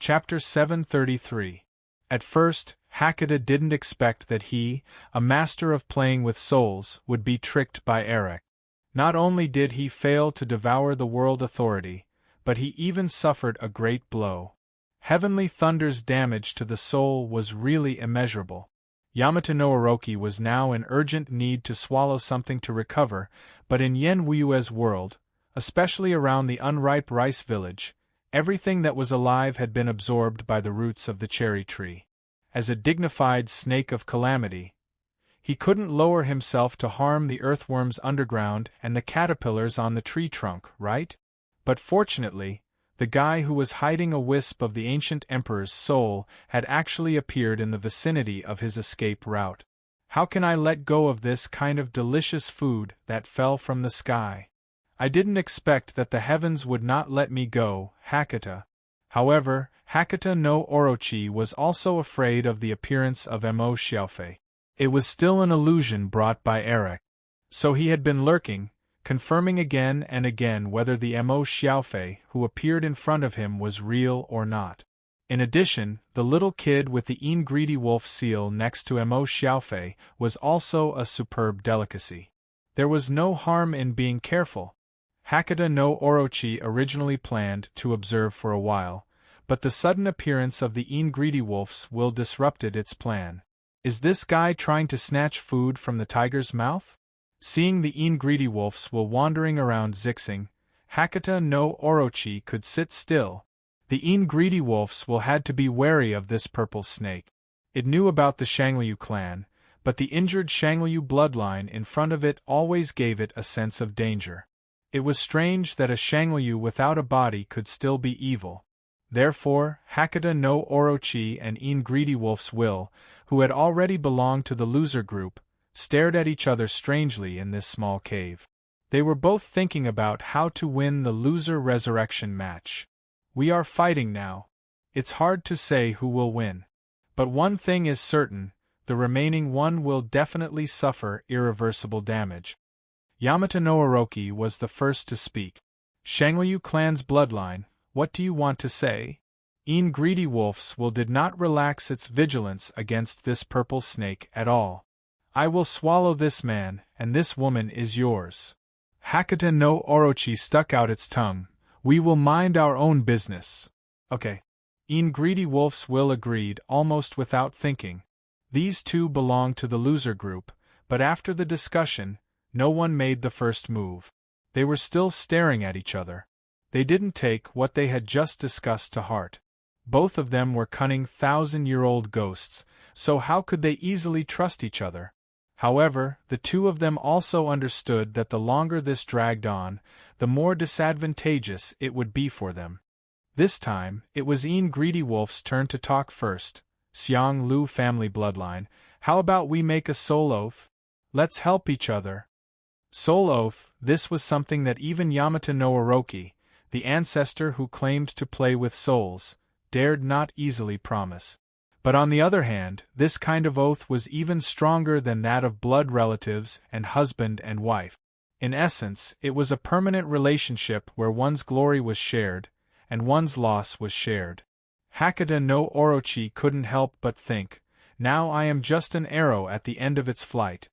Chapter 733. At first, Hakata didn't expect that he, a master of playing with souls, would be tricked by Eric. Not only did he fail to devour the world authority, but he even suffered a great blow. Heavenly Thunder's damage to the soul was really immeasurable. Yamato no Orochi was now in urgent need to swallow something to recover, but in Yen Wuye's world, especially around the unripe rice village, everything that was alive had been absorbed by the roots of the cherry tree. As a dignified snake of calamity, he couldn't lower himself to harm the earthworms underground and the caterpillars on the tree trunk, right? But fortunately, the guy who was hiding a wisp of the ancient emperor's soul had actually appeared in the vicinity of his escape route. How can I let go of this kind of delicious food that fell from the sky? I didn't expect that the heavens would not let me go, Hakata. However, Hakata no Orochi was also afraid of the appearance of Mo Xiaofei. It was still an illusion brought by Eric. So he had been lurking, confirming again and again whether the Mo Xiaofei who appeared in front of him was real or not. In addition, the little kid with the greedy wolf seal next to Mo Xiaofei was also a superb delicacy. There was no harm in being careful. Hakata no Orochi originally planned to observe for a while, but the sudden appearance of the greedy wolf's will disrupted its plan. Is this guy trying to snatch food from the tiger's mouth? Seeing the greedy wolf's will wandering around zigzagging, Hakata no Orochi could sit still. The greedy wolf's will had to be wary of this purple snake. It knew about the Shangliu clan, but the injured Shangliu bloodline in front of it always gave it a sense of danger. It was strange that a Shangliu without a body could still be evil. Therefore, Hakata no Orochi and greedy wolf's will, who had already belonged to the loser group, stared at each other strangely in this small cave. They were both thinking about how to win the loser resurrection match. We are fighting now. It's hard to say who will win. But one thing is certain, the remaining one will definitely suffer irreversible damage. Yamato no Orochi was the first to speak. Shangliu clan's bloodline, what do you want to say? Greedy wolf's will did not relax its vigilance against this purple snake at all. I will swallow this man, and this woman is yours. Hakata no Orochi stuck out its tongue. We will mind our own business. Okay. Greedy wolf's will agreed almost without thinking. These two belonged to the loser group, but after the discussion, no one made the first move. They were still staring at each other. They didn't take what they had just discussed to heart. Both of them were cunning thousand-year-old ghosts, so how could they easily trust each other? However, the two of them also understood that the longer this dragged on, the more disadvantageous it would be for them. This time, it was greedy wolf's turn to talk first. Xiang Lu family bloodline, how about we make a soul oath? Let's help each other. Soul oath, this was something that even Yamato no Orochi, the ancestor who claimed to play with souls, dared not easily promise. But on the other hand, this kind of oath was even stronger than that of blood relatives and husband and wife. In essence, it was a permanent relationship where one's glory was shared, and one's loss was shared. Hakata no Orochi couldn't help but think, now I am just an arrow at the end of its flight.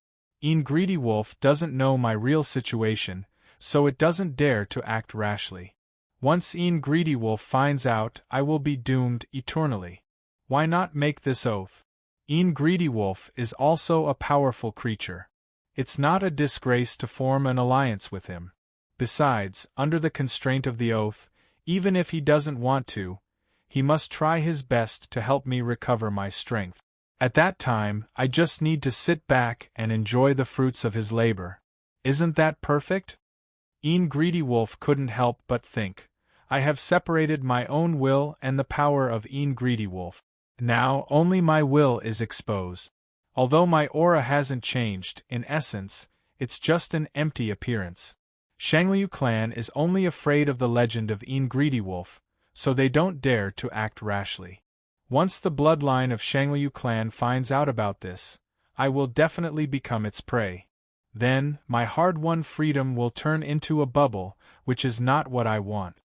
Greedy wolf doesn't know my real situation, so it doesn't dare to act rashly. Once greedy wolf finds out, I will be doomed eternally. Why not make this oath? Greedy wolf is also a powerful creature. It's not a disgrace to form an alliance with him. Besides, under the constraint of the oath, even if he doesn't want to, he must try his best to help me recover my strength. At that time, I just need to sit back and enjoy the fruits of his labor. Isn't that perfect? Greedy wolf couldn't help but think. I have separated my own will and the power of greedy wolf. Now only my will is exposed. Although my aura hasn't changed, in essence, it's just an empty appearance. Shangliu clan is only afraid of the legend of greedy wolf, so they don't dare to act rashly. Once the bloodline of Shangliu clan finds out about this, I will definitely become its prey. Then, my hard-won freedom will turn into a bubble, which is not what I want.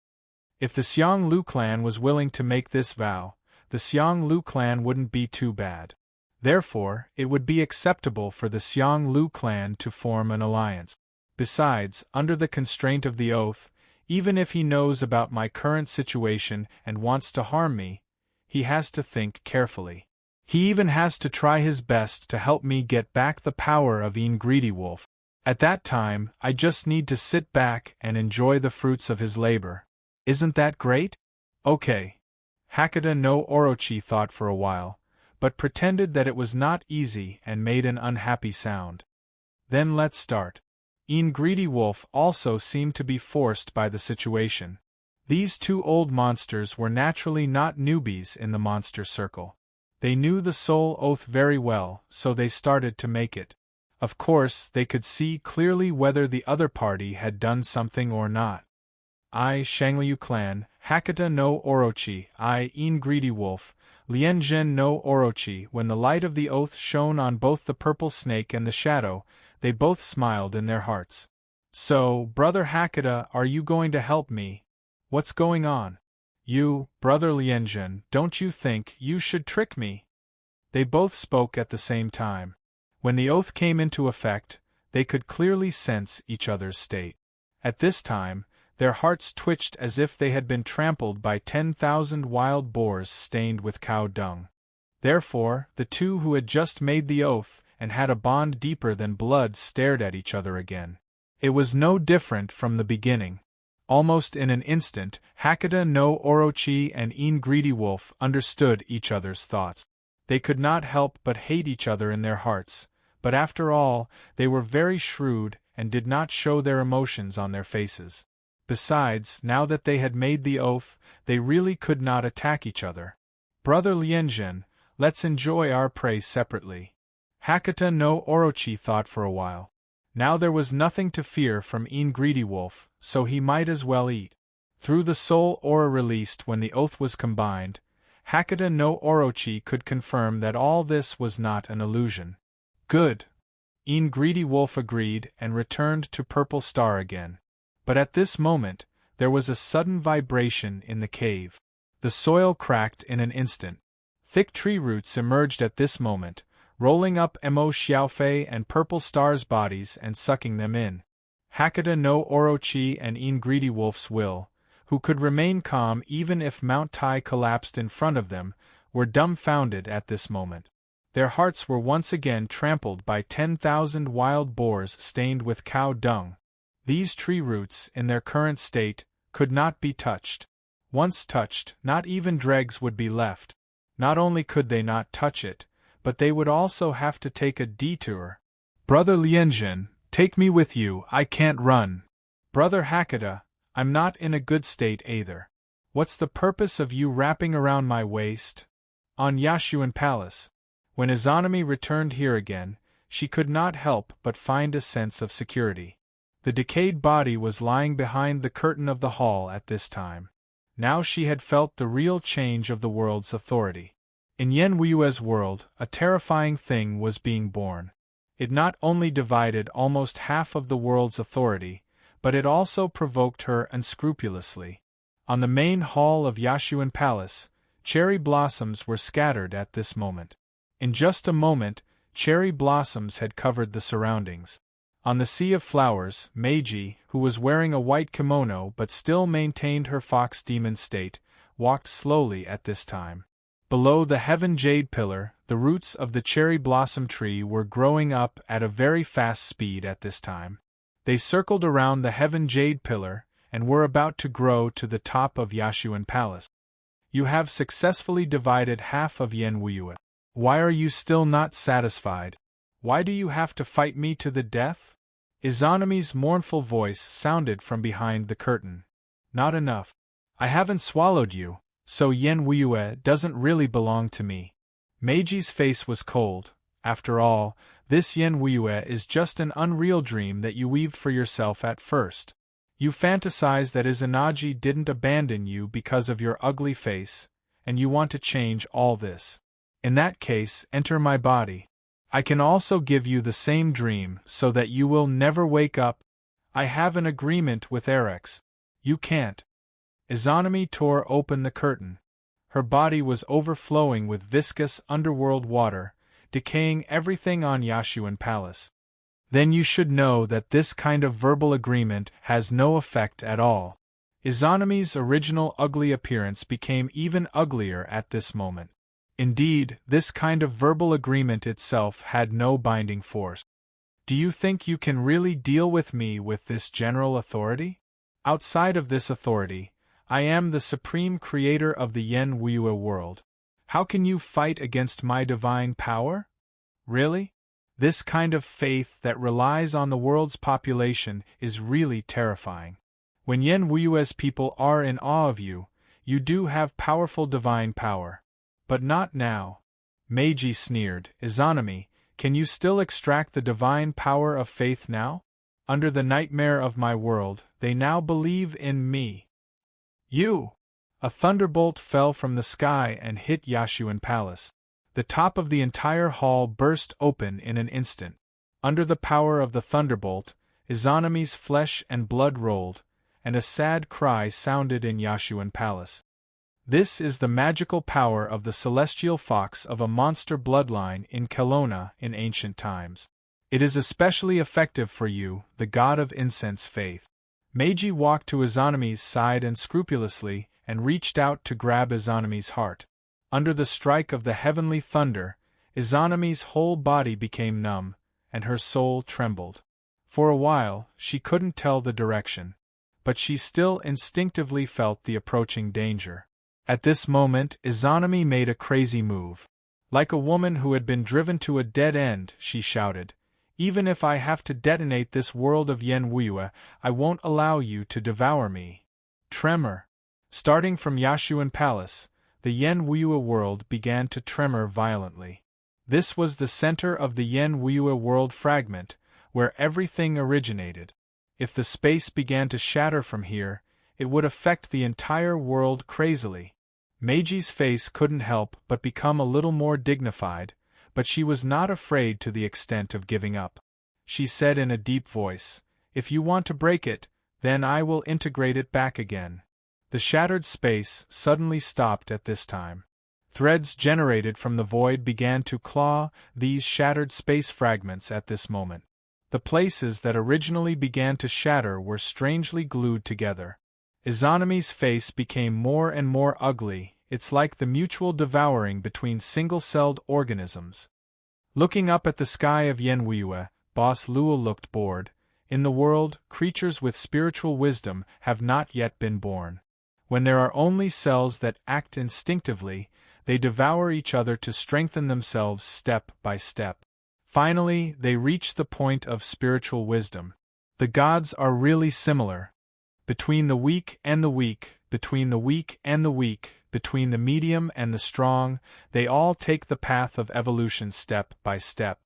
If the Xionglu clan was willing to make this vow, the Xionglu clan wouldn't be too bad. Therefore, it would be acceptable for the Xionglu clan to form an alliance. Besides, under the constraint of the oath, even if he knows about my current situation and wants to harm me, he has to think carefully. He even has to try his best to help me get back the power of Wolf. At that time, I just need to sit back and enjoy the fruits of his labor. Isn't that great? Okay. Hakata no Orochi thought for a while, but pretended that it was not easy and made an unhappy sound. Then let's start. Wolf also seemed to be forced by the situation. These two old monsters were naturally not newbies in the monster circle. They knew the soul oath very well, so they started to make it. Of course, they could see clearly whether the other party had done something or not. I, Shangliu clan, Hakata no Orochi, I, Wolf, Lianzhen no Orochi. When the light of the oath shone on both the purple snake and the shadow, they both smiled in their hearts. So, Brother Hakata, are you going to help me? What's going on? You, Brother Lianzhen, don't you think you should trick me? They both spoke at the same time. When the oath came into effect, they could clearly sense each other's state. At this time, their hearts twitched as if they had been trampled by 10,000 wild boars stained with cow dung. Therefore, the two who had just made the oath and had a bond deeper than blood stared at each other again. It was no different from the beginning. Almost in an instant, Hakata no Orochi and Wolf understood each other's thoughts. They could not help but hate each other in their hearts, but after all, they were very shrewd and did not show their emotions on their faces. Besides, now that they had made the oath, they really could not attack each other. Brother Lianzhen, let's enjoy our prey separately. Hakata no Orochi thought for a while. Now there was nothing to fear from Wolf, so he might as well eat. Through the soul aura released when the oath was combined, Hakata no Orochi could confirm that all this was not an illusion. Good. Wolf agreed and returned to Purple Star again. But at this moment, there was a sudden vibration in the cave. The soil cracked in an instant. Thick tree roots emerged at this moment, rolling up Mo Xiaofei and Purple Star's bodies and sucking them in. Hakata no Orochi and Wolf's will, who could remain calm even if Mount Tai collapsed in front of them, were dumbfounded at this moment. Their hearts were once again trampled by 10,000 wild boars stained with cow dung. These tree roots, in their current state, could not be touched. Once touched, not even dregs would be left. Not only could they not touch it, but they would also have to take a detour. Brother Lianzhen, take me with you, I can't run. Brother Hakata, I'm not in a good state either. What's the purpose of you wrapping around my waist? On Yashuan Palace. When Izanami returned here again, she could not help but find a sense of security. The decayed body was lying behind the curtain of the hall at this time. Now she had felt the real change of the world's authority. In Wuye's world, a terrifying thing was being born. It not only divided almost half of the world's authority, but it also provoked her unscrupulously. On the main hall of Yashuan Palace, cherry blossoms were scattered at this moment. In just a moment, cherry blossoms had covered the surroundings. On the sea of flowers, Meiji, who was wearing a white kimono but still maintained her fox demon state, walked slowly at this time. Below the heaven jade pillar, the roots of the cherry blossom tree were growing up at a very fast speed at this time. They circled around the heaven jade pillar, and were about to grow to the top of Yashuan Palace. You have successfully divided half of Wuye. Why are you still not satisfied? Why do you have to fight me to the death? Izanami's mournful voice sounded from behind the curtain. Not enough. I haven't swallowed you, so Wuye doesn't really belong to me. Meiji's face was cold. After all, this Wuye is just an unreal dream that you weaved for yourself at first. You fantasize that Izanagi didn't abandon you because of your ugly face, and you want to change all this. In that case, enter my body. I can also give you the same dream so that you will never wake up. I have an agreement with Erex. You can't. Izanami tore open the curtain. Her body was overflowing with viscous underworld water, decaying everything on Yashuan Palace. Then you should know that this kind of verbal agreement has no effect at all. Izanami's original ugly appearance became even uglier at this moment. Indeed, this kind of verbal agreement itself had no binding force. Do you think you can really deal with me with this general authority? Outside of this authority, I am the supreme creator of the Yen Wuya world. How can you fight against my divine power? Really? This kind of faith that relies on the world's population is really terrifying. When Yen Wuyue's people are in awe of you, you do have powerful divine power. But not now. Meiji sneered. Izanami, can you still extract the divine power of faith now? Under the nightmare of my world, they now believe in me. You! A thunderbolt fell from the sky and hit Yashuan Palace. The top of the entire hall burst open in an instant. Under the power of the thunderbolt, Izanami's flesh and blood rolled, and a sad cry sounded in Yashuan Palace. This is the magical power of the celestial fox of a monster bloodline in Kelowna in ancient times. It is especially effective for you, the god of incense faith. Meiji walked to Izanami's side and scrupulously and reached out to grab Izanami's heart. Under the strike of the heavenly thunder, Izanami's whole body became numb, and her soul trembled. For a while, she couldn't tell the direction, but she still instinctively felt the approaching danger. At this moment, Izanami made a crazy move. Like a woman who had been driven to a dead end, she shouted, "Even if I have to detonate this world of Yen Wuya, I won't allow you to devour me." Tremor. Starting from Yashuan Palace, the Yen Wuya world began to tremor violently. This was the center of the Yen Wuya world fragment, where everything originated. If the space began to shatter from here, it would affect the entire world crazily. Meiji's face couldn't help but become a little more dignified, but she was not afraid to the extent of giving up. She said in a deep voice, "If you want to break it, then I will integrate it back again." The shattered space suddenly stopped at this time. Threads generated from the void began to claw these shattered space fragments at this moment. The places that originally began to shatter were strangely glued together. Izanami's face became more and more ugly. It's like the mutual devouring between single-celled organisms. Looking up at the sky of Yen Wuya, Boss Luo looked bored. In the world, creatures with spiritual wisdom have not yet been born. When there are only cells that act instinctively, they devour each other to strengthen themselves step by step. Finally, they reach the point of spiritual wisdom. The gods are really similar. Between the weak and the weak, between the weak and the weak, between the medium and the strong, they all take the path of evolution step by step.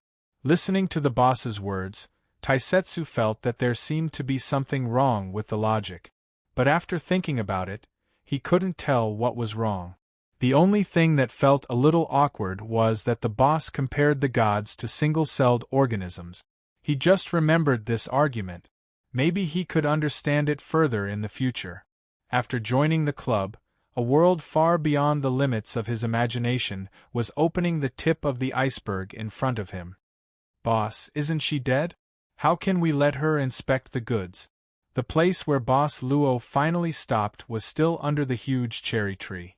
Listening to the boss's words, Taisetsu felt that there seemed to be something wrong with the logic. But after thinking about it, he couldn't tell what was wrong. The only thing that felt a little awkward was that the boss compared the gods to single-celled organisms. He just remembered this argument. Maybe he could understand it further in the future. After joining the club, a world far beyond the limits of his imagination was opening the tip of the iceberg in front of him. "Boss, isn't she dead? How can we let her inspect the goods?" The place where Boss Luo finally stopped was still under the huge cherry tree.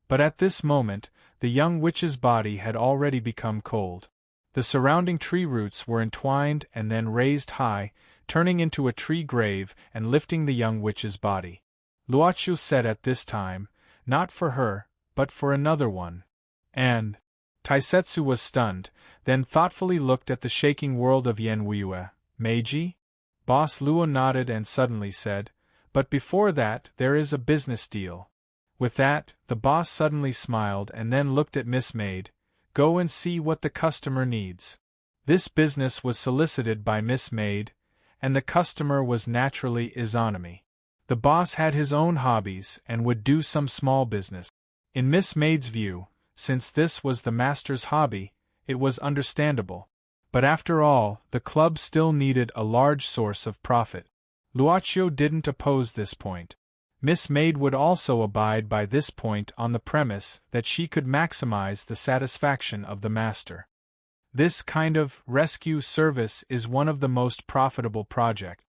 But at this moment, the young witch's body had already become cold. The surrounding tree roots were entwined and then raised high, turning into a tree grave and lifting the young witch's body. Luochu said at this time, "Not for her, but for another one." And Taisetsu was stunned, then thoughtfully looked at the shaking world of Yen Wuya. "Meiji?" Boss Luo nodded and suddenly said, "But before that, there is a business deal." With that, the boss suddenly smiled and then looked at Miss Maid. "Go and see what the customer needs." This business was solicited by Miss Maid, and the customer was naturally Izanami. The boss had his own hobbies and would do some small business. In Miss Maid's view, since this was the master's hobby, it was understandable. But after all, the club still needed a large source of profit. Luocho didn't oppose this point. Miss Maid would also abide by this point on the premise that she could maximize the satisfaction of the master. This kind of rescue service is one of the most profitable projects.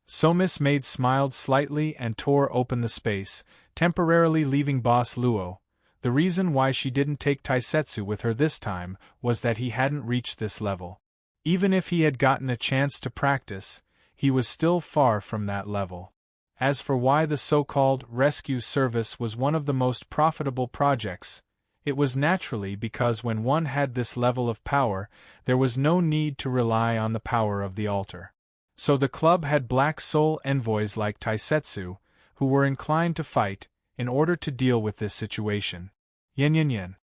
So Miss Maid smiled slightly and tore open the space, temporarily leaving Boss Luo. The reason why she didn't take Taisetsu with her this time was that he hadn't reached this level. Even if he had gotten a chance to practice, he was still far from that level. As for why the so-called rescue service was one of the most profitable projects, it was naturally because when one had this level of power, there was no need to rely on the power of the altar. So the club had black soul envoys like Taisetsu, who were inclined to fight, in order to deal with this situation. Yen.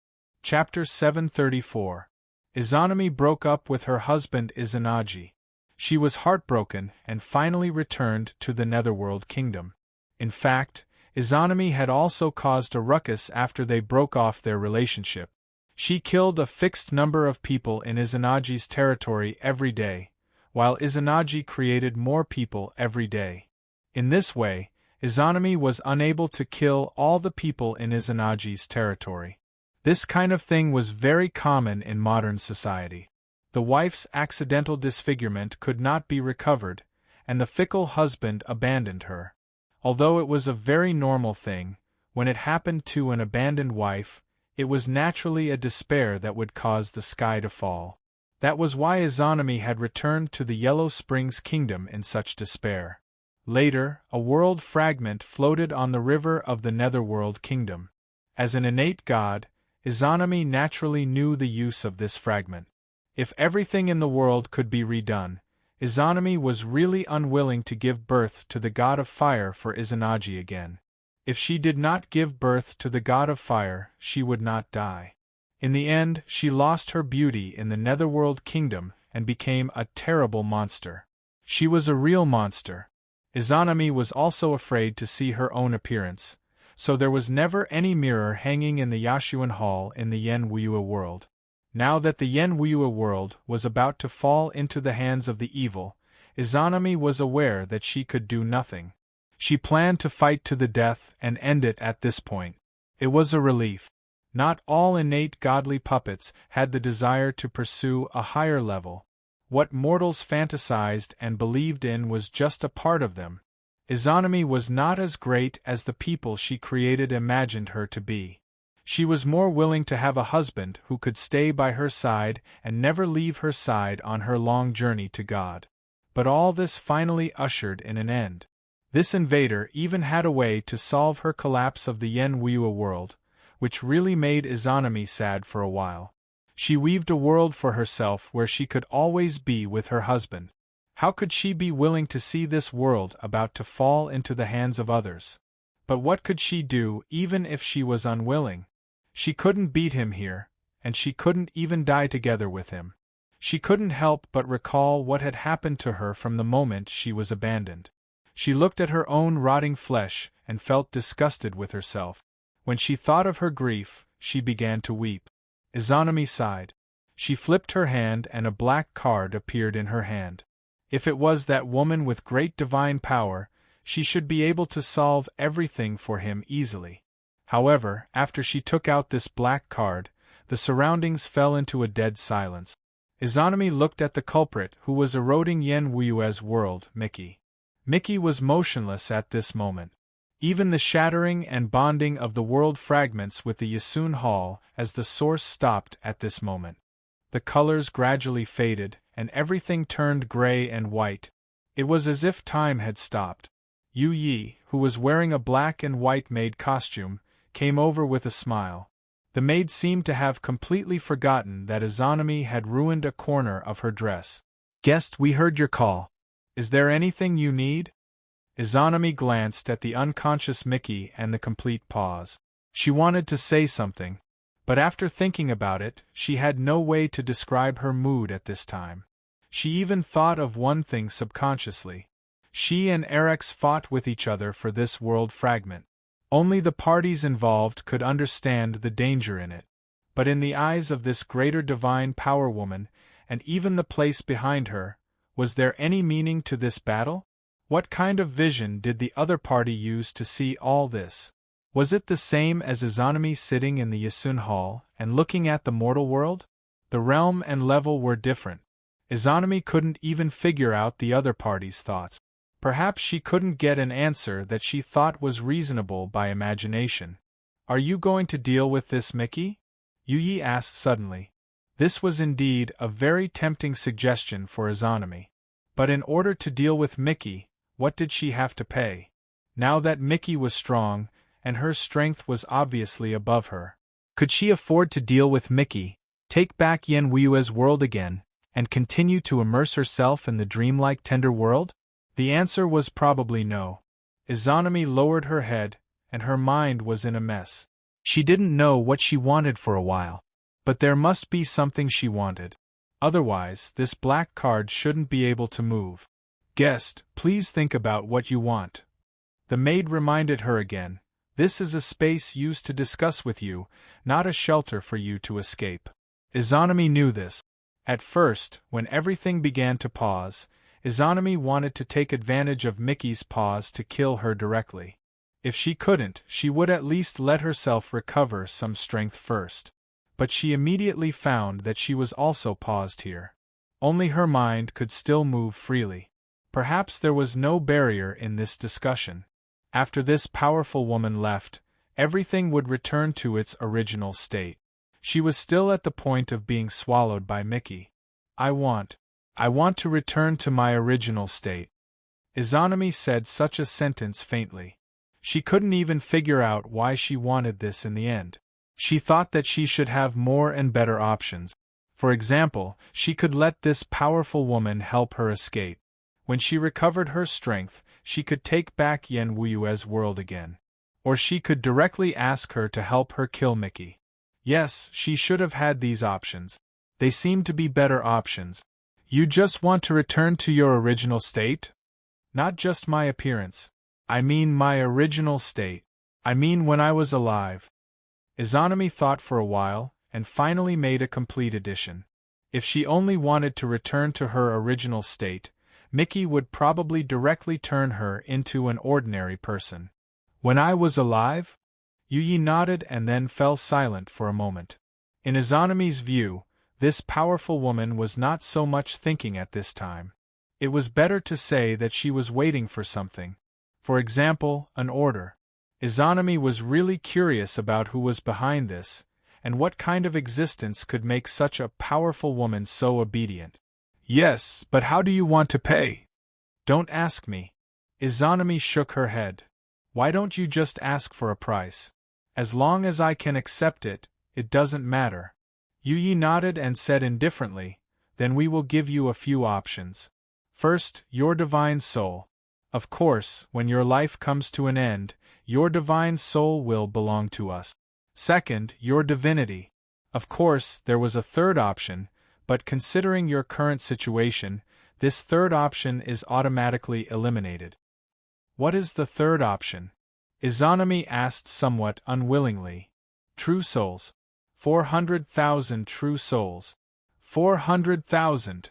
Chapter 734. Izanami broke up with her husband Izanagi. She was heartbroken and finally returned to the Netherworld Kingdom. In fact, Izanami had also caused a ruckus after they broke off their relationship. She killed a fixed number of people in Izanagi's territory every day, while Izanagi created more people every day. In this way, Izanami was unable to kill all the people in Izanagi's territory. This kind of thing was very common in modern society. The wife's accidental disfigurement could not be recovered, and the fickle husband abandoned her. Although it was a very normal thing, when it happened to an abandoned wife, it was naturally a despair that would cause the sky to fall. That was why Izanami had returned to the Yellow Springs Kingdom in such despair. Later, a world fragment floated on the river of the Netherworld Kingdom. As an innate god, Izanami naturally knew the use of this fragment. If everything in the world could be redone, Izanami was really unwilling to give birth to the god of fire for Izanagi again. If she did not give birth to the god of fire, she would not die. In the end, she lost her beauty in the Netherworld Kingdom and became a terrible monster. She was a real monster. Izanami was also afraid to see her own appearance, so there was never any mirror hanging in the Yashuan Hall in the Yen Wuya world. Now that the Yen Wuya world was about to fall into the hands of the evil, Izanami was aware that she could do nothing. She planned to fight to the death and end it at this point. It was a relief. Not all innate godly puppets had the desire to pursue a higher level. What mortals fantasized and believed in was just a part of them. Izanami was not as great as the people she created imagined her to be. She was more willing to have a husband who could stay by her side and never leave her side on her long journey to God. But all this finally ushered in an end. This invader even had a way to solve her collapse of the Yen Wuya world, which really made Izanami sad for a while. She weaved a world for herself where she could always be with her husband. How could she be willing to see this world about to fall into the hands of others? But what could she do even if she was unwilling? She couldn't beat him here, and she couldn't even die together with him. She couldn't help but recall what had happened to her from the moment she was abandoned. She looked at her own rotting flesh and felt disgusted with herself. When she thought of her grief, she began to weep. Izanami sighed. She flipped her hand and a black card appeared in her hand. If it was that woman with great divine power, she should be able to solve everything for him easily. However, after she took out this black card, the surroundings fell into a dead silence. Izanami looked at the culprit who was eroding Yen Wuyue's world, Mickey. Mickey was motionless at this moment. Even the shattering and bonding of the world fragments with the Yasun Hall as the source stopped at this moment. The colors gradually faded, and everything turned gray and white. It was as if time had stopped. Yu Yi, who was wearing a black and white maid costume, came over with a smile. The maid seemed to have completely forgotten that Izanami had ruined a corner of her dress. "Guest, we heard your call. Is there anything you need?" Izanami glanced at the unconscious Mickey and the complete pause. She wanted to say something, but after thinking about it, she had no way to describe her mood at this time. She even thought of one thing subconsciously. She and Erex fought with each other for this world fragment. Only the parties involved could understand the danger in it. But in the eyes of this greater divine power woman, and even the place behind her, was there any meaning to this battle? What kind of vision did the other party use to see all this? Was it the same as Izanami sitting in the Yasun Hall and looking at the mortal world? The realm and level were different. Izanami couldn't even figure out the other party's thoughts. Perhaps she couldn't get an answer that she thought was reasonable by imagination. "Are you going to deal with this, Mickey?" Yuyi asked suddenly. This was indeed a very tempting suggestion for Izanami. But in order to deal with Mickey, what did she have to pay? Now that Mickey was strong, and her strength was obviously above her, could she afford to deal with Mickey, take back Yen Wuyue's world again, and continue to immerse herself in the dreamlike tender world? The answer was probably no. Izanami lowered her head, and her mind was in a mess. She didn't know what she wanted for a while. But there must be something she wanted. Otherwise, this black card shouldn't be able to move. "Guest, please think about what you want." The maid reminded her again. "This is a space used to discuss with you, not a shelter for you to escape." Izanami knew this. At first, when everything began to pause, Izanami wanted to take advantage of Mickey's pause to kill her directly. If she couldn't, she would at least let herself recover some strength first. But she immediately found that she was also paused here. Only her mind could still move freely. Perhaps there was no barrier in this discussion. After this powerful woman left, everything would return to its original state. She was still at the point of being swallowed by Mickey. I want to return to my original state." Izanami said such a sentence faintly. She couldn't even figure out why she wanted this in the end. She thought that she should have more and better options. For example, she could let this powerful woman help her escape. When she recovered her strength, she could take back Yen Wuyue's world again. Or she could directly ask her to help her kill Mickey. Yes, she should have had these options. They seemed to be better options. "You just want to return to your original state?" "Not just my appearance. I mean my original state. I mean when I was alive." Izanami thought for a while, and finally made a complete addition. If she only wanted to return to her original state, Mickey would probably directly turn her into an ordinary person. "When I was alive?" Yuyi nodded and then fell silent for a moment. In Izanami's view, this powerful woman was not so much thinking at this time. It was better to say that she was waiting for something. For example, an order. Izanami was really curious about who was behind this, and what kind of existence could make such a powerful woman so obedient. "Yes, but how do you want to pay?" "Don't ask me." Izanami shook her head. "Why don't you just ask for a price? As long as I can accept it, it doesn't matter." Yuyi nodded and said indifferently, "Then we will give you a few options. First, your divine soul. Of course, when your life comes to an end, your divine soul will belong to us. Second, your divinity. Of course, there was a third option, but considering your current situation, this third option is automatically eliminated." "What is the third option?" Izanami asked somewhat unwillingly. "True souls. 400,000 true souls." 400,000!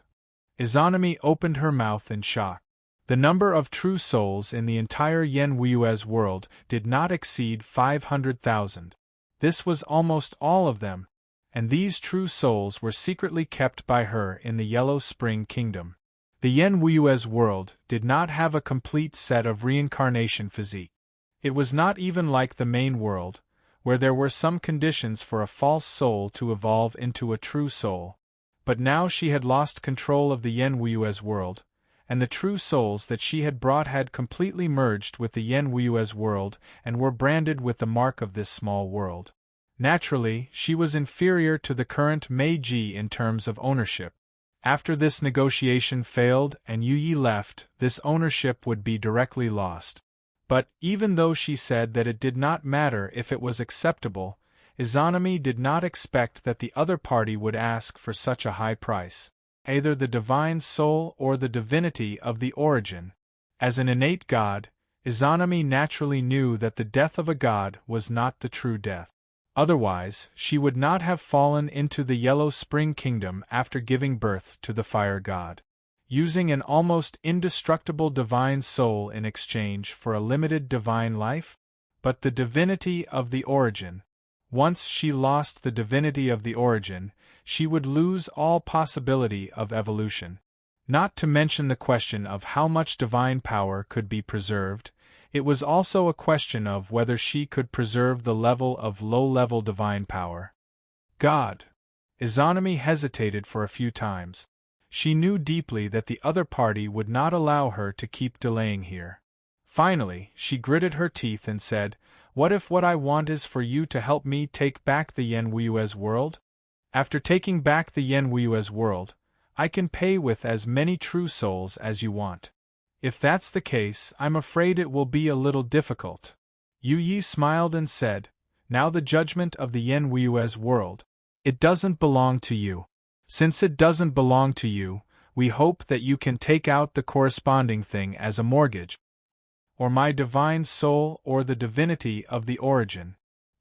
Izanami opened her mouth in shock. The number of true souls in the entire Yen Wuyue's world did not exceed 500,000. This was almost all of them, and these true souls were secretly kept by her in the Yellow Spring Kingdom. The Yen Wuyue's world did not have a complete set of reincarnation physique. It was not even like the main world, where there were some conditions for a false soul to evolve into a true soul. But now she had lost control of the Yen Wuyue's world, and the true souls that she had brought had completely merged with the Yen Wuyue's world and were branded with the mark of this small world. Naturally, she was inferior to the current Meiji in terms of ownership. After this negotiation failed and Yuyi left, this ownership would be directly lost. But, even though she said that it did not matter if it was acceptable, Izanami did not expect that the other party would ask for such a high price. Either the divine soul or the divinity of the origin. As an innate god, Izanami naturally knew that the death of a god was not the true death. Otherwise, she would not have fallen into the Yellow Spring Kingdom after giving birth to the Fire God. using an almost indestructible divine soul in exchange for a limited divine life? But the divinity of the origin. Once she lost the divinity of the origin, she would lose all possibility of evolution. Not to mention the question of how much divine power could be preserved, it was also a question of whether she could preserve the level of low-level divine power. God. Izanami hesitated for a few times. She knew deeply that the other party would not allow her to keep delaying here. Finally, she gritted her teeth and said, "What if what I want is for you to help me take back the Yenwue's world? After taking back the Yenwue's world, I can pay with as many true souls as you want. If that's the case, I'm afraid it will be a little difficult." Yu Yi smiled and said, "Now the judgment of the Yenwue's world. It doesn't belong to you. Since it doesn't belong to you, we hope that you can take out the corresponding thing as a mortgage. Or my divine soul or the divinity of the origin?"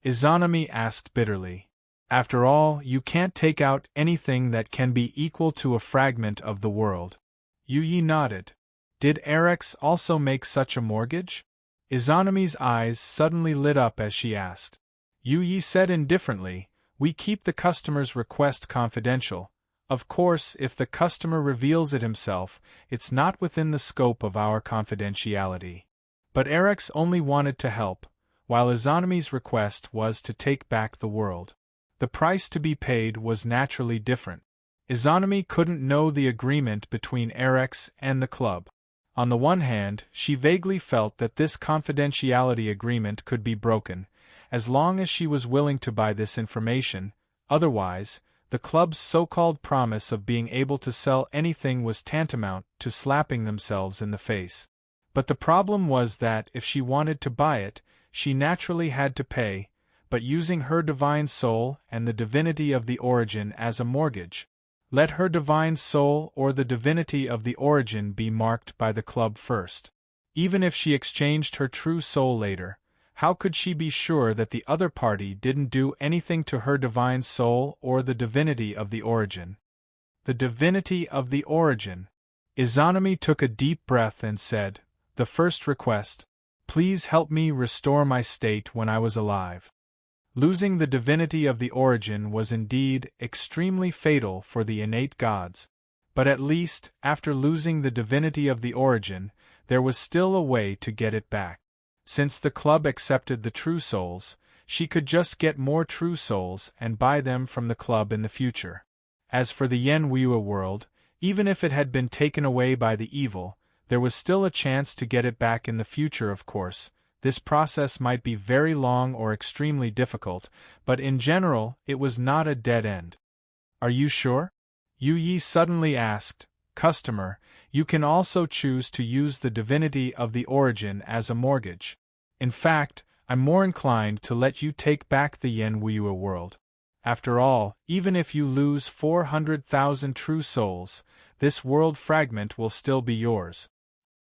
Izanami asked bitterly. "After all, you can't take out anything that can be equal to a fragment of the world." Yu Yi nodded. "Did Erex also make such a mortgage?" Izanami's eyes suddenly lit up as she asked. Yu Yi said indifferently, "We keep the customer's request confidential. Of course, if the customer reveals it himself, it's not within the scope of our confidentiality. But Erex only wanted to help, while Izanami's request was to take back the world. The price to be paid was naturally different. Izanami couldn't know the agreement between Erex and the club. On the one hand, she vaguely felt that this confidentiality agreement could be broken, as long as she was willing to buy this information. Otherwise, the club's so-called promise of being able to sell anything was tantamount to slapping themselves in the face. But the problem was that if she wanted to buy it, she naturally had to pay, but using her divine soul and the divinity of the origin as a mortgage. Let her divine soul or the divinity of the origin be marked by the club first. Even if she exchanged her true soul later, how could she be sure that the other party didn't do anything to her divine soul or the divinity of the origin? The divinity of the origin. Izanami took a deep breath and said, "The first request. Please help me restore my state when I was alive." Losing the divinity of the origin was indeed extremely fatal for the innate gods. But at least, after losing the divinity of the origin, there was still a way to get it back. Since the club accepted the true souls, she could just get more true souls and buy them from the club in the future. As for the Yenwue world, even if it had been taken away by the evil, there was still a chance to get it back in the future. Of course, this process might be very long or extremely difficult, but in general, it was not a dead end. "Are you sure?" Yu Yi suddenly asked. "Customer, you can also choose to use the divinity of the origin as a mortgage. In fact, I'm more inclined to let you take back the Yenwue world. After all, even if you lose 400,000 true souls, this world fragment will still be yours."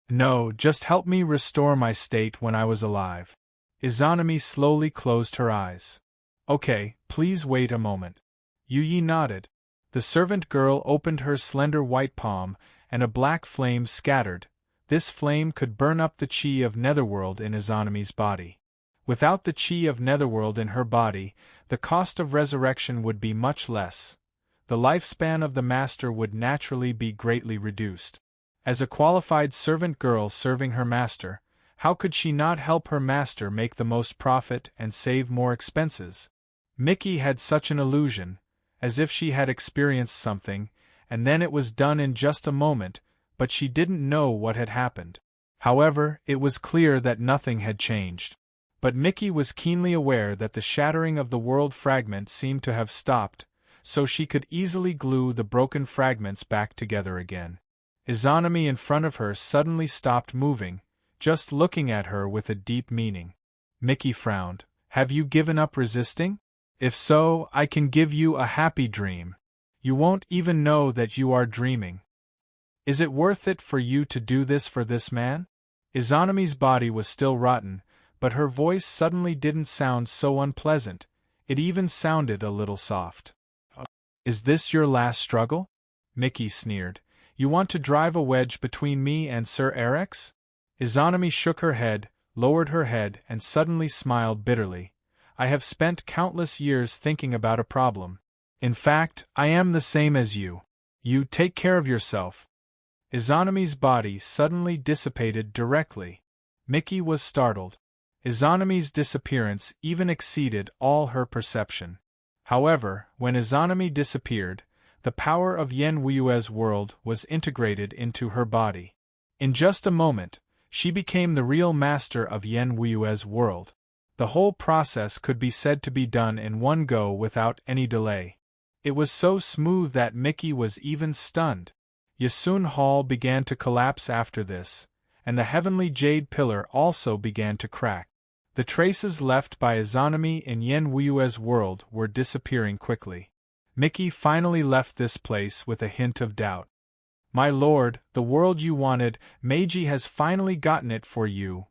"No, just help me restore my state when I was alive." Izanami slowly closed her eyes. "Okay, please wait a moment." Yu Yi nodded. The servant girl opened her slender white palm, and a black flame scattered. This flame could burn up the chi of Netherworld in Izanami's body. Without the chi of Netherworld in her body, the cost of resurrection would be much less. The lifespan of the master would naturally be greatly reduced. As a qualified servant girl serving her master, how could she not help her master make the most profit and save more expenses? Mickey had such an illusion, as if she had experienced something, and then it was done in just a moment, but she didn't know what had happened. However, it was clear that nothing had changed. But Mickey was keenly aware that the shattering of the world fragment seemed to have stopped, so she could easily glue the broken fragments back together again. Izanami in front of her suddenly stopped moving, just looking at her with a deep meaning. Mickey frowned. "Have you given up resisting? If so, I can give you a happy dream. You won't even know that you are dreaming. Is it worth it for you to do this for this man?" Izanami's body was still rotten, but her voice suddenly didn't sound so unpleasant, it even sounded a little soft. "Is this your last struggle?" Mickey sneered. You want to drive a wedge between me and Sir Erex? Izanami shook her head, lowered her head, and suddenly smiled bitterly. I have spent countless years thinking about a problem. In fact, I am the same as you. You take care of yourself. Izanami's body suddenly dissipated directly. Mickey was startled. Izanami's disappearance even exceeded all her perception. However, when Izanami disappeared, the power of Yen Wuye's world was integrated into her body. In just a moment, she became the real master of Yen Wuye's world. The whole process could be said to be done in one go without any delay. It was so smooth that Mickey was even stunned. Yasun Hall began to collapse after this, and the heavenly jade pillar also began to crack. The traces left by Izanami in Yen Wuye's world were disappearing quickly. Mickey finally left this place with a hint of doubt. My lord, the world you wanted, Meiji has finally gotten it for you.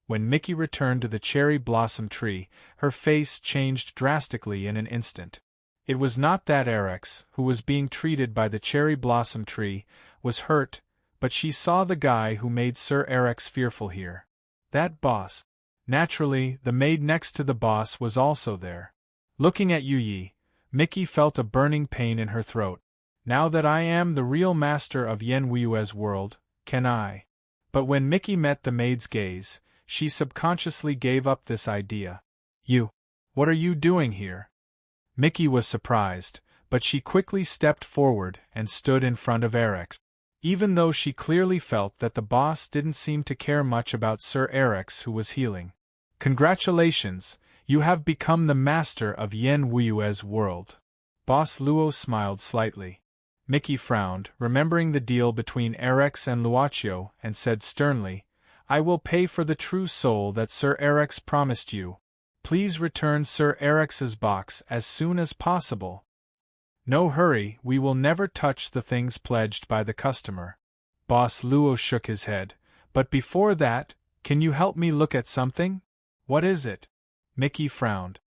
When Mickey returned to the cherry blossom tree, her face changed drastically in an instant. It was not that Erex, who was being treated by the cherry blossom tree, was hurt, but she saw the guy who made Sir Erex fearful here. That boss. Naturally, the maid next to the boss was also there. Looking at Yuyi, Mickey felt a burning pain in her throat. Now that I am the real master of Yen Wuye's world, can I? But when Mickey met the maid's gaze, she subconsciously gave up this idea. You. What are you doing here? Mickey was surprised, but she quickly stepped forward and stood in front of Erex. Even though she clearly felt that the boss didn't seem to care much about Sir Erex who was healing. Congratulations, you have become the master of Yen Wuye's world. Boss Luo smiled slightly. Mickey frowned, remembering the deal between Erex and Luochio, and said sternly, I will pay for the true soul that Sir Erex promised you. Please return Sir Erex's box as soon as possible. No hurry, we will never touch the things pledged by the customer. Boss Luo shook his head. But before that, can you help me look at something? What is it? Mickey frowned.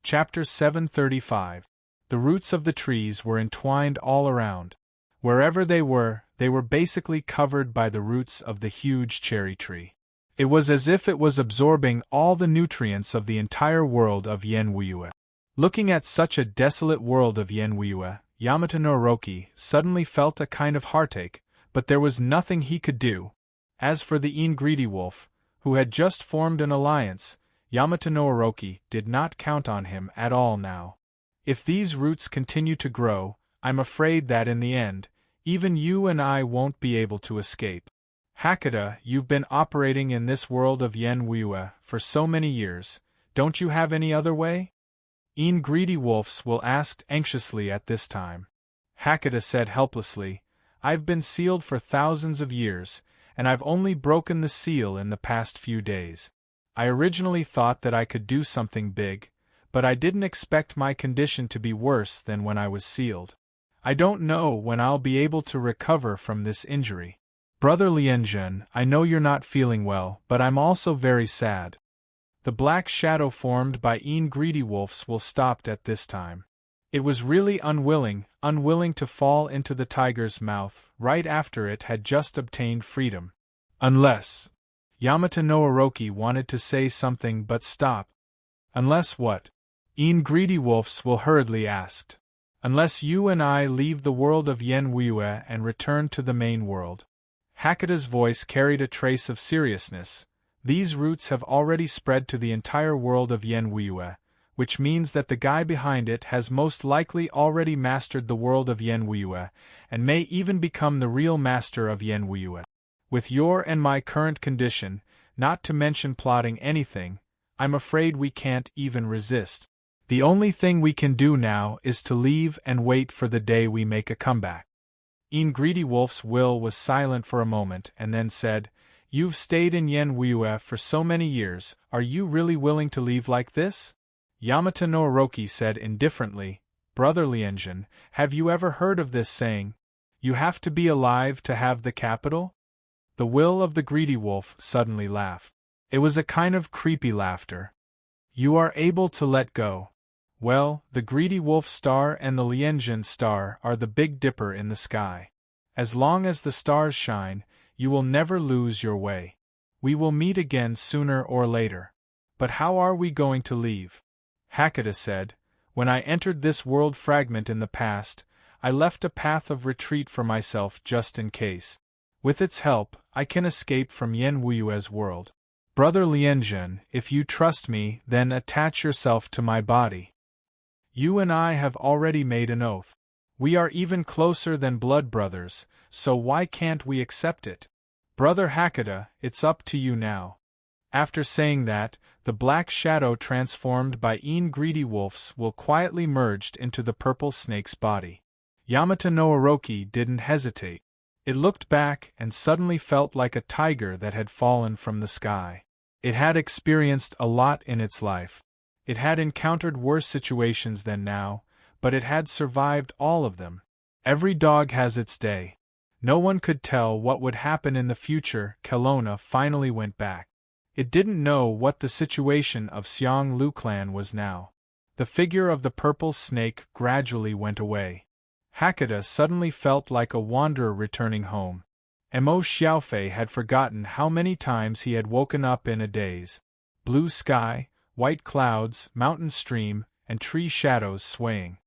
Chapter 735. The roots of the trees were entwined all around. Wherever they were basically covered by the roots of the huge cherry tree. It was as if it was absorbing all the nutrients of the entire world of Yen Wuye. Looking at such a desolate world of Yen Wuye, Yamato no Orochi suddenly felt a kind of heartache, but there was nothing he could do. As for the greedy wolf, who had just formed an alliance, Yamato no Orochi did not count on him at all now. If these roots continue to grow, I'm afraid that in the end, even you and I won't be able to escape. Hakata, you've been operating in this world of Yen Wuye for so many years, don't you have any other way? Greedy wolves will asked anxiously at this time. Hakata said helplessly, I've been sealed for thousands of years, and I've only broken the seal in the past few days. I originally thought that I could do something big, but I didn't expect my condition to be worse than when I was sealed. I don't know when I'll be able to recover from this injury. Brother Lianjun, I know you're not feeling well, but I'm also very sad. The black shadow formed by greedy wolves will stop at this time. It was really unwilling to fall into the tiger's mouth right after it had just obtained freedom. Unless... Yamato no Orochi wanted to say something but stopped. Unless what? Greedy wolves will hurriedly asked. Unless you and I leave the world of Yen Wuye and return to the main world. Hakata's voice carried a trace of seriousness. These roots have already spread to the entire world of Yen Wuye, which means that the guy behind it has most likely already mastered the world of Yen Wuye, and may even become the real master of Yen Wuye. With your and my current condition, not to mention plotting anything, I'm afraid we can't even resist. The only thing we can do now is to leave and wait for the day we make a comeback. Greedy Wolf's will was silent for a moment and then said, You've stayed in Yen Wuye for so many years, are you really willing to leave like this? Yamato no Orochi said indifferently, Brother Lianjun, have you ever heard of this saying? You have to be alive to have the capital? The will of the greedy wolf suddenly laughed. It was a kind of creepy laughter. You are able to let go. Well, the greedy wolf star and the Lianjun star are the Big Dipper in the sky. As long as the stars shine, you will never lose your way. We will meet again sooner or later. But how are we going to leave? Hecate said, when I entered this world fragment in the past, I left a path of retreat for myself just in case. With its help, I can escape from Yen Wuyue's world. Brother Lianzhen, if you trust me, then attach yourself to my body. You and I have already made an oath. We are even closer than blood brothers, so why can't we accept it? Brother Hecate, it's up to you now. After saying that, the black shadow transformed by greedy wolves will quietly merged into the purple snake's body. Yamata no Orochi didn't hesitate. It looked back and suddenly felt like a tiger that had fallen from the sky. It had experienced a lot in its life. It had encountered worse situations than now, but it had survived all of them. Every dog has its day. No one could tell what would happen in the future. Kelowna finally went back. It didn't know what the situation of Xiang Lu clan was now. The figure of the purple snake gradually went away. Hecate suddenly felt like a wanderer returning home. Mo Xiaofei had forgotten how many times he had woken up in a daze. Blue sky, white clouds, mountain stream, and tree shadows swaying.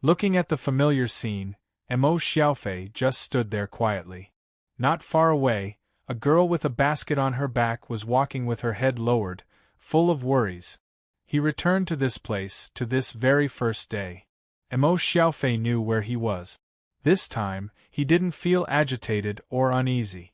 Looking at the familiar scene, Mo Xiaofei just stood there quietly. Not far away, a girl with a basket on her back was walking with her head lowered, full of worries. He returned to this place, to this very first day. Mo Xiaofei knew where he was. This time, he didn't feel agitated or uneasy.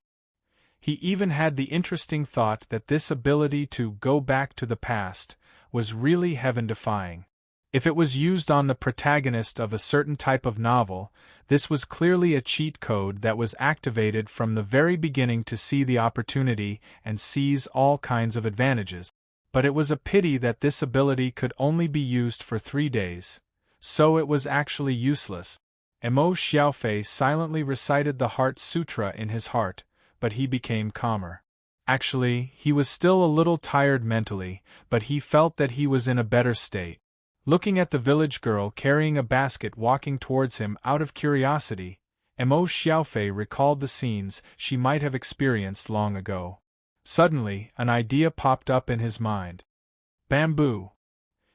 He even had the interesting thought that this ability to go back to the past was really heaven-defying. If it was used on the protagonist of a certain type of novel, this was clearly a cheat code that was activated from the very beginning to see the opportunity and seize all kinds of advantages. But it was a pity that this ability could only be used for 3 days, so it was actually useless. Mo Xiaofei silently recited the Heart Sutra in his heart, but he became calmer. Actually, he was still a little tired mentally, but he felt that he was in a better state. Looking at the village girl carrying a basket walking towards him out of curiosity, Mo Xiaofei recalled the scenes she might have experienced long ago. Suddenly, an idea popped up in his mind. Bamboo.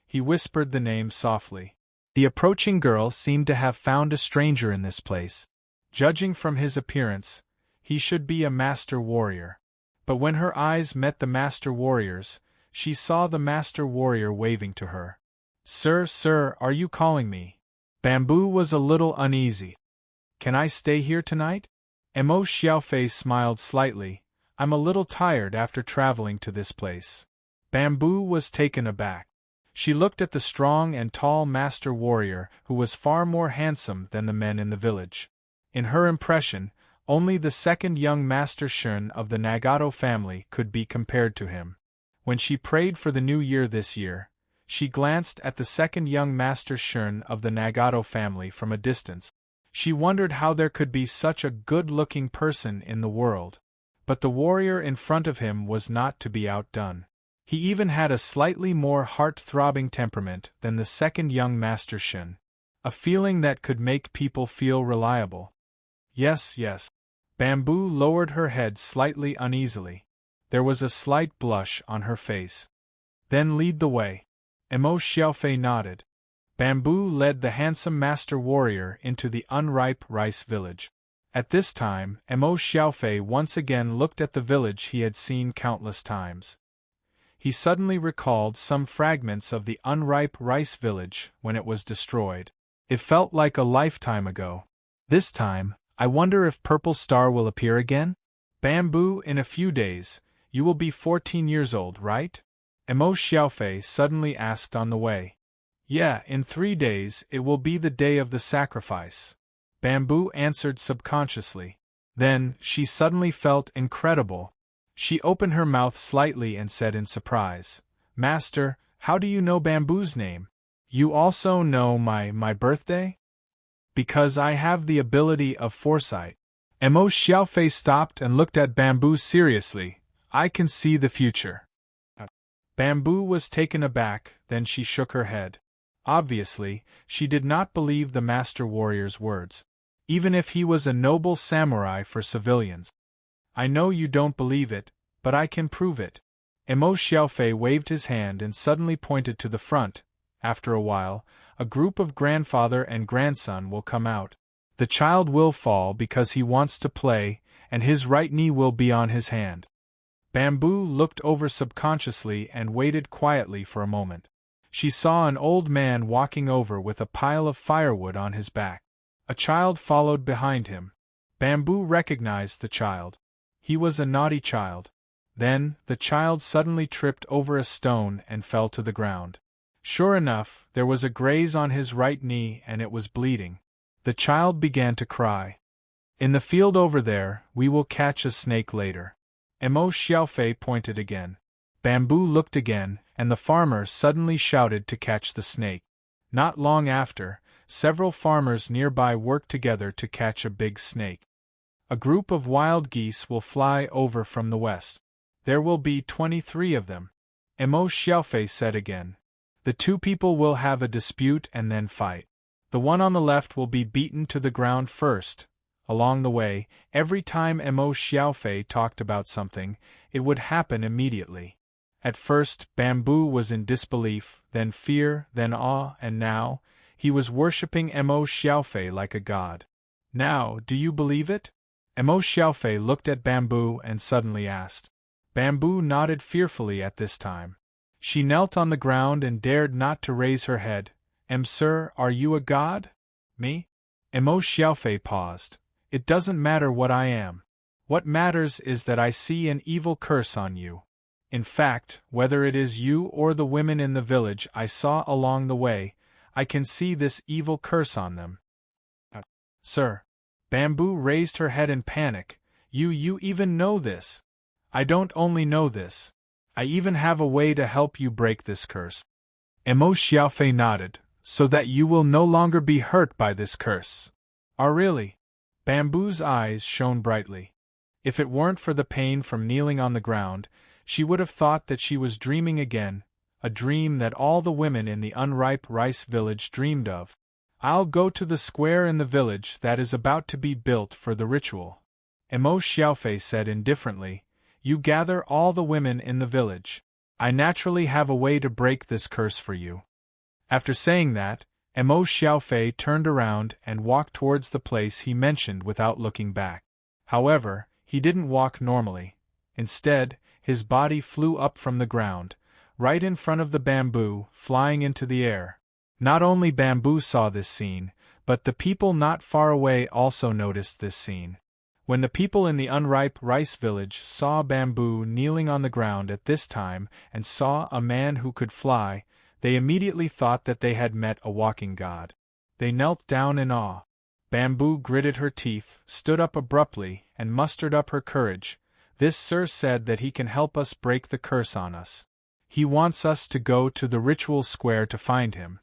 He whispered the name softly. The approaching girl seemed to have found a stranger in this place. Judging from his appearance, he should be a master warrior. But when her eyes met the master warrior's, she saw the master warrior waving to her. Sir, are you calling me? Bamboo was a little uneasy. Can I stay here tonight? Mo Xiaofei smiled slightly. I'm a little tired after traveling to this place. Bamboo was taken aback. She looked at the strong and tall master warrior who was far more handsome than the men in the village. In her impression, only the second young master Shun of the Nagato family could be compared to him. When she prayed for the new year this year, she glanced at the second young master Shun of the Nagato family from a distance. She wondered how there could be such a good-looking person in the world. But the warrior in front of him was not to be outdone. He even had a slightly more heart-throbbing temperament than the second young master Shun. A feeling that could make people feel reliable. Yes. Bamboo lowered her head slightly uneasily. There was a slight blush on her face. Then lead the way. Mo Xiaofei nodded. Bamboo led the handsome master warrior into the unripe rice village. At this time, Mo Xiaofei once again looked at the village he had seen countless times. He suddenly recalled some fragments of the unripe rice village when it was destroyed. It felt like a lifetime ago. This time, I wonder if Purple Star will appear again? Bamboo, in a few days, you will be 14 years old, right? Mo Xiaofei suddenly asked on the way. Yeah, in 3 days it will be the day of the sacrifice. Bamboo answered subconsciously. Then, she suddenly felt incredible. She opened her mouth slightly and said in surprise, Master, how do you know Bamboo's name? You also know my birthday? Because I have the ability of foresight. Mo Xiaofei stopped and looked at Bamboo seriously. I can see the future. Bamboo was taken aback, then she shook her head. Obviously, she did not believe the master warrior's words. even if he was a noble samurai for civilians. I know you don't believe it, but I can prove it. Emo Xiaofei waved his hand and suddenly pointed to the front. After a while, a group of grandfather and grandson will come out. The child will fall because he wants to play, and his right knee will be on his hand. Bamboo looked over subconsciously and waited quietly for a moment. She saw an old man walking over with a pile of firewood on his back. A child followed behind him. Bamboo recognized the child. He was a naughty child. Then, the child suddenly tripped over a stone and fell to the ground. Sure enough, there was a graze on his right knee and it was bleeding. The child began to cry. In the field over there, we will catch a snake later. Emo Xiaofei pointed again. Bamboo looked again, and the farmer suddenly shouted to catch the snake. Not long after, several farmers nearby worked together to catch a big snake. A group of wild geese will fly over from the west. There will be 23 of them. Emo Xiaofei said again. The two people will have a dispute and then fight. The one on the left will be beaten to the ground first. Along the way, every time Emo Xiaofei talked about something, it would happen immediately. At first, Bamboo was in disbelief, then fear, then awe, and now, he was worshipping Emo Xiaofei like a god. Now, do you believe it? Emo Xiaofei looked at Bamboo and suddenly asked. Bamboo nodded fearfully at this time. She knelt on the ground and dared not to raise her head. Sir, are you a god? Me? Emo Xiaofei paused. It doesn't matter what I am. What matters is that I see an evil curse on you. In fact, whether it is you or the women in the village I saw along the way, I can see this evil curse on them. Sir. Bamboo raised her head in panic. You even know this? I don't only know this. I even have a way to help you break this curse. Emo Xiaofei nodded, so that you will no longer be hurt by this curse. Really? Bamboo's eyes shone brightly. If it weren't for the pain from kneeling on the ground, she would have thought that she was dreaming again, a dream that all the women in the unripe rice village dreamed of. I'll go to the square in the village that is about to be built for the ritual. Emo Xiaofei said indifferently, You gather all the women in the village. I naturally have a way to break this curse for you. After saying that, Emo Xiaofei turned around and walked towards the place he mentioned without looking back. However, he didn't walk normally. Instead, his body flew up from the ground, right in front of the bamboo, flying into the air. Not only Bamboo saw this scene, but the people not far away also noticed this scene. When the people in the unripe rice village saw Bamboo kneeling on the ground at this time and saw a man who could fly, they immediately thought that they had met a walking god. They knelt down in awe. Bamboo gritted her teeth, stood up abruptly, and mustered up her courage. This sir said that he can help us break the curse on us. He wants us to go to the ritual square to find him.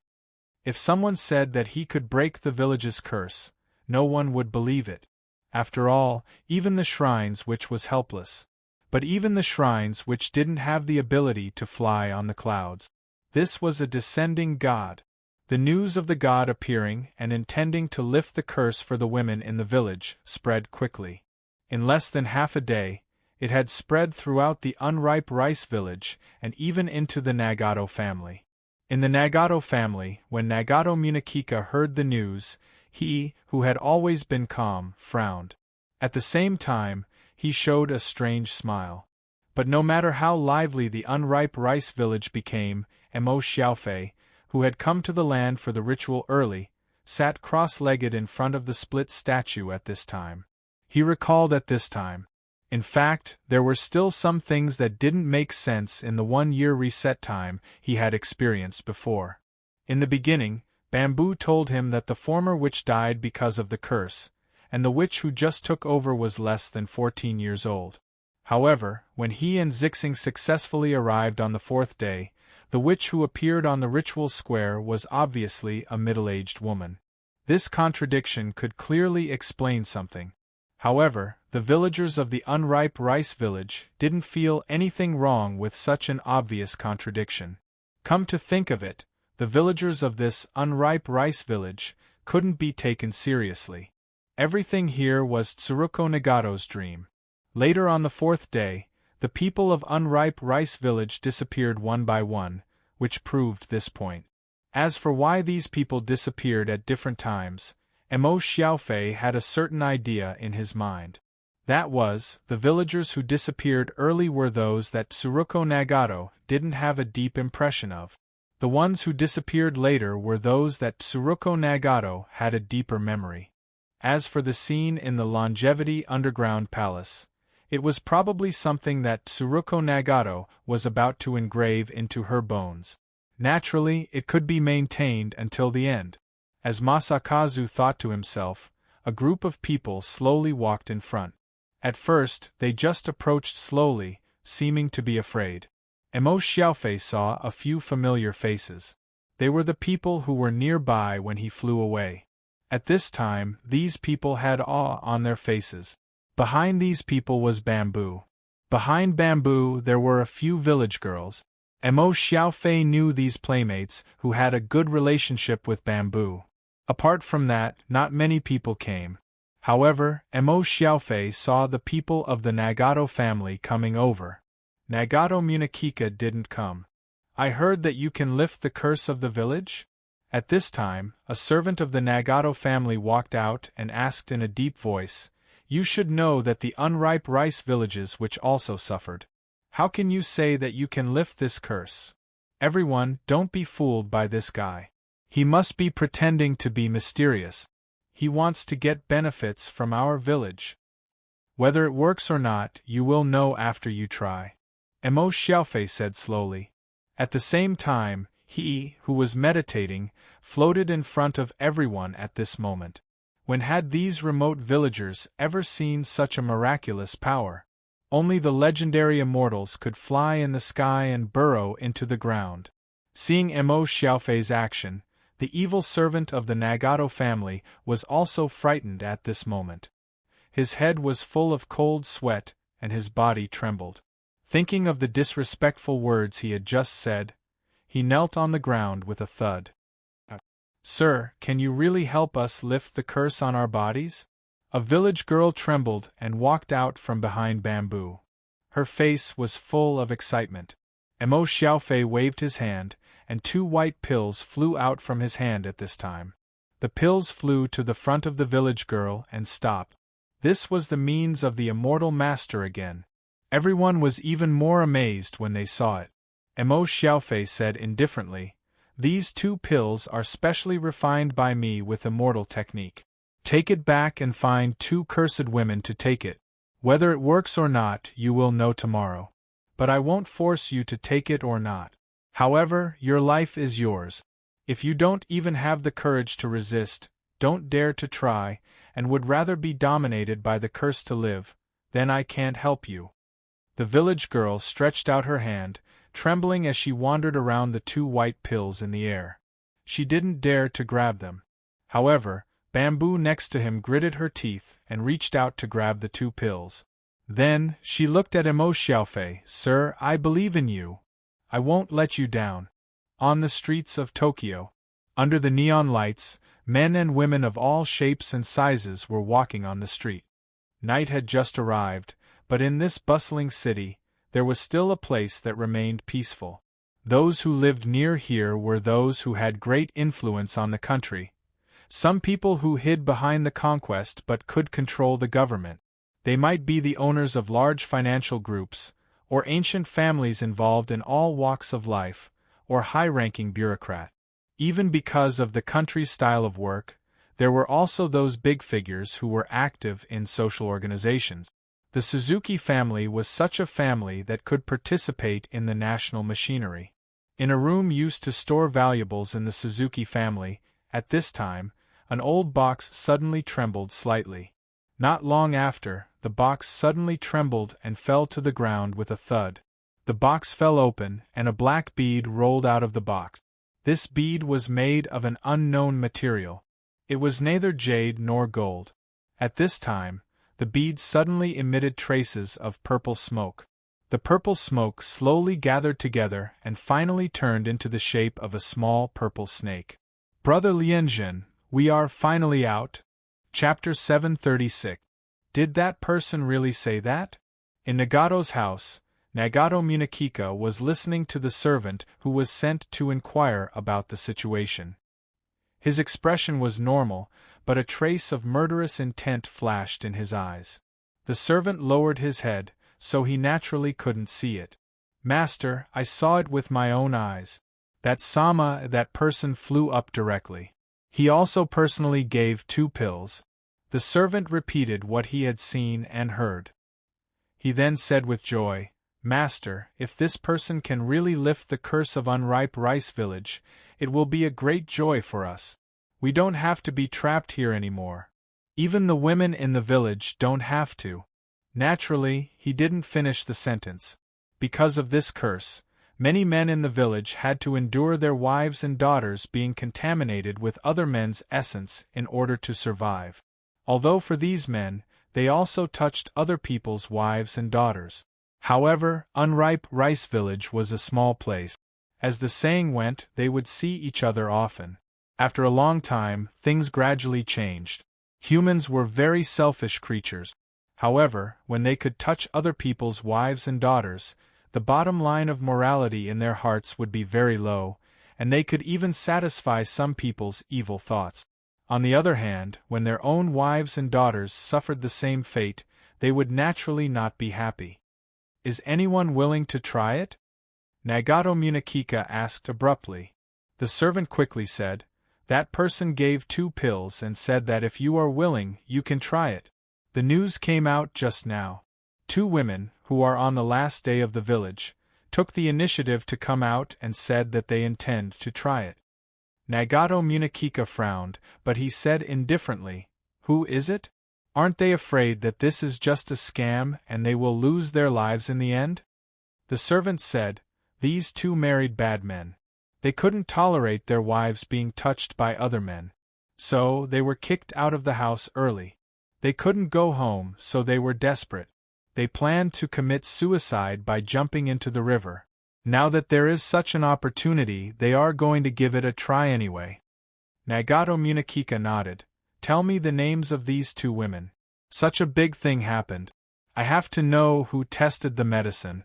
If someone said that he could break the village's curse, no one would believe it. After all, even the shrines which was helpless. But even the shrines which didn't have the ability to fly on the clouds. This was a descending god. The news of the god appearing and intending to lift the curse for the women in the village spread quickly. In less than half a day, it had spread throughout the unripe rice village and even into the Nagato family. In the Nagato family, when Nagato Munakika heard the news, he, who had always been calm, frowned. At the same time, he showed a strange smile. But no matter how lively the unripe rice village became, Emo Xiaofei, who had come to the land for the ritual early, sat cross-legged in front of the split statue at this time. He recalled at this time. In fact, there were still some things that didn't make sense in the 1-year reset time he had experienced before. In the beginning, Bamboo told him that the former witch died because of the curse, and the witch who just took over was less than 14 years old. However, when he and Zixing successfully arrived on the 4th day, the witch who appeared on the ritual square was obviously a middle-aged woman. This contradiction could clearly explain something. However, the villagers of the unripe rice village didn't feel anything wrong with such an obvious contradiction. Come to think of it, the villagers of this unripe rice village couldn't be taken seriously. Everything here was Tsuruko Nagato's dream. Later on the fourth day, the people of Unripe Rice Village disappeared one by one, which proved this point. As for why these people disappeared at different times, Mo Xiaofei had a certain idea in his mind. That was, the villagers who disappeared early were those that Tsuruko Nagato didn't have a deep impression of. The ones who disappeared later were those that Tsuruko Nagato had a deeper memory. As for the scene in the Longevity Underground Palace, it was probably something that Tsuruko Nagato was about to engrave into her bones. Naturally, it could be maintained until the end. As Masakazu thought to himself, a group of people slowly walked in front. At first, they just approached slowly, seeming to be afraid. Mo Xiaofei saw a few familiar faces. They were the people who were nearby when he flew away. At this time, these people had awe on their faces. Behind these people was Bamboo. Behind Bamboo there were a few village girls. Mo Xiaofei knew these playmates who had a good relationship with Bamboo. Apart from that, not many people came. However, Mo Xiaofei saw the people of the Nagato family coming over. Nagato Munakika didn't come. I heard that you can lift the curse of the village? At this time, a servant of the Nagato family walked out and asked in a deep voice, "You should know that the Unripe Rice villages which also suffered. How can you say that you can lift this curse? Everyone, don't be fooled by this guy. He must be pretending to be mysterious. He wants to get benefits from our village. Whether it works or not, you will know after you try," Mo Xiaofei said slowly. At the same time, he, who was meditating, floated in front of everyone at this moment. When had these remote villagers ever seen such a miraculous power? Only the legendary immortals could fly in the sky and burrow into the ground. Seeing Mo Xiaofei's action, the evil servant of the Nagato family was also frightened at this moment. His head was full of cold sweat, and his body trembled. Thinking of the disrespectful words he had just said, he knelt on the ground with a thud. "Sir, can you really help us lift the curse on our bodies?" A village girl trembled and walked out from behind Bamboo. Her face was full of excitement. Mo Xiaofei waved his hand, and 2 white pills flew out from his hand at this time. The pills flew to the front of the village girl and stopped. This was the means of the immortal master again. Everyone was even more amazed when they saw it. Mo Xiaofei said indifferently, "These 2 pills are specially refined by me with immortal technique. Take it back and find 2 cursed women to take it. Whether it works or not, you will know tomorrow. But I won't force you to take it or not. However, your life is yours. If you don't even have the courage to resist, don't dare to try, and would rather be dominated by the curse to live, then I can't help you." The village girl stretched out her hand, trembling as she wandered around the 2 white pills in the air. She didn't dare to grab them. However, Bamboo next to him gritted her teeth and reached out to grab the 2 pills. Then, she looked at Mo Xiaofei. "Sir, I believe in you. I won't let you down." On the streets of Tokyo, under the neon lights, men and women of all shapes and sizes were walking on the street. Night had just arrived, but in this bustling city, there was still a place that remained peaceful. Those who lived near here were those who had great influence on the country. Some people who hid behind the conquest but could control the government. They might be the owners of large financial groups, or ancient families involved in all walks of life, or high-ranking bureaucrat. Even because of the country's style of work, there were also those big figures who were active in social organizations. The Suzuki family was such a family that could participate in the national machinery. In a room used to store valuables in the Suzuki family, at this time, an old box suddenly trembled slightly. Not long after, the box suddenly trembled and fell to the ground with a thud. The box fell open, and a black bead rolled out of the box. This bead was made of an unknown material. It was neither jade nor gold. At this time, the bead suddenly emitted traces of purple smoke. The purple smoke slowly gathered together and finally turned into the shape of a small purple snake. "Brother Lianjun, we are finally out." Chapter 736. Did that person really say that? In Nagato's house, Nagato Munakika was listening to the servant who was sent to inquire about the situation. His expression was normal, but a trace of murderous intent flashed in his eyes. The servant lowered his head, so he naturally couldn't see it. "Master, I saw it with my own eyes. That person flew up directly. He also personally gave 2 pills. The servant repeated what he had seen and heard. He then said with joy, "Master, if this person can really lift the curse of unripe rice village, it will be a great joy for us. We don't have to be trapped here anymore. Even the women in the village don't have to." Naturally, he didn't finish the sentence. Because of this curse, many men in the village had to endure their wives and daughters being contaminated with other men's essence in order to survive. Although for these men, they also touched other people's wives and daughters. However, unripe rice village was a small place. As the saying went, they would see each other often. After a long time, things gradually changed. Humans were very selfish creatures. However, when they could touch other people's wives and daughters, the bottom line of morality in their hearts would be very low, and they could even satisfy some people's evil thoughts. On the other hand, when their own wives and daughters suffered the same fate, they would naturally not be happy. "Is anyone willing to try it?" Nagato Munakika asked abruptly. The servant quickly said, "That person gave 2 pills and said that if you are willing, you can try it. The news came out just now. 2 women, who are on the last day of the village, took the initiative to come out and said that they intend to try it." Nagato Munakika frowned, but he said indifferently, "Who is it? Aren't they afraid that this is just a scam and they will lose their lives in the end?" The servant said, "These 2 married bad men. They couldn't tolerate their wives being touched by other men. So, they were kicked out of the house early. They couldn't go home, so they were desperate. They planned to commit suicide by jumping into the river. Now that there is such an opportunity, they are going to give it a try anyway." Nagato Munakika nodded. "Tell me the names of these 2 women. Such a big thing happened. I have to know who tested the medicine."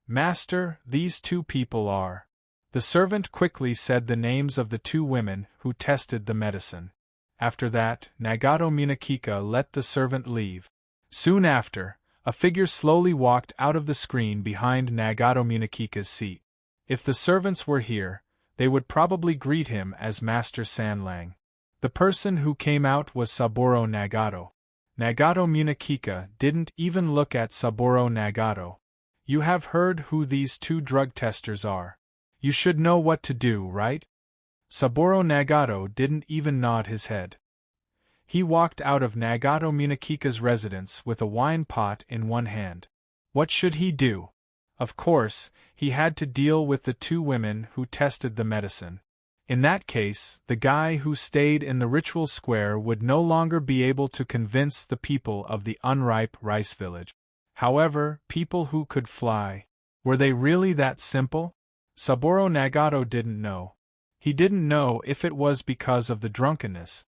"Master, these 2 people are." The servant quickly said the names of the 2 women who tested the medicine. After that, Nagato Munakika let the servant leave. Soon after, a figure slowly walked out of the screen behind Nagato Munakika's seat. If the servants were here, they would probably greet him as Master Sanlang. The person who came out was Saburo Nagato. Nagato Munakika didn't even look at Saburo Nagato. "You have heard who these 2 drug testers are. You should know what to do, right?" Saburo Nagato didn't even nod his head. He walked out of Nagato Munakika's residence with a wine pot in one hand. What should he do? Of course, he had to deal with the 2 women who tested the medicine. In that case, the guy who stayed in the ritual square would no longer be able to convince the people of the unripe rice village. However, people who could fly, were they really that simple? Saburo Nagato didn't know. He didn't know if it was because of the drunkenness.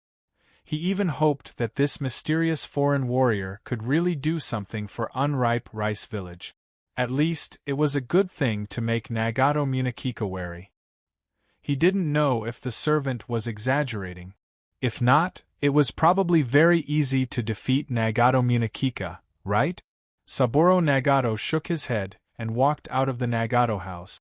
He even hoped that this mysterious foreign warrior could really do something for unripe rice village. At least, it was a good thing to make Nagato Munakika wary. He didn't know if the servant was exaggerating. If not, it was probably very easy to defeat Nagato Munakika, right? Saburo Nagato shook his head and walked out of the Nagato house.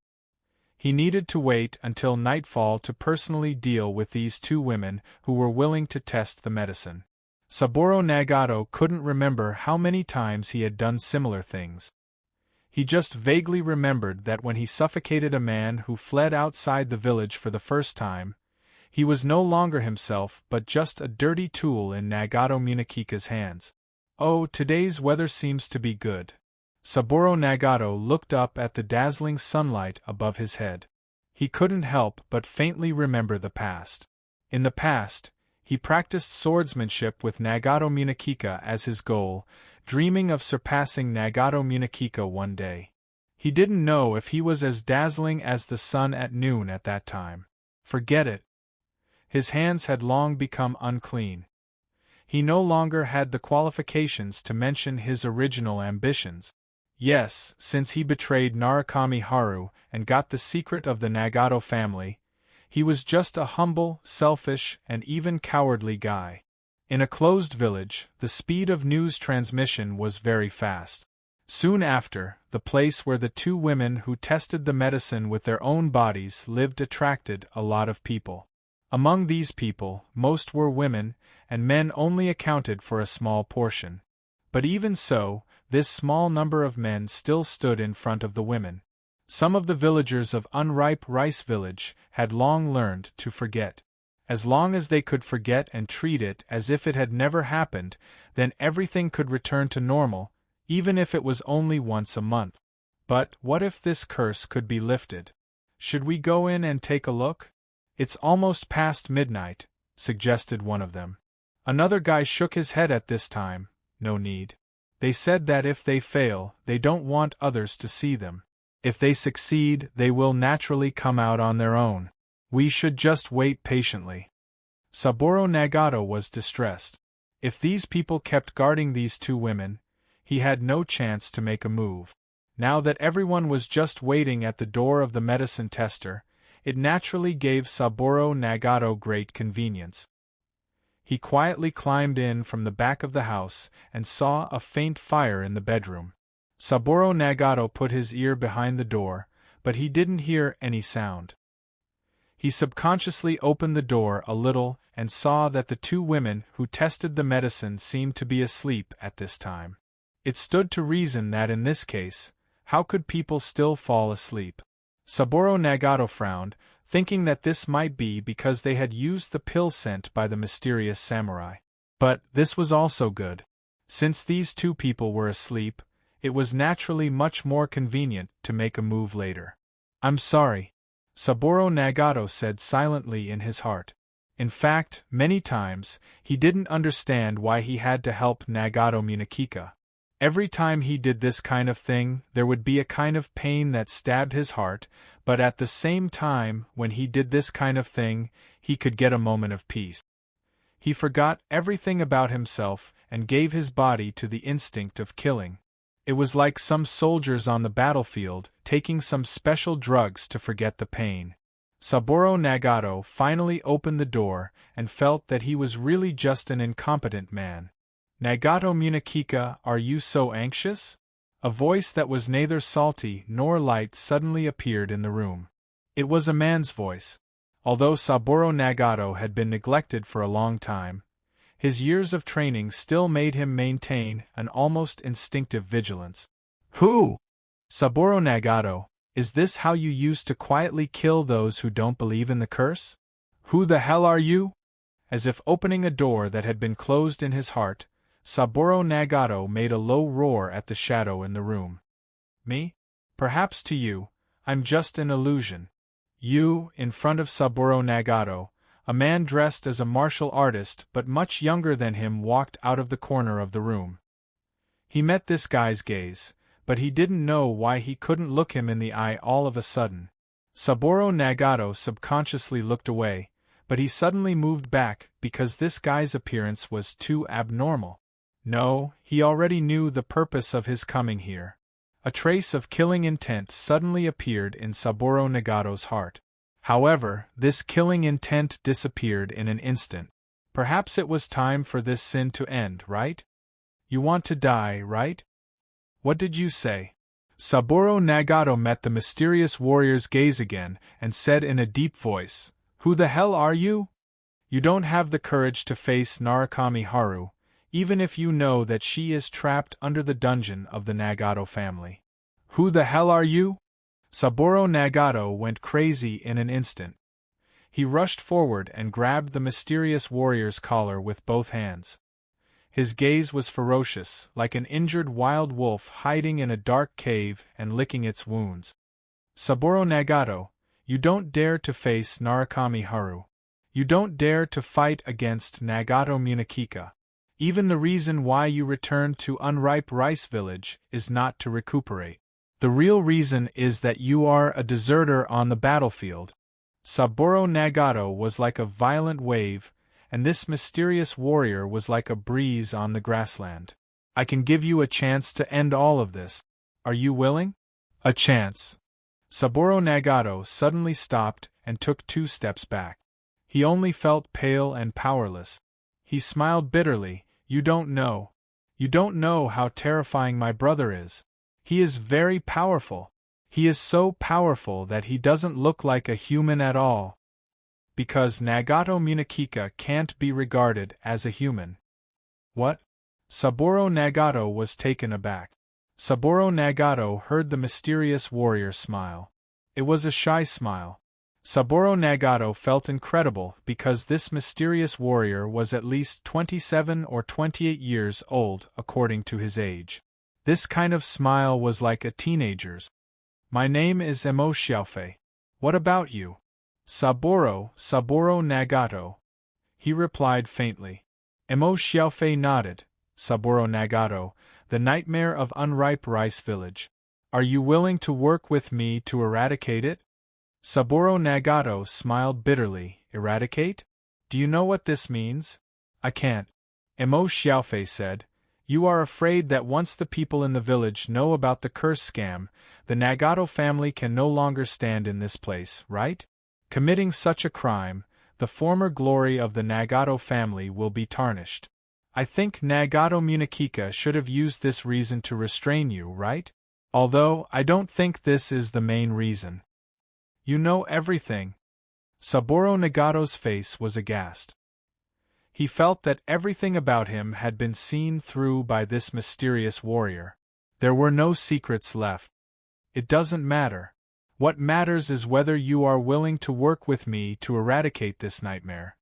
He needed to wait until nightfall to personally deal with these 2 women who were willing to test the medicine. Saburo Nagato couldn't remember how many times he had done similar things. He just vaguely remembered that when he suffocated a man who fled outside the village for the first time, he was no longer himself but just a dirty tool in Nagato Munakika's hands. "Oh, today's weather seems to be good." Saburo Nagato looked up at the dazzling sunlight above his head. He couldn't help but faintly remember the past. In the past, he practiced swordsmanship with Nagato Munakika as his goal, dreaming of surpassing Nagato Munakika one day. He didn't know if he was as dazzling as the sun at noon at that time. Forget it. His hands had long become unclean. He no longer had the qualifications to mention his original ambitions. Yes, since he betrayed Narukami Haru and got the secret of the Nagato family, he was just a humble, selfish, and even cowardly guy. In a closed village, the speed of news transmission was very fast. Soon after, the place where the two women who tested the medicine with their own bodies lived attracted a lot of people. Among these people, most were women, and men only accounted for a small portion. But even so, this small number of men still stood in front of the women. Some of the villagers of Unripe Rice Village had long learned to forget. As long as they could forget and treat it as if it had never happened, then everything could return to normal, even if it was only once a month. But what if this curse could be lifted? Should we go in and take a look? It's almost past midnight, suggested one of them. Another guy shook his head at this time. No need. They said that if they fail, they don't want others to see them. If they succeed, they will naturally come out on their own. We should just wait patiently. Saburo Nagato was distressed. If these people kept guarding these two women, he had no chance to make a move. Now that everyone was just waiting at the door of the medicine tester, it naturally gave Saburo Nagato great convenience. He quietly climbed in from the back of the house and saw a faint fire in the bedroom. Saburo Nagato put his ear behind the door, but he didn't hear any sound. He subconsciously opened the door a little and saw that the two women who tested the medicine seemed to be asleep at this time. It stood to reason that in this case, how could people still fall asleep? Saburo Nagato frowned, thinking that this might be because they had used the pill sent by the mysterious samurai. But this was also good. Since these two people were asleep, it was naturally much more convenient to make a move later. I'm sorry, Saburo Nagato said silently in his heart. In fact, many times, he didn't understand why he had to help Nagato Munakika. Every time he did this kind of thing, there would be a kind of pain that stabbed his heart, but at the same time, when he did this kind of thing, he could get a moment of peace. He forgot everything about himself and gave his body to the instinct of killing. It was like some soldiers on the battlefield taking some special drugs to forget the pain. Saburo Nagato finally opened the door and felt that he was really just an incompetent man. Nagato Munakika, are you so anxious? A voice that was neither salty nor light suddenly appeared in the room. It was a man's voice. Although Saburo Nagato had been neglected for a long time, his years of training still made him maintain an almost instinctive vigilance. Who? Saburo Nagato, is this how you used to quietly kill those who don't believe in the curse? Who the hell are you? As if opening a door that had been closed in his heart, Saburo Nagato made a low roar at the shadow in the room. Me? Perhaps to you, I'm just an illusion. You, in front of Saburo Nagato, a man dressed as a martial artist but much younger than him walked out of the corner of the room. He met this guy's gaze, but he didn't know why he couldn't look him in the eye all of a sudden. Saburo Nagato subconsciously looked away, but he suddenly moved back because this guy's appearance was too abnormal. No, he already knew the purpose of his coming here. A trace of killing intent suddenly appeared in Saburo Nagato's heart. However, this killing intent disappeared in an instant. Perhaps it was time for this sin to end, right? You want to die, right? What did you say? Saburo Nagato met the mysterious warrior's gaze again and said in a deep voice, Who the hell are you? You don't have the courage to face Narukami Haru, even if you know that she is trapped under the dungeon of the Nagato family. Who the hell are you? Saburo Nagato went crazy in an instant. He rushed forward and grabbed the mysterious warrior's collar with both hands. His gaze was ferocious, like an injured wild wolf hiding in a dark cave and licking its wounds. Saburo Nagato, you don't dare to face Narukami Haru. You don't dare to fight against Nagato Munakika. Even the reason why you returned to Unripe Rice Village is not to recuperate. The real reason is that you are a deserter on the battlefield. Saburo Nagato was like a violent wave, and this mysterious warrior was like a breeze on the grassland. I can give you a chance to end all of this. Are you willing? A chance. Saburo Nagato suddenly stopped and took 2 steps back. He only felt pale and powerless. He smiled bitterly. You don't know. You don't know how terrifying my brother is. He is very powerful. He is so powerful that he doesn't look like a human at all. Because Nagato Munakika can't be regarded as a human. What? Saburo Nagato was taken aback. Saburo Nagato heard the mysterious warrior smile. It was a shy smile. Saburo Nagato felt incredible because this mysterious warrior was at least 27 or 28 years old according to his age. This kind of smile was like a teenager's. My name is Emo Xiaofei. What about you? Saburo Nagato. He replied faintly. Emo Xiaofei nodded. Saburo Nagato, the nightmare of unripe rice village. Are you willing to work with me to eradicate it? Saburo Nagato smiled bitterly. Eradicate? Do you know what this means? I can't. Emo Xiaofei said. You are afraid that once the people in the village know about the curse scam, the Nagato family can no longer stand in this place, right? Committing such a crime, the former glory of the Nagato family will be tarnished. I think Nagato Munakika should have used this reason to restrain you, right? Although, I don't think this is the main reason. You know everything. Saburo Nagato's face was aghast. He felt that everything about him had been seen through by this mysterious warrior. There were no secrets left. It doesn't matter. What matters is whether you are willing to work with me to eradicate this nightmare.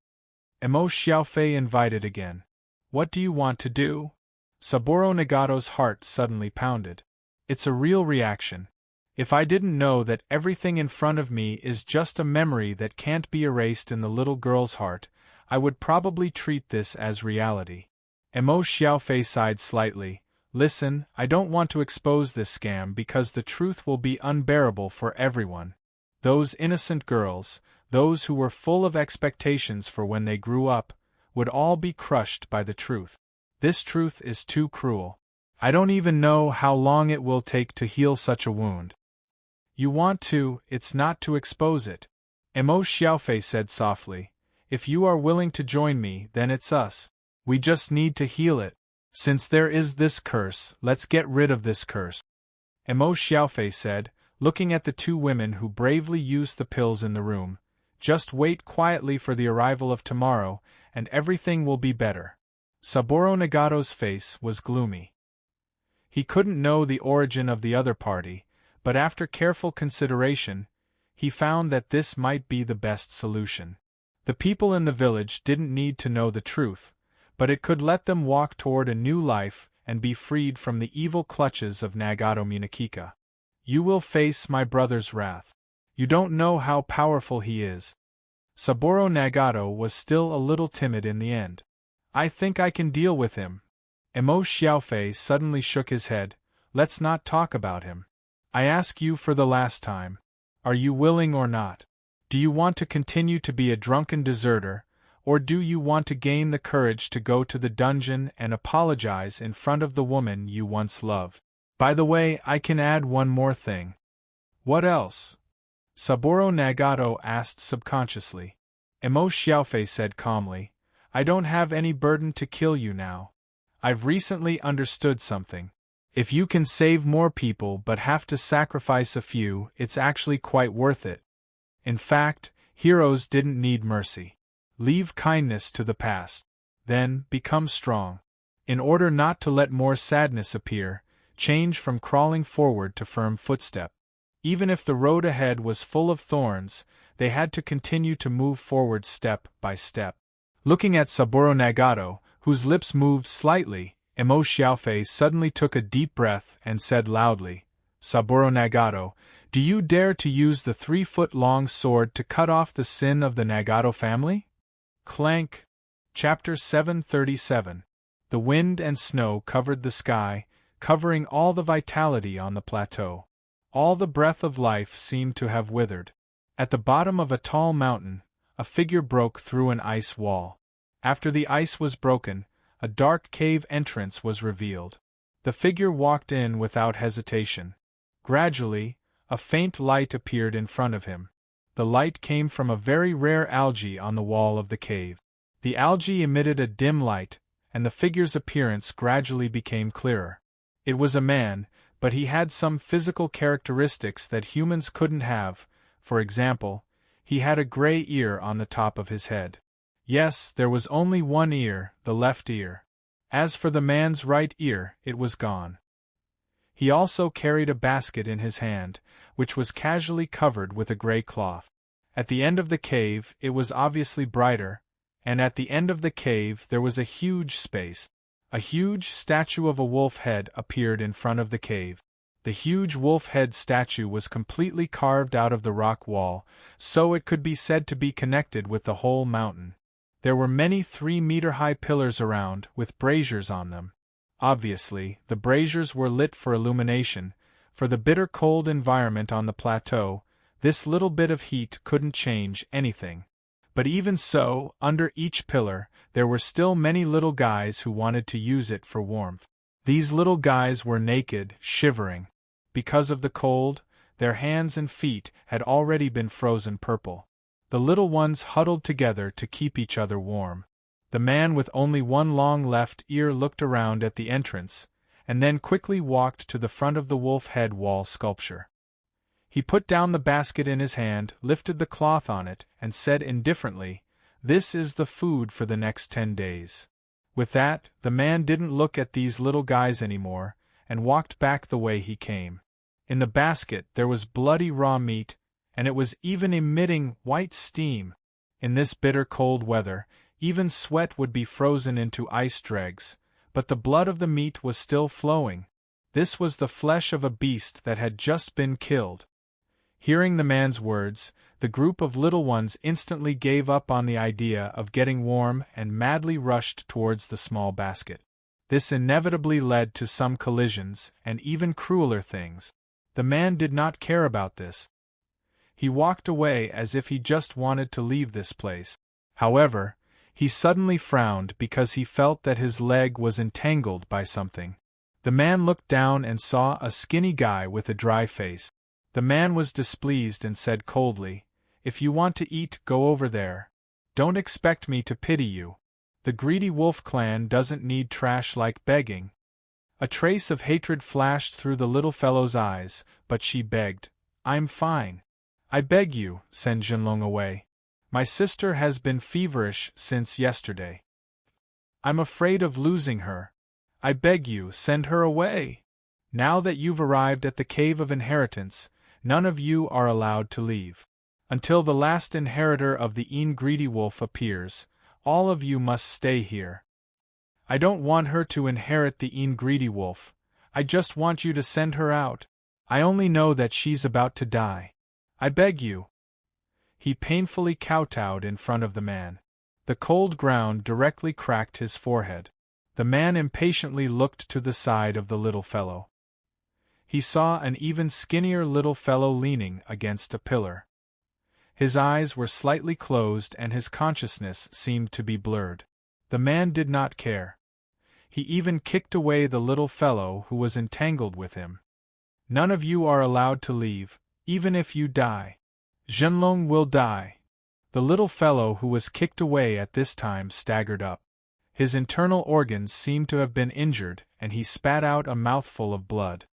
Emo Xiaofei invited again. What do you want to do? Saburo Nagato's heart suddenly pounded. It's a real reaction. If I didn't know that everything in front of me is just a memory that can't be erased in the little girl's heart, I would probably treat this as reality. Emo Xiaofei sighed slightly. Listen, I don't want to expose this scam because the truth will be unbearable for everyone. Those innocent girls, those who were full of expectations for when they grew up, would all be crushed by the truth. This truth is too cruel. I don't even know how long it will take to heal such a wound. You want to, it's not to expose it. Emo Xiaofei said softly. If you are willing to join me, then it's us. We just need to heal it. Since there is this curse, let's get rid of this curse. Emo Xiaofei said, looking at the 2 women who bravely used the pills in the room. Just wait quietly for the arrival of tomorrow, and everything will be better. Saburo Nagato's face was gloomy. He couldn't know the origin of the other party, but after careful consideration, he found that this might be the best solution. The people in the village didn't need to know the truth, but it could let them walk toward a new life and be freed from the evil clutches of Nagato Munakika. You will face my brother's wrath. You don't know how powerful he is. Saburo Nagato was still a little timid in the end. I think I can deal with him. Emo Xiaofei suddenly shook his head. Let's not talk about him. I ask you for the last time. Are you willing or not? Do you want to continue to be a drunken deserter, or do you want to gain the courage to go to the dungeon and apologize in front of the woman you once loved? By the way, I can add one more thing. What else? Saburo Nagato asked subconsciously. Emo Xiaofei said calmly, I don't have any burden to kill you now. I've recently understood something. If you can save more people but have to sacrifice a few, it's actually quite worth it. In fact, heroes didn't need mercy. Leave kindness to the past. Then, become strong. In order not to let more sadness appear, change from crawling forward to firm footstep. Even if the road ahead was full of thorns, they had to continue to move forward step by step. Looking at Saburo Nagato, whose lips moved slightly, Emo Xiaofei suddenly took a deep breath and said loudly, Saburo Nagato, do you dare to use the 3-foot-long sword to cut off the sin of the Nagato family? Clank. Chapter 737. The wind and snow covered the sky, covering all the vitality on the plateau. All the breath of life seemed to have withered. At the bottom of a tall mountain, a figure broke through an ice wall. After the ice was broken, a dark cave entrance was revealed. The figure walked in without hesitation. Gradually, a faint light appeared in front of him. The light came from a very rare algae on the wall of the cave. The algae emitted a dim light, and the figure's appearance gradually became clearer. It was a man, but he had some physical characteristics that humans couldn't have. For example, he had a gray ear on the top of his head. Yes, there was only one ear, the left ear. As for the man's right ear, it was gone. He also carried a basket in his hand, which was casually covered with a gray cloth. At the end of the cave, it was obviously brighter, and at the end of the cave there was a huge space. A huge statue of a wolf head appeared in front of the cave. The huge wolf head statue was completely carved out of the rock wall, so it could be said to be connected with the whole mountain. There were many 3-meter-high pillars around, with braziers on them. Obviously, the braziers were lit for illumination. For the bitter cold environment on the plateau, this little bit of heat couldn't change anything. But even so, under each pillar, there were still many little guys who wanted to use it for warmth. These little guys were naked, shivering. Because of the cold, their hands and feet had already been frozen purple. The little ones huddled together to keep each other warm. The man with only one long left ear looked around at the entrance, and then quickly walked to the front of the wolf head wall sculpture. He put down the basket in his hand, lifted the cloth on it, and said indifferently, "This is the food for the next 10 days. With that, the man didn't look at these little guys anymore, and walked back the way he came. In the basket there was bloody raw meat, and it was even emitting white steam. In this bitter cold weather, even sweat would be frozen into ice dregs, but the blood of the meat was still flowing. This was the flesh of a beast that had just been killed." Hearing the man's words, the group of little ones instantly gave up on the idea of getting warm and madly rushed towards the small basket. This inevitably led to some collisions and even crueler things. The man did not care about this. He walked away as if he just wanted to leave this place. However, he suddenly frowned because he felt that his leg was entangled by something. The man looked down and saw a skinny guy with a dry face. The man was displeased and said coldly, "If you want to eat, go over there. Don't expect me to pity you. The greedy wolf clan doesn't need trash like begging." A trace of hatred flashed through the little fellow's eyes, but she begged, "I'm fine. I beg you, send Jinlong away. My sister has been feverish since yesterday. I'm afraid of losing her. I beg you, send her away. Now that you've arrived at the Cave of Inheritance, none of you are allowed to leave. Until the last inheritor of the greedy wolf appears, all of you must stay here. I don't want her to inherit the greedy wolf. I just want you to send her out. I only know that she's about to die. I beg you." He painfully kowtowed in front of the man. The cold ground directly cracked his forehead. The man impatiently looked to the side of the little fellow. He saw an even skinnier little fellow leaning against a pillar. His eyes were slightly closed and his consciousness seemed to be blurred. The man did not care. He even kicked away the little fellow who was entangled with him. "None of you are allowed to leave, even if you die. Zhenlong will die." The little fellow who was kicked away at this time staggered up. His internal organs seemed to have been injured, and he spat out a mouthful of blood.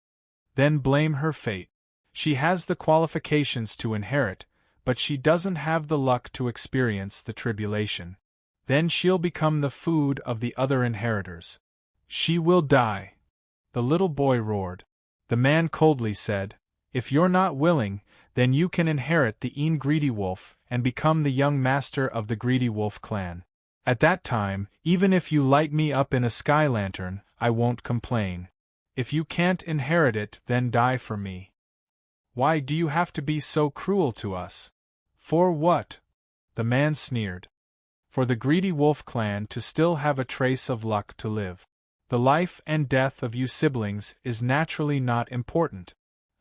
"Then blame her fate. She has the qualifications to inherit, but she doesn't have the luck to experience the tribulation. Then she'll become the food of the other inheritors. She will die." The little boy roared. The man coldly said, "If you're not willing, then you can inherit the greedy wolf and become the young master of the greedy wolf clan. At that time, even if you light me up in a sky lantern, I won't complain. If you can't inherit it, then die for me. Why do you have to be so cruel to us? For what?" The man sneered. "For the greedy wolf clan to still have a trace of luck to live. The life and death of you siblings is naturally not important.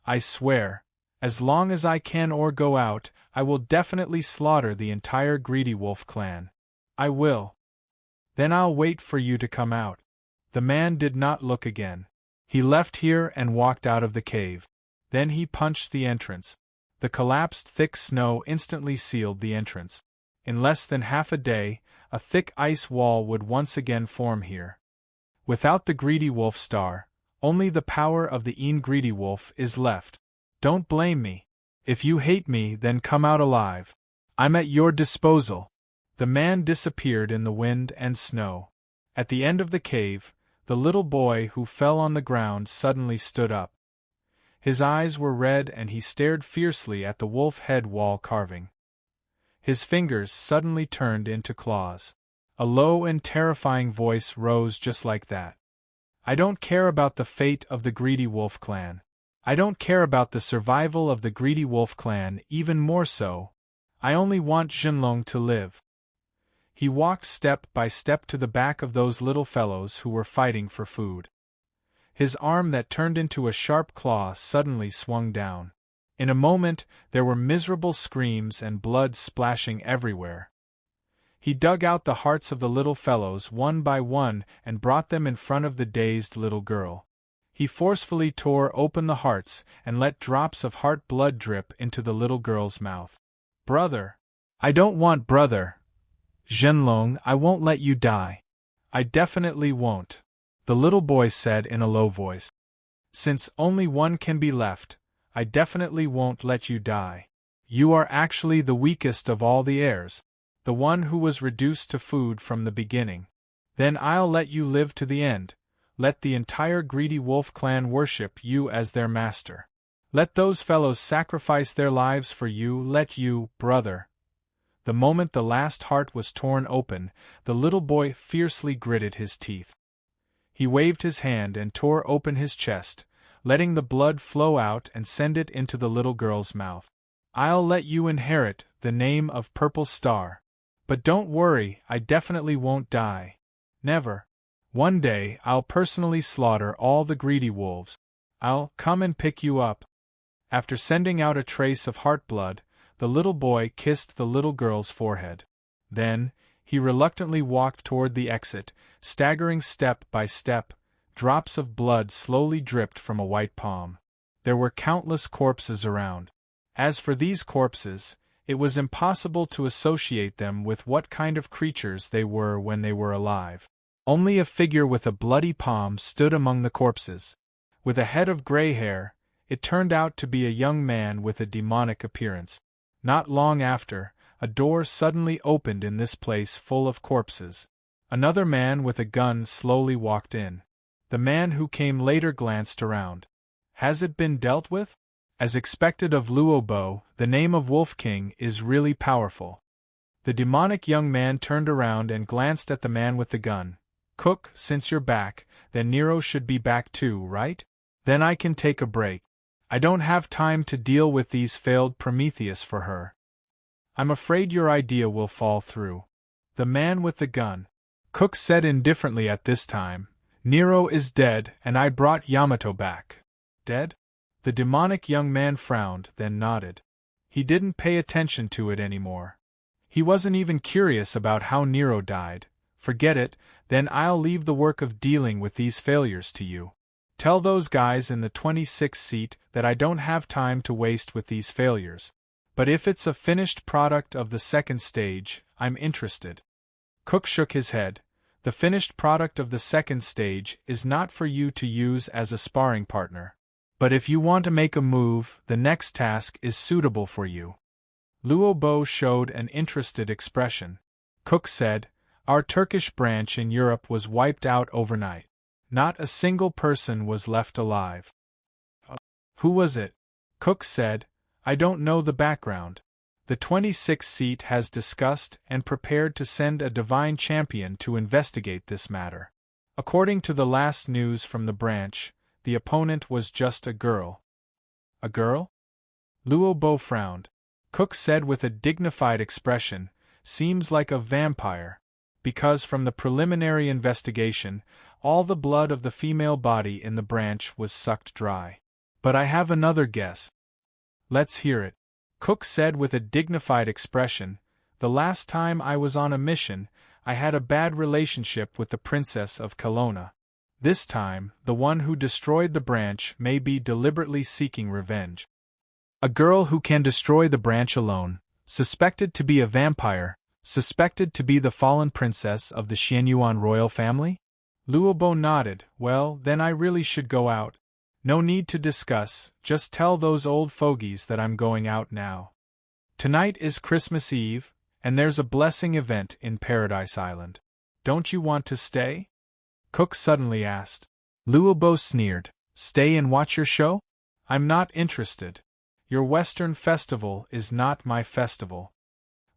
I swear, as long as I can or go out, I will definitely slaughter the entire greedy wolf clan. I will." Then I'll wait for you to come out. The man did not look again. He left here and walked out of the cave. Then he punched the entrance. The collapsed thick snow instantly sealed the entrance. In less than half a day, a thick ice wall would once again form here. Without the greedy wolf star, only the power of the greedy wolf is left. Don't blame me. If you hate me, then come out alive. I'm at your disposal. The man disappeared in the wind and snow. At the end of the cave, the little boy who fell on the ground suddenly stood up. His eyes were red and he stared fiercely at the wolf head wall carving. His fingers suddenly turned into claws. A low and terrifying voice rose just like that. I don't care about the fate of the greedy wolf clan. I don't care about the survival of the greedy wolf clan, even more so. I only want Zhenlong to live. He walked step by step to the back of those little fellows who were fighting for food. His arm that turned into a sharp claw suddenly swung down. In a moment, there were miserable screams and blood splashing everywhere. He dug out the hearts of the little fellows one by one and brought them in front of the dazed little girl. He forcefully tore open the hearts and let drops of heart blood drip into the little girl's mouth. Brother! I don't want brother! Zhenlong, I won't let you die. I definitely won't, the little boy said in a low voice. Since only one can be left, I definitely won't let you die. You are actually the weakest of all the heirs, the one who was reduced to food from the beginning. Then I'll let you live to the end. Let the entire greedy wolf clan worship you as their master. Let those fellows sacrifice their lives for you. Let you, brother. The moment the last heart was torn open, the little boy fiercely gritted his teeth. He waved his hand and tore open his chest, letting the blood flow out and send it into the little girl's mouth. I'll let you inherit the name of Purple Star. But don't worry, I definitely won't die. Never. One day I'll personally slaughter all the greedy wolves. I'll come and pick you up. After sending out a trace of heart blood, the little boy kissed the little girl's forehead. Then, he reluctantly walked toward the exit, staggering step by step. Drops of blood slowly dripped from a white palm. There were countless corpses around. As for these corpses, it was impossible to associate them with what kind of creatures they were when they were alive. Only a figure with a bloody palm stood among the corpses. With a head of gray hair, it turned out to be a young man with a demonic appearance. Not long after, a door suddenly opened in this place full of corpses. Another man with a gun slowly walked in. The man who came later glanced around. Has it been dealt with? As expected of Luobo, the name of Wolf King is really powerful. The demonic young man turned around and glanced at the man with the gun. Cook, since you're back, then Nero should be back too, right? Then I can take a break. I don't have time to deal with these failed Prometheus for her. I'm afraid your idea will fall through. The man with the gun. Cook said indifferently at this time, Nero is dead and I brought Yamato back. Dead? The demonic young man frowned, then nodded. He didn't pay attention to it anymore. He wasn't even curious about how Nero died. Forget it, then I'll leave the work of dealing with these failures to you. Tell those guys in the 26th seat that I don't have time to waste with these failures. But if it's a finished product of the second stage, I'm interested. Cook shook his head. The finished product of the second stage is not for you to use as a sparring partner. But if you want to make a move, the next task is suitable for you. Luobo showed an interested expression. Cook said, Our Turkish branch in Europe was wiped out overnight. Not a single person was left alive. Who was it? Cook said, I don't know the background. The 26th seat has discussed and prepared to send a divine champion to investigate this matter. According to the last news from the branch, the opponent was just a girl. A girl? Luobo frowned. Cook said with a dignified expression, Seems like a vampire. Because from the preliminary investigation, all the blood of the female body in the branch was sucked dry. But I have another guess. Let's hear it. Cook said with a dignified expression, The last time I was on a mission, I had a bad relationship with the Princess of Kelowna. This time, the one who destroyed the branch may be deliberately seeking revenge. A girl who can destroy the branch alone, suspected to be a vampire, suspected to be the fallen princess of the Xianyuan royal family? Luobo nodded. Well, then I really should go out. No need to discuss, just tell those old fogies that I'm going out now. Tonight is Christmas Eve, and there's a blessing event in Paradise Island. Don't you want to stay? Cook suddenly asked. Luobo sneered. Stay and watch your show? I'm not interested. Your Western festival is not my festival.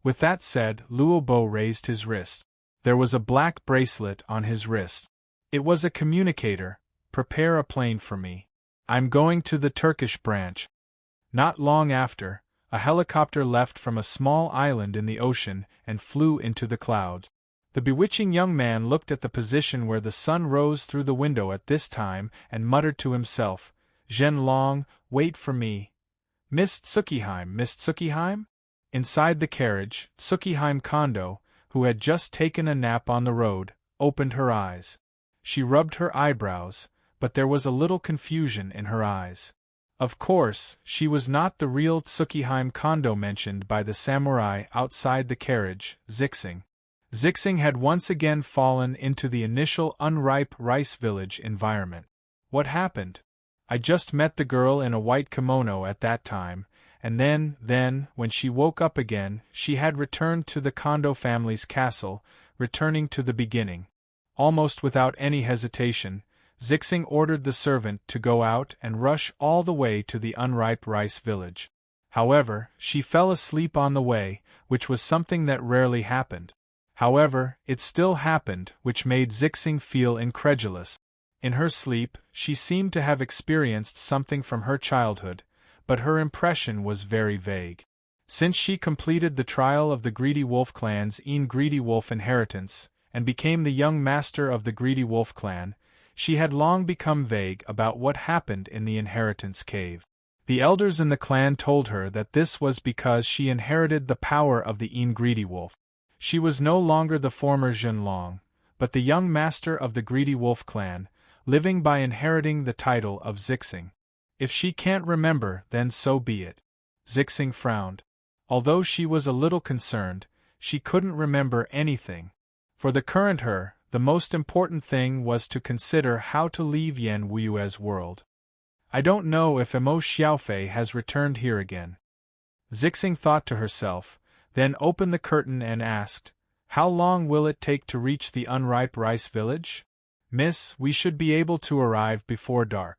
With that said, Luobo raised his wrist. There was a black bracelet on his wrist. It was a communicator. Prepare a plane for me. I'm going to the Turkish branch. Not long after, a helicopter left from a small island in the ocean and flew into the clouds. The bewitching young man looked at the position where the sun rose through the window at this time and muttered to himself, Zhen Long, wait for me. Miss Tsukihime? Inside the carriage, Tsukihime Kondo, who had just taken a nap on the road, opened her eyes. She rubbed her eyebrows, but there was a little confusion in her eyes. Of course, she was not the real Tsukihime Kondo mentioned by the samurai outside the carriage, Zixing. Zixing had once again fallen into the initial unripe rice village environment. What happened? I just met the girl in a white kimono at that time, and then, when she woke up again, she had returned to the Kondo family's castle, returning to the beginning. Almost without any hesitation, Zixing ordered the servant to go out and rush all the way to the unripe rice village. However, she fell asleep on the way, which was something that rarely happened. However, it still happened, which made Zixing feel incredulous. In her sleep, she seemed to have experienced something from her childhood, but her impression was very vague. Since she completed the trial of the Greedy Wolf clan's Greedy Wolf inheritance, and became the young master of the Greedy Wolf clan, she had long become vague about what happened in the inheritance cave. The elders in the clan told her that this was because she inherited the power of the Greedy Wolf. She was no longer the former Zhen Long, but the young master of the Greedy Wolf clan, living by inheriting the title of Zixing. If she can't remember, then so be it. Zixing frowned. Although she was a little concerned, she couldn't remember anything. For the current her, the most important thing was to consider how to leave Yan Wuyue's world. I don't know if Emo Xiaofei has returned here again. Zixing thought to herself, then opened the curtain and asked, How long will it take to reach the unripe rice village? Miss, we should be able to arrive before dark.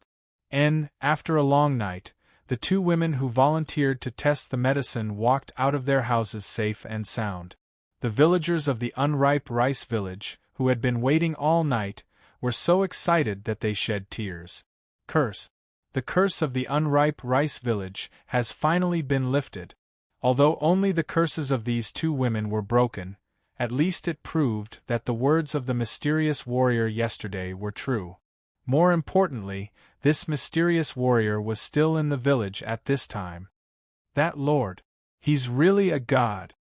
After a long night, the two women who volunteered to test the medicine walked out of their houses safe and sound. The villagers of the unripe rice village, who had been waiting all night, were so excited that they shed tears. Curse! The curse of the unripe rice village has finally been lifted. Although only the curses of these two women were broken, at least it proved that the words of the mysterious warrior yesterday were true. More importantly, this mysterious warrior was still in the village at this time. That lord. He's really a god.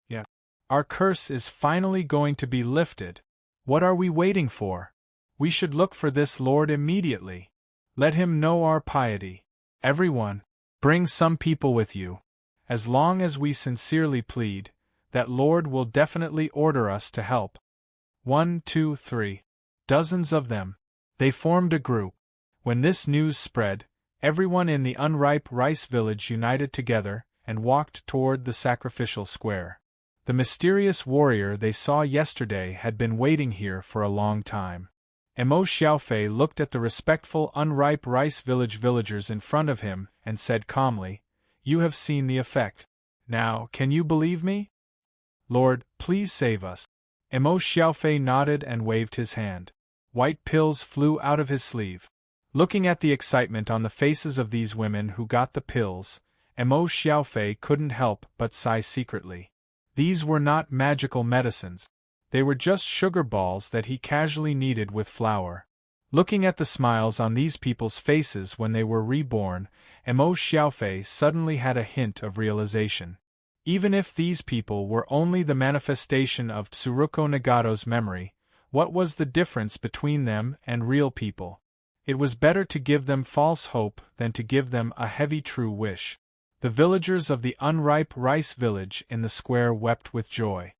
Yeah. Our curse is finally going to be lifted. What are we waiting for? We should look for this lord immediately. Let him know our piety. Everyone, bring some people with you. As long as we sincerely plead, that Lord will definitely order us to help. 1, 2, 3. Dozens of them. They formed a group. When this news spread, everyone in the unripe rice village united together and walked toward the sacrificial square. The mysterious warrior they saw yesterday had been waiting here for a long time. Emo Xiaofei looked at the respectful unripe rice village villagers in front of him and said calmly, You have seen the effect. Now, can you believe me? Lord, please save us. Emo Xiaofei nodded and waved his hand. White pills flew out of his sleeve. Looking at the excitement on the faces of these women who got the pills, Emo Xiaofei couldn't help but sigh secretly. These were not magical medicines. They were just sugar balls that he casually kneaded with flour. Looking at the smiles on these people's faces when they were reborn, Emo Xiaofei suddenly had a hint of realization. Even if these people were only the manifestation of Tsuruko Nagato's memory, what was the difference between them and real people? It was better to give them false hope than to give them a heavy true wish. The villagers of the unripe rice village in the square wept with joy.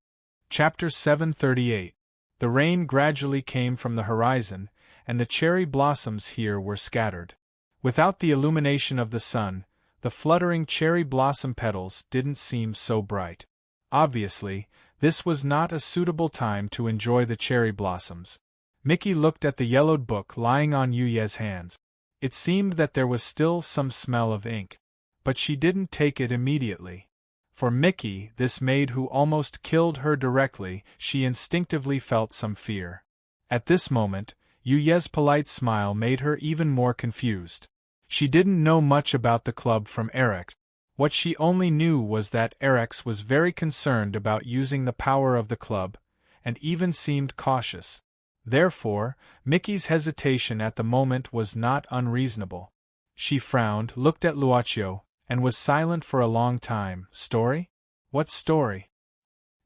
Chapter 738. The rain gradually came from the horizon, and the cherry blossoms here were scattered. Without the illumination of the sun, the fluttering cherry blossom petals didn't seem so bright. Obviously, this was not a suitable time to enjoy the cherry blossoms. Mickey looked at the yellowed book lying on Yuye's hands. It seemed that there was still some smell of ink. But she didn't take it immediately. For Mickey, this maid who almost killed her directly, she instinctively felt some fear. At this moment, Yuye's polite smile made her even more confused. She didn't know much about the club from Erex. What she only knew was that Erex was very concerned about using the power of the club, and even seemed cautious. Therefore, Mickey's hesitation at the moment was not unreasonable. She frowned, looked at Luochio, and was silent for a long time. Story? What story?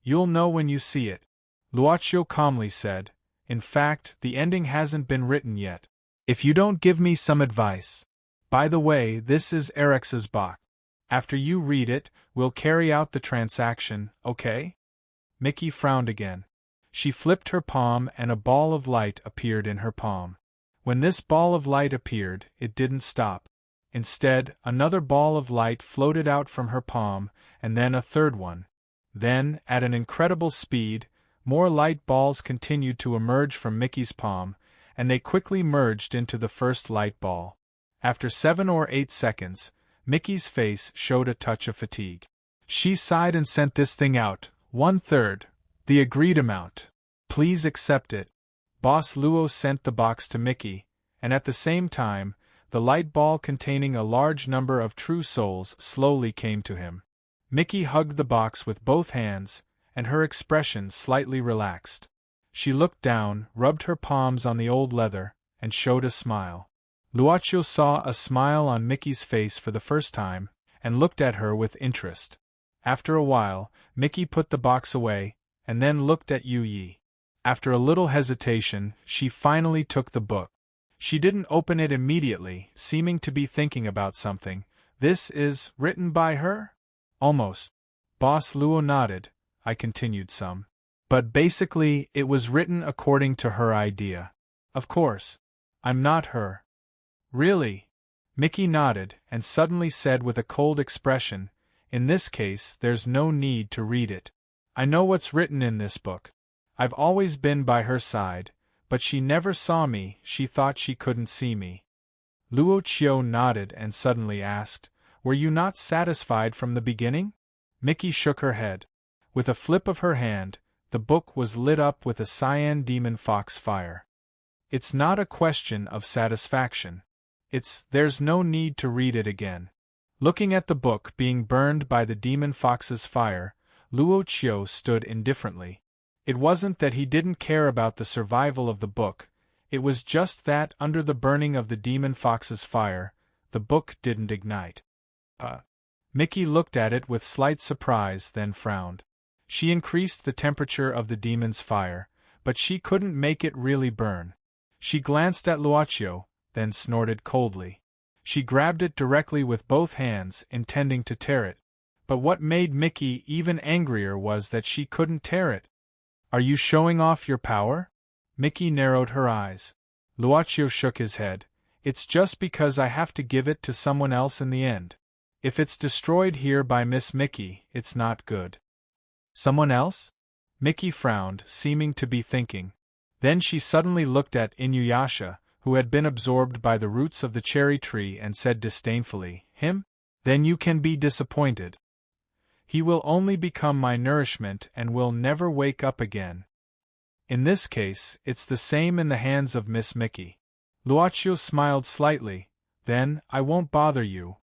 You'll know when you see it, Luochio calmly said. In fact, the ending hasn't been written yet. If you don't give me some advice. By the way, this is Erex's box. After you read it, we'll carry out the transaction, okay? Mickey frowned again. She flipped her palm and a ball of light appeared in her palm. When this ball of light appeared, it didn't stop. Instead, another ball of light floated out from her palm, and then a third one. Then, at an incredible speed, more light balls continued to emerge from Mickey's palm, and they quickly merged into the first light ball. After 7 or 8 seconds, Mickey's face showed a touch of fatigue. She sighed and sent this thing out, 1/3, the agreed amount. Please accept it. Boss Luo sent the box to Mickey, and at the same time, the light ball containing a large number of true souls slowly came to him. Mickey hugged the box with both hands, and her expression slightly relaxed. She looked down, rubbed her palms on the old leather, and showed a smile. Luochio saw a smile on Mickey's face for the first time, and looked at her with interest. After a while, Mickey put the box away, and then looked at Yu Yi. After a little hesitation, she finally took the book. She didn't open it immediately, seeming to be thinking about something. This is written by her? Almost. Boss Luo nodded. I continued some. But basically, it was written according to her idea. Of course. I'm not her. Really? Mickey nodded, and suddenly said with a cold expression, in this case, there's no need to read it. I know what's written in this book. I've always been by her side, but she never saw me, she thought she couldn't see me. Luochio nodded and suddenly asked, were you not satisfied from the beginning? Mickey shook her head. With a flip of her hand, the book was lit up with a cyan demon fox fire. It's not a question of satisfaction. There's no need to read it again. Looking at the book being burned by the demon fox's fire, Luochio stood indifferently. It wasn't that he didn't care about the survival of the book, it was just that under the burning of the demon fox's fire, the book didn't ignite. Mickey looked at it with slight surprise, then frowned. She increased the temperature of the demon's fire, but she couldn't make it really burn. She glanced at Luochio, then snorted coldly. She grabbed it directly with both hands, intending to tear it. But what made Mickey even angrier was that she couldn't tear it. Are you showing off your power? Mickey narrowed her eyes. Luochio shook his head. It's just because I have to give it to someone else in the end. If it's destroyed here by Miss Mickey, it's not good. Someone else? Mickey frowned, seeming to be thinking. Then she suddenly looked at Inuyasha, who had been absorbed by the roots of the cherry tree, and said disdainfully, him? Then you can be disappointed. He will only become my nourishment and will never wake up again. In this case, it's the same in the hands of Miss Mickey. Luochio smiled slightly. Then, I won't bother you.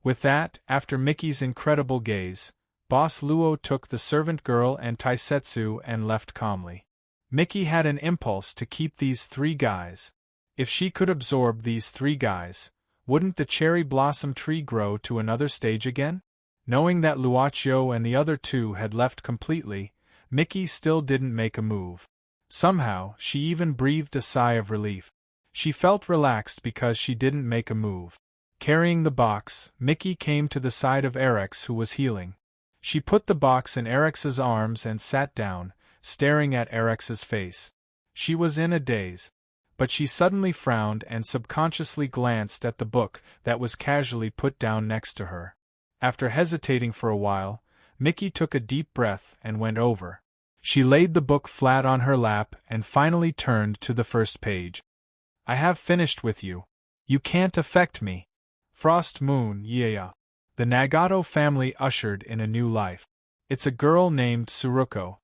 With that, after Mickey's incredible gaze, Boss Luo took the servant girl and Taisetsu and left calmly. Mickey had an impulse to keep these 3 guys. If she could absorb these 3 guys, wouldn't the cherry blossom tree grow to another stage again? Knowing that Luaccio and the other two had left completely, Mickey still didn't make a move. Somehow, she even breathed a sigh of relief. She felt relaxed because she didn't make a move. Carrying the box, Mickey came to the side of Erex, who was healing. She put the box in Erex's arms and sat down, staring at Erex's face. She was in a daze. But she suddenly frowned and subconsciously glanced at the book that was casually put down next to her. After hesitating for a while, Mickey took a deep breath and went over. She laid the book flat on her lap and finally turned to the first page. I have finished with you. You can't affect me. Frost Moon, yeah. The Nagato family ushered in a new life. It's a girl named Tsuruko.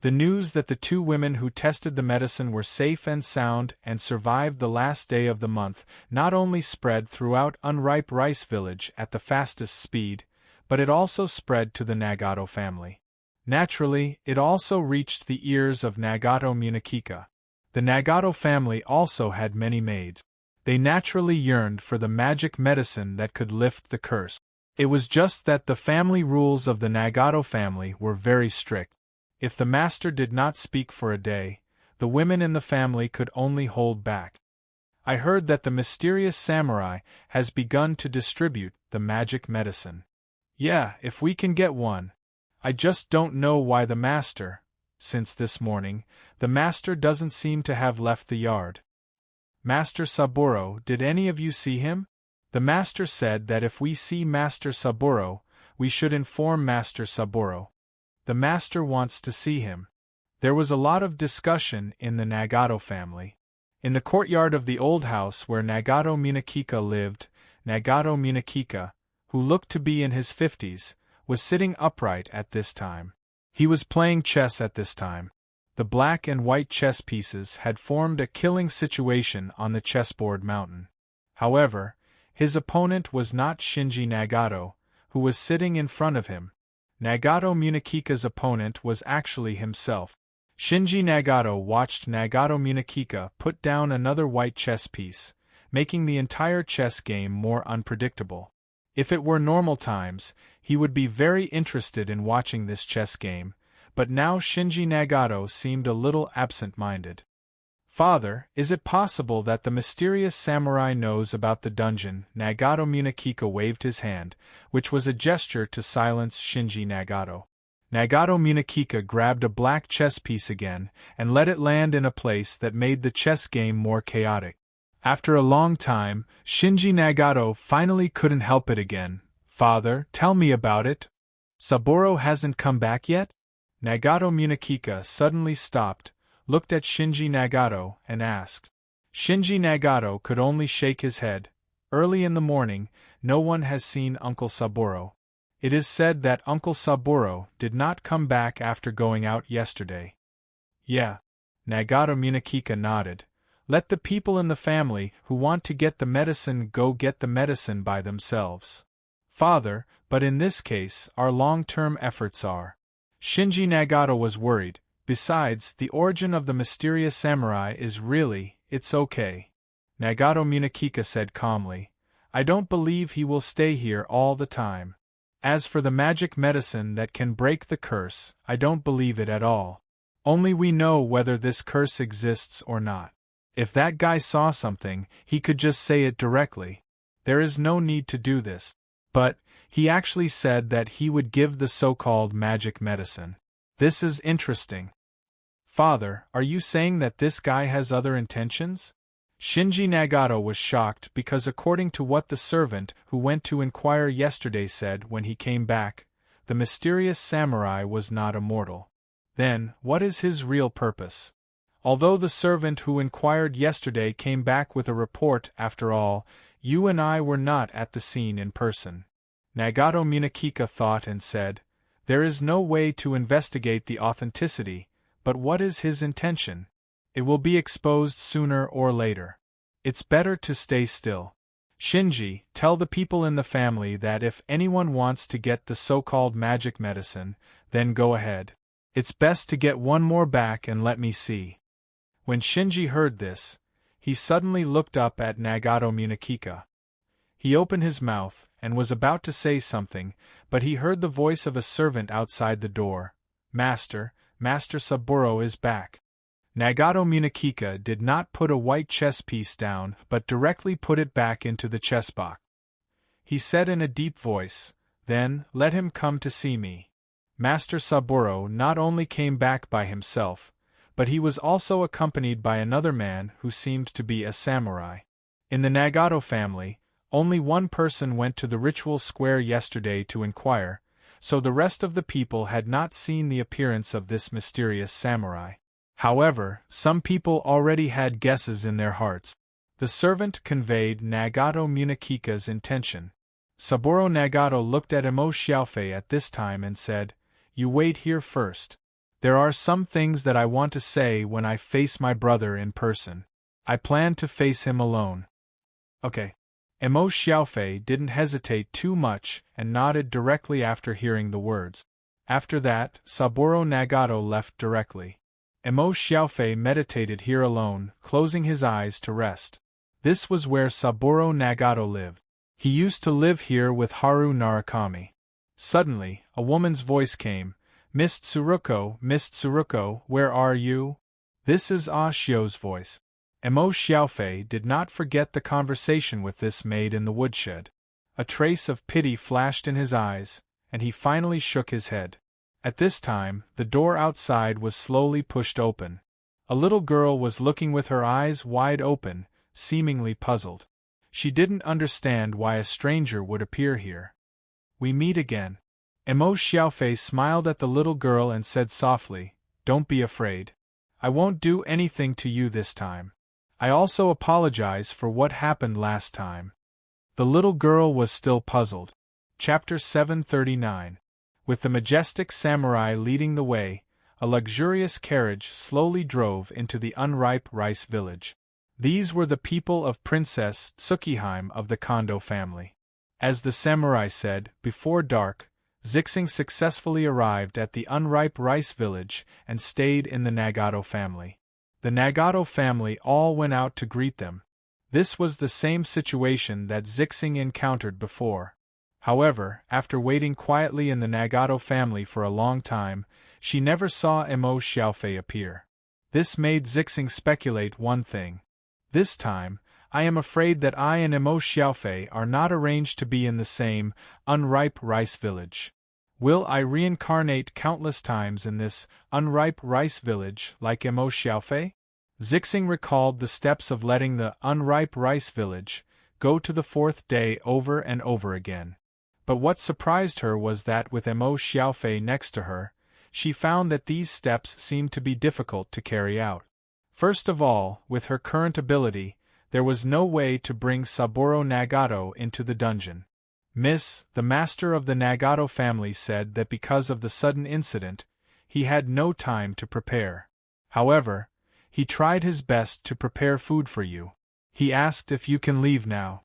The news that the two women who tested the medicine were safe and sound and survived the last day of the month not only spread throughout Unripe Rice Village at the fastest speed, but it also spread to the Nagato family. Naturally, it also reached the ears of Nagato Munakika. The Nagato family also had many maids. They naturally yearned for the magic medicine that could lift the curse. It was just that the family rules of the Nagato family were very strict. If the master did not speak for a day, the women in the family could only hold back. I heard that the mysterious samurai has begun to distribute the magic medicine. Yeah, if we can get one. I just don't know why the master, since this morning, the master doesn't seem to have left the yard. Master Saburo, did any of you see him? The master said that if we see Master Saburo, we should inform Master Saburo. The master wants to see him. There was a lot of discussion in the Nagato family. In the courtyard of the old house where Nagato Munakika lived, Nagato Munakika, who looked to be in his 50s, was sitting upright at this time. He was playing chess at this time. The black and white chess pieces had formed a killing situation on the chessboard mountain. However, his opponent was not Shinji Nagato, who was sitting in front of him. Nagato Munakika's opponent was actually himself. Shinji Nagato watched Nagato Munakika put down another white chess piece, making the entire chess game more unpredictable. If it were normal times, he would be very interested in watching this chess game, but now Shinji Nagato seemed a little absent-minded. Father, is it possible that the mysterious samurai knows about the dungeon? Nagato Munakika waved his hand, which was a gesture to silence Shinji Nagato. Nagato Munakika grabbed a black chess piece again and let it land in a place that made the chess game more chaotic. After a long time, Shinji Nagato finally couldn't help it again. Father, tell me about it. Saburo hasn't come back yet? Nagato Munakika suddenly stopped, looked at Shinji Nagato, and asked. Shinji Nagato could only shake his head. Early in the morning, no one has seen Uncle Saburo. It is said that Uncle Saburo did not come back after going out yesterday. Yeah. Nagato Munakika nodded. Let the people in the family who want to get the medicine go get the medicine by themselves. Father, but in this case, our long-term efforts are. Shinji Nagato was worried. Besides, the origin of the mysterious samurai is really, it's okay. Nagato Munakika said calmly. I don't believe he will stay here all the time. As for the magic medicine that can break the curse, I don't believe it at all. Only we know whether this curse exists or not. If that guy saw something, he could just say it directly. There is no need to do this. But, he actually said that he would give the so-called magic medicine. This is interesting. Father, are you saying that this guy has other intentions? Shinji Nagato was shocked because according to what the servant who went to inquire yesterday said when he came back, the mysterious samurai was not immortal. Then, what is his real purpose? Although the servant who inquired yesterday came back with a report, after all, you and I were not at the scene in person. Nagato Munakika thought and said, there is no way to investigate the authenticity, but what is his intention? It will be exposed sooner or later. It's better to stay still. Shinji, tell the people in the family that if anyone wants to get the so-called magic medicine, then go ahead. It's best to get one more back and let me see. When Shinji heard this, he suddenly looked up at Nagato Munakika. He opened his mouth, and was about to say something, but he heard the voice of a servant outside the door. Master Saburo is back. Nagato Munakika did not put a white chess piece down but directly put it back into the chess box. He said in a deep voice, "Then, let him come to see me." Master Saburo not only came back by himself, but he was also accompanied by another man who seemed to be a samurai. In the Nagato family, only one person went to the ritual square yesterday to inquire, so the rest of the people had not seen the appearance of this mysterious samurai. However, some people already had guesses in their hearts. The servant conveyed Nagato Munakika's intention. Saburo Nagato looked at Emo Xiaofei at this time and said, "You wait here first. There are some things that I want to say when I face my brother in person. I plan to face him alone." Okay. Emo Xiaofei didn't hesitate too much and nodded directly after hearing the words. After that, Saburo Nagato left directly. Emo Xiaofei meditated here alone, closing his eyes to rest. This was where Saburo Nagato lived. He used to live here with Haru Narakami. Suddenly, a woman's voice came, Miss Tsuruko, where are you?" This is Ah Shio's voice. Emo Xiaofei did not forget the conversation with this maid in the woodshed. A trace of pity flashed in his eyes, and he finally shook his head. At this time, the door outside was slowly pushed open. A little girl was looking with her eyes wide open, seemingly puzzled. She didn't understand why a stranger would appear here. "We meet again." Emo Xiaofei smiled at the little girl and said softly, "Don't be afraid. I won't do anything to you this time. I also apologize for what happened last time." The little girl was still puzzled. Chapter 739. With the majestic samurai leading the way, a luxurious carriage slowly drove into the unripe rice village. These were the people of Princess Tsukiheim of the Kondo family. As the samurai said, before dark, Zixing successfully arrived at the unripe rice village and stayed in the Nagato family. The Nagato family all went out to greet them. This was the same situation that Zixing encountered before. However, after waiting quietly in the Nagato family for a long time, she never saw Emo Xiaofei appear. This made Zixing speculate one thing. This time, I am afraid that I and Emo Xiaofei are not arranged to be in the same, unripe rice village. Will I reincarnate countless times in this, unripe rice village like Emo Xiaofei? Zixing recalled the steps of letting the unripe rice village go to the fourth day over and over again. But what surprised her was that with Emo Xiaofei next to her, she found that these steps seemed to be difficult to carry out. First of all, with her current ability, there was no way to bring Saburo Nagato into the dungeon. The master of the Nagato family said that because of the sudden incident, he had no time to prepare. However, he tried his best to prepare food for you. He asked if you can leave now.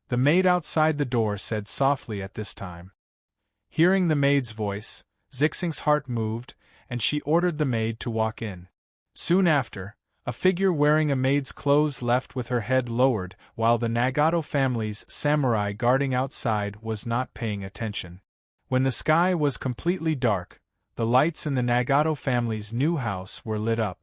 The maid outside the door said softly at this time. Hearing the maid's voice, Zixing's heart moved, and she ordered the maid to walk in. Soon after, a figure wearing a maid's clothes left with her head lowered while the Nagato family's samurai guarding outside was not paying attention. When the sky was completely dark, the lights in the Nagato family's new house were lit up.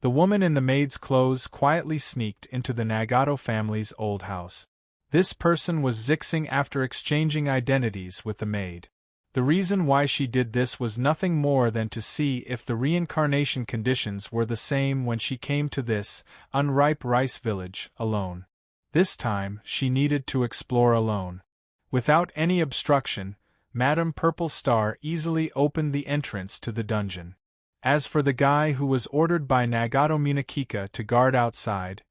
The woman in the maid's clothes quietly sneaked into the Nagato family's old house. This person was Zixing after exchanging identities with the maid. The reason why she did this was nothing more than to see if the reincarnation conditions were the same when she came to this unripe rice village alone. This time, she needed to explore alone. Without any obstruction, Madame Purple Star easily opened the entrance to the dungeon. As for the guy who was ordered by Nagato Munakika to guard outside,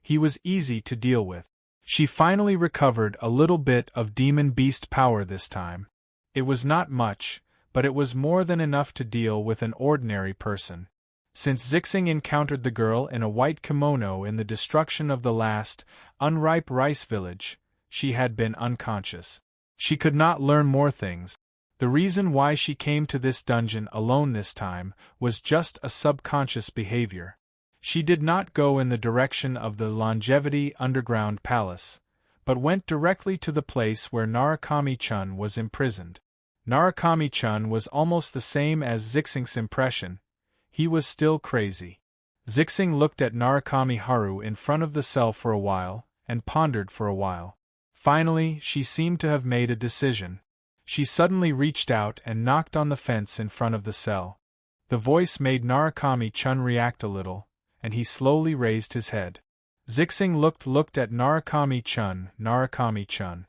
he was easy to deal with. She finally recovered a little bit of demon beast power this time. It was not much, but it was more than enough to deal with an ordinary person. Since Zixing encountered the girl in a white kimono in the destruction of the last, unripe rice village, she had been unconscious. She could not learn more things. The reason why she came to this dungeon alone this time was just a subconscious behavior. She did not go in the direction of the Longevity Underground Palace, but went directly to the place where Narukami-chan was imprisoned. Narukami-chan was almost the same as Zixing's impression. He was still crazy. Zixing looked at Narukami Haru in front of the cell for a while, and pondered for a while. Finally, she seemed to have made a decision. She suddenly reached out and knocked on the fence in front of the cell. The voice made Narukami-chan react a little, and he slowly raised his head. Zixing looked at Narukami-chan. Narukami-chan.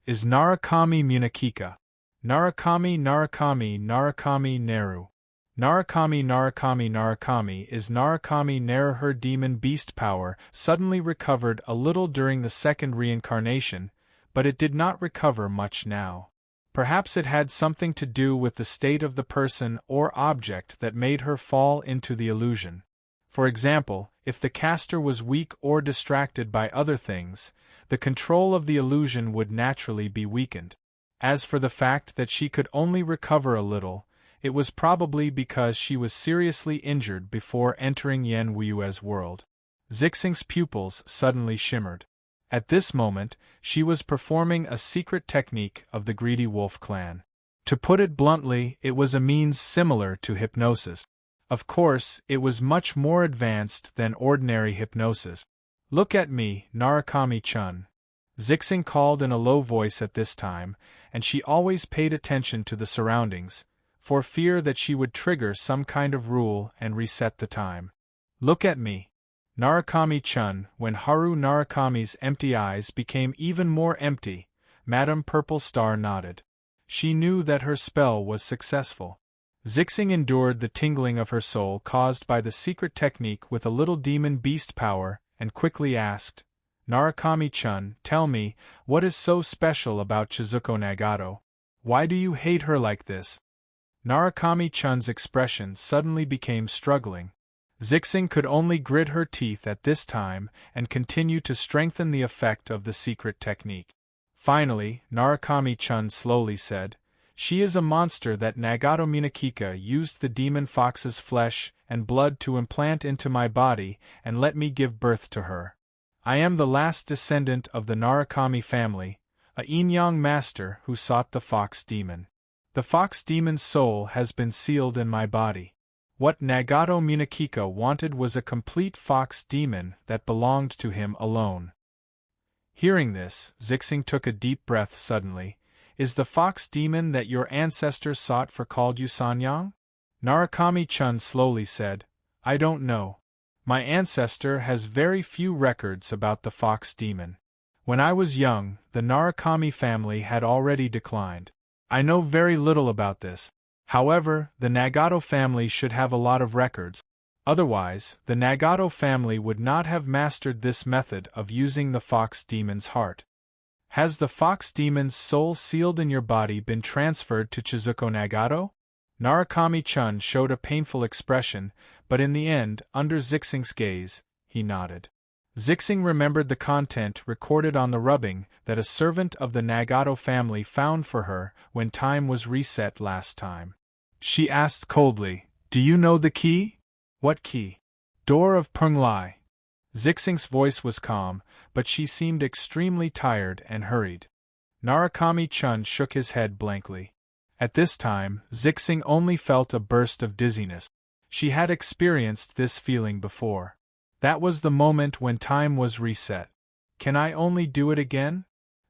Is Narukami Munakika? Narukami Neru. Narukami is Narukami Neru. Her demon beast power suddenly recovered a little during the second reincarnation, but it did not recover much now. Perhaps it had something to do with the state of the person or object that made her fall into the illusion. For example, if the caster was weak or distracted by other things, the control of the illusion would naturally be weakened. As for the fact that she could only recover a little, it was probably because she was seriously injured before entering Yen Wu's world. Zixing's pupils suddenly shimmered. At this moment, she was performing a secret technique of the Greedy Wolf clan. To put it bluntly, it was a means similar to hypnosis. Of course, it was much more advanced than ordinary hypnosis. Look at me, Narukami-chan. Zixing called in a low voice at this time, and she always paid attention to the surroundings, for fear that she would trigger some kind of rule and reset the time. Look at me. Narukami-chan. When Haru Narukami's empty eyes became even more empty, Madame Purple Star nodded. She knew that her spell was successful. Zixing endured the tingling of her soul caused by the secret technique with a little demon beast power and quickly asked, Narukami-chan, tell me, what is so special about Chizuko Nagato? Why do you hate her like this? Narukami-chan's expression suddenly became struggling. Zixing could only grit her teeth at this time and continue to strengthen the effect of the secret technique. Finally, Narukami-chan slowly said, she is a monster that Nagato Munakika used the demon fox's flesh and blood to implant into my body and let me give birth to her. I am the last descendant of the Narukami family, a yin-yang master who sought the fox demon. The fox demon's soul has been sealed in my body. What Nagato Munakika wanted was a complete fox demon that belonged to him alone. Hearing this, Zixing took a deep breath suddenly. Is the fox demon that your ancestors sought for called you Sanyang? Narukami-chan slowly said, I don't know. My ancestor has very few records about the fox demon. When I was young, the Narukami family had already declined. I know very little about this. However, the Nagato family should have a lot of records. Otherwise, the Nagato family would not have mastered this method of using the fox demon's heart. Has the fox demon's soul sealed in your body been transferred to Chizuko Nagato? Narukami-chan showed a painful expression, but in the end, under Zixing's gaze, he nodded. Zixing remembered the content recorded on the rubbing that a servant of the Nagato family found for her when time was reset last time. She asked coldly, do you know the key? What key? Door of Penglai. Zixing's voice was calm, but she seemed extremely tired and hurried. Narukami-chan shook his head blankly. At this time, Zixing only felt a burst of dizziness. She had experienced this feeling before. That was the moment when time was reset. Can I only do it again?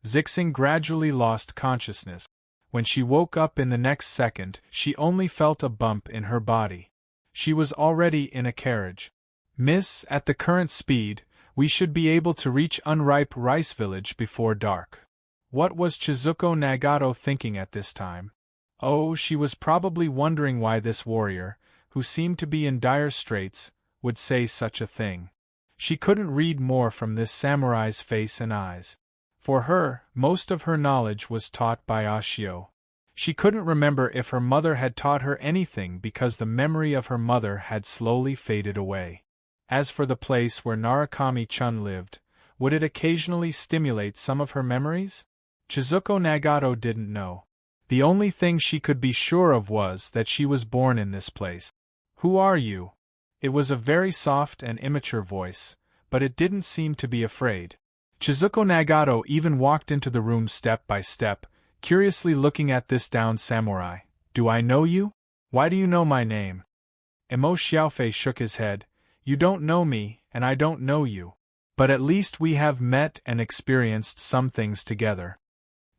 Zixing gradually lost consciousness. When she woke up in the next second, she only felt a bump in her body. She was already in a carriage. Miss, at the current speed, we should be able to reach Unripe Rice Village before dark. What was Chizuko Nagato thinking at this time? Oh, she was probably wondering why this warrior, who seemed to be in dire straits, would say such a thing. She couldn't read more from this samurai's face and eyes. For her, most of her knowledge was taught by Ashio. She couldn't remember if her mother had taught her anything because the memory of her mother had slowly faded away. As for the place where Narukami-chan lived, would it occasionally stimulate some of her memories? Chizuko Nagato didn't know. The only thing she could be sure of was that she was born in this place. Who are you? It was a very soft and immature voice, but it didn't seem to be afraid. Chizuko Nagato even walked into the room step by step, curiously looking at this downed samurai. Do I know you? Why do you know my name? Emo Xiaofei shook his head. You don't know me, and I don't know you. But at least we have met and experienced some things together.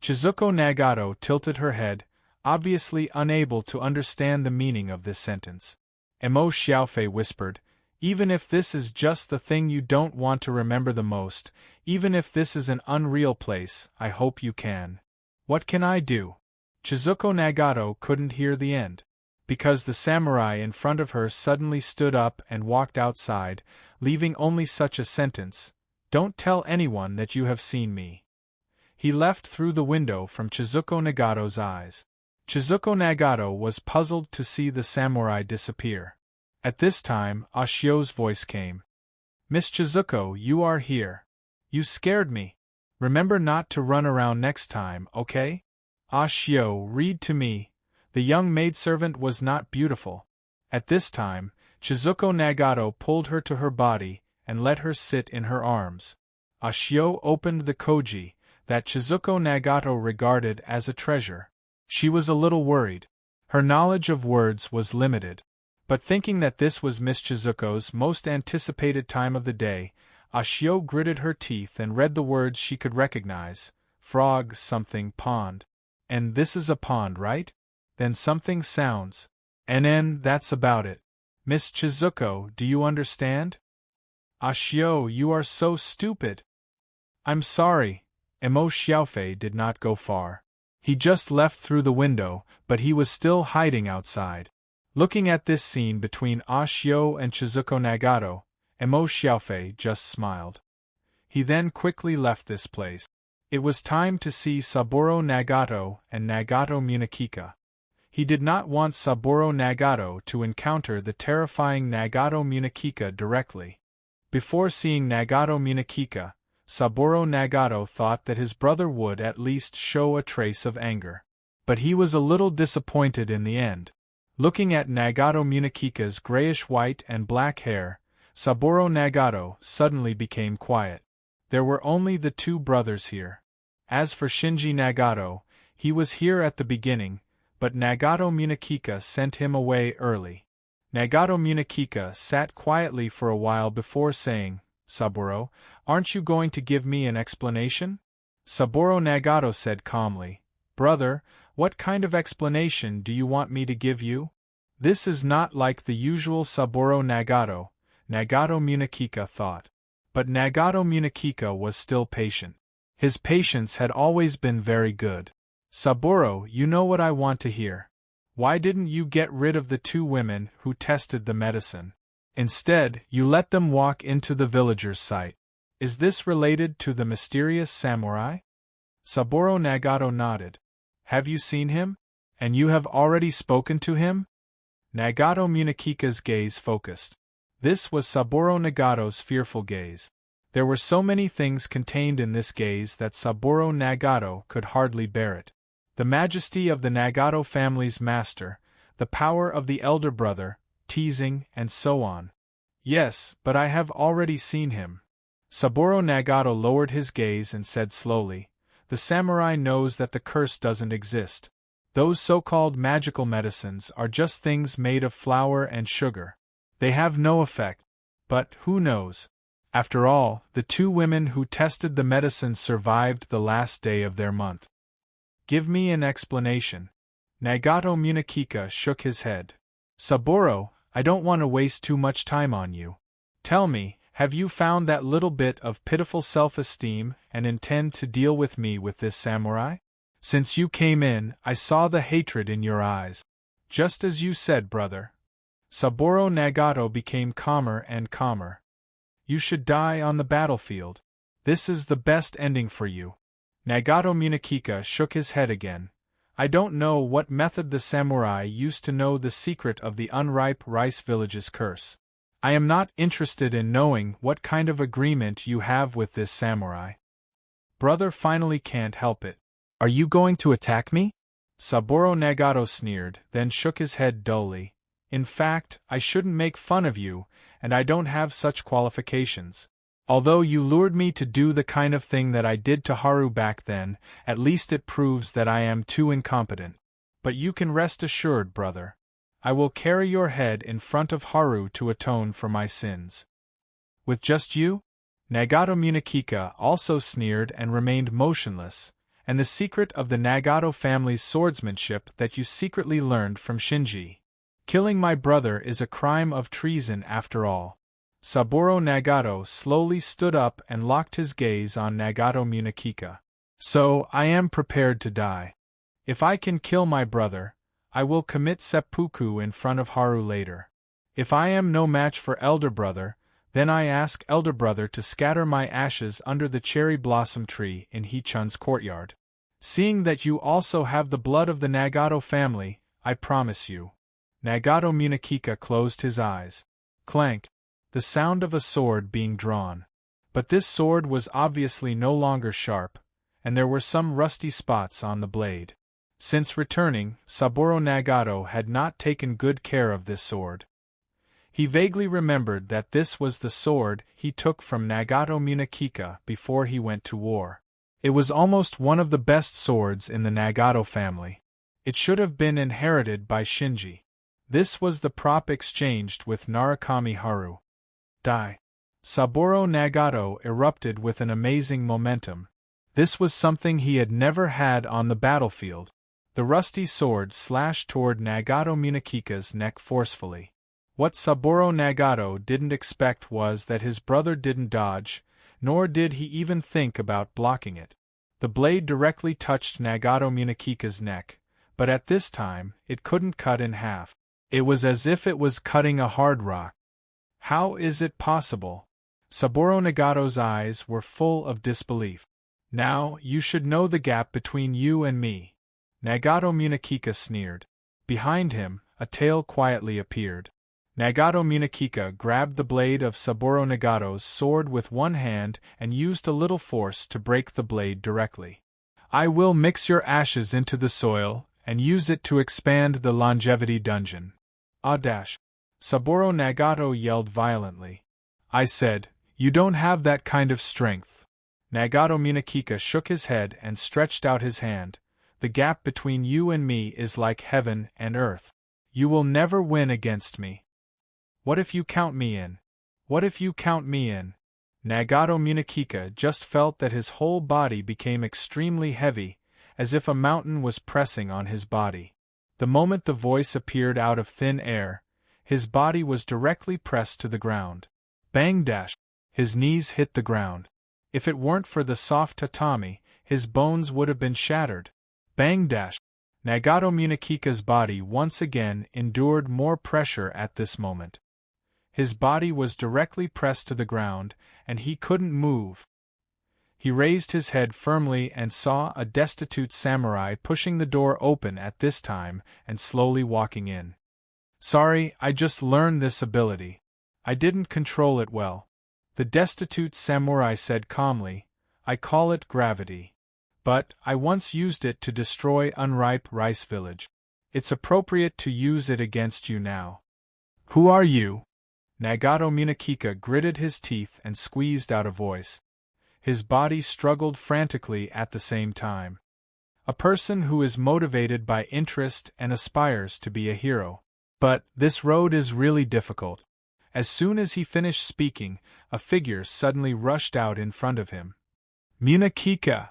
Chizuko Nagato tilted her head, obviously unable to understand the meaning of this sentence. Emo Xiaofei whispered, even if this is just the thing you don't want to remember the most, even if this is an unreal place, I hope you can. What can I do? Chizuko Nagato couldn't hear the end, because the samurai in front of her suddenly stood up and walked outside, leaving only such a sentence, don't tell anyone that you have seen me. He left through the window from Chizuko Nagato's eyes. Chizuko Nagato was puzzled to see the samurai disappear. At this time, Ashio's voice came. Miss Chizuko, you are here. You scared me. Remember not to run around next time, okay? Ashio, read to me. The young maidservant was not beautiful. At this time, Chizuko Nagato pulled her to her body and let her sit in her arms. Ashio opened the koji that Chizuko Nagato regarded as a treasure. She was a little worried. Her knowledge of words was limited. But thinking that this was Miss Chizuko's most anticipated time of the day, Ashio gritted her teeth and read the words she could recognize. Frog something pond. And this is a pond, right? Then something sounds. NN, that's about it. Miss Chizuko, do you understand? Ashio, you are so stupid. I'm sorry. Emo Xiaofei did not go far. He just left through the window, but he was still hiding outside. Looking at this scene between Ashio and Chizuko Nagato, Emo Xiaofei just smiled. He then quickly left this place. It was time to see Saburo Nagato and Nagato Munakika. He did not want Saburo Nagato to encounter the terrifying Nagato Munakika directly. Before seeing Nagato Munakika, Saburo Nagato thought that his brother would at least show a trace of anger. But he was a little disappointed in the end. Looking at Nagato Munakika's grayish-white and black hair, Saburo Nagato suddenly became quiet. There were only the two brothers here. As for Shinji Nagato, he was here at the beginning, but Nagato Munakika sent him away early. Nagato Munakika sat quietly for a while before saying, Saburo, aren't you going to give me an explanation? Saburo Nagato said calmly, Brother, what kind of explanation do you want me to give you? This is not like the usual Saburo Nagato, Nagato Munakika thought. But Nagato Munakika was still patient. His patience had always been very good. Saburo, you know what I want to hear. Why didn't you get rid of the two women who tested the medicine? Instead, you let them walk into the villager's site. Is this related to the mysterious samurai? Saburo Nagato nodded. Have you seen him? And you have already spoken to him? Nagato Munakika's gaze focused. This was Saburo Nagato's fearful gaze. There were so many things contained in this gaze that Saburo Nagato could hardly bear it. The majesty of the Nagato family's master, the power of the elder brother, teasing, and so on. Yes, but I have already seen him. Saburo Nagato lowered his gaze and said slowly, The samurai knows that the curse doesn't exist. Those so-called magical medicines are just things made of flour and sugar. They have no effect. But who knows? After all, the two women who tested the medicine survived the last day of their month. Give me an explanation. Nagato Munakika shook his head. Saburo, I don't want to waste too much time on you. Tell me, have you found that little bit of pitiful self-esteem and intend to deal with me with this samurai? Since you came in, I saw the hatred in your eyes. Just as you said, brother. Saburo Nagato became calmer and calmer. You should die on the battlefield. This is the best ending for you. Nagato Munakika shook his head again. I don't know what method the samurai used to know the secret of the unripe rice village's curse. I am not interested in knowing what kind of agreement you have with this samurai. Brother finally can't help it. Are you going to attack me? Saburo Nagato sneered, then shook his head dully. In fact, I shouldn't make fun of you, and I don't have such qualifications. Although you lured me to do the kind of thing that I did to Haru back then, at least it proves that I am too incompetent. But you can rest assured, brother. I will carry your head in front of Haru to atone for my sins. With just you? Nagato Munakika also sneered and remained motionless, and the secret of the Nagato family's swordsmanship that you secretly learned from Shinji. Killing my brother is a crime of treason after all. Saburo Nagato slowly stood up and locked his gaze on Nagato Munakika. So, I am prepared to die. If I can kill my brother, I will commit seppuku in front of Haru later. If I am no match for elder brother, then I ask elder brother to scatter my ashes under the cherry blossom tree in Hichun's courtyard. Seeing that you also have the blood of the Nagato family, I promise you. Nagato Munakika closed his eyes. Clank. The sound of a sword being drawn. But this sword was obviously no longer sharp, and there were some rusty spots on the blade. Since returning, Saburo Nagato had not taken good care of this sword. He vaguely remembered that this was the sword he took from Nagato Munakika before he went to war. It was almost one of the best swords in the Nagato family. It should have been inherited by Shinji. This was the prop exchanged with Narukami Haru. Die. Saburo Nagato erupted with an amazing momentum. This was something he had never had on the battlefield. The rusty sword slashed toward Nagato Munakika's neck forcefully. What Saburo Nagato didn't expect was that his brother didn't dodge, nor did he even think about blocking it. The blade directly touched Nagato Munakika's neck, but at this time, it couldn't cut in half. It was as if it was cutting a hard rock. How is it possible? Saburo Nagato's eyes were full of disbelief. Now, you should know the gap between you and me. Nagato Munakika sneered. Behind him, a tail quietly appeared. Nagato Munakika grabbed the blade of Saburo Nagato's sword with one hand and used a little force to break the blade directly. I will mix your ashes into the soil and use it to expand the longevity dungeon. Dash. Saburo Nagato yelled violently. I said, you don't have that kind of strength. Nagato Munakika shook his head and stretched out his hand. The gap between you and me is like heaven and earth. You will never win against me. What if you count me in? What if you count me in? Nagato Munakika just felt that his whole body became extremely heavy, as if a mountain was pressing on his body. The moment the voice appeared out of thin air, his body was directly pressed to the ground. Bang dash! His knees hit the ground. If it weren't for the soft tatami, his bones would have been shattered. Bang dash! Nagato Munakika's body once again endured more pressure at this moment. His body was directly pressed to the ground, and he couldn't move. He raised his head firmly and saw a destitute samurai pushing the door open at this time and slowly walking in. Sorry, I just learned this ability. I didn't control it well. The destitute samurai said calmly, I call it gravity. But, I once used it to destroy unripe rice village. It's appropriate to use it against you now. Who are you? Nagato Munakika gritted his teeth and squeezed out a voice. His body struggled frantically at the same time. A person who is motivated by interest and aspires to be a hero. But, this road is really difficult. As soon as he finished speaking, a figure suddenly rushed out in front of him. Munakika!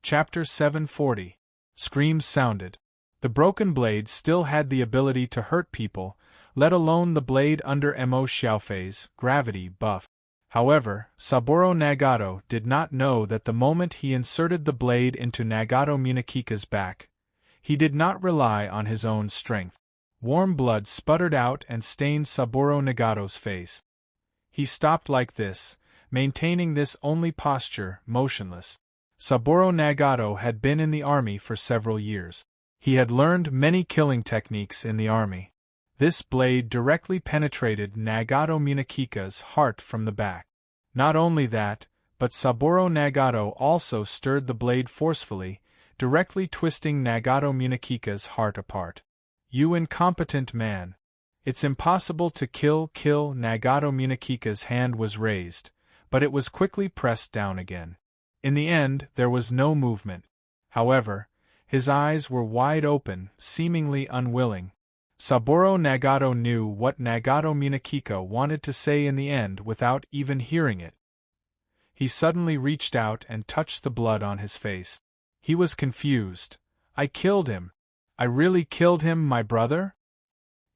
Chapter 740. Screams sounded. The broken blade still had the ability to hurt people, let alone the blade under Mo Xiaofei's gravity buff. However, Saburo Nagato did not know that the moment he inserted the blade into Nagato Munakika's back, he did not rely on his own strength. Warm blood sputtered out and stained Saburo Nagato's face. He stopped like this, maintaining this only posture, motionless. Saburo Nagato had been in the army for several years. He had learned many killing techniques in the army. This blade directly penetrated Nagato Munakika's heart from the back. Not only that, but Saburo Nagato also stirred the blade forcefully, directly twisting Nagato Munakika's heart apart. You incompetent man! It's impossible to kill. Nagato Munakika's hand was raised, but it was quickly pressed down again. In the end, there was no movement. However, his eyes were wide open, seemingly unwilling. Saburo Nagato knew what Nagato Minakika wanted to say in the end without even hearing it. He suddenly reached out and touched the blood on his face. He was confused. "I killed him. I really killed him, my brother?"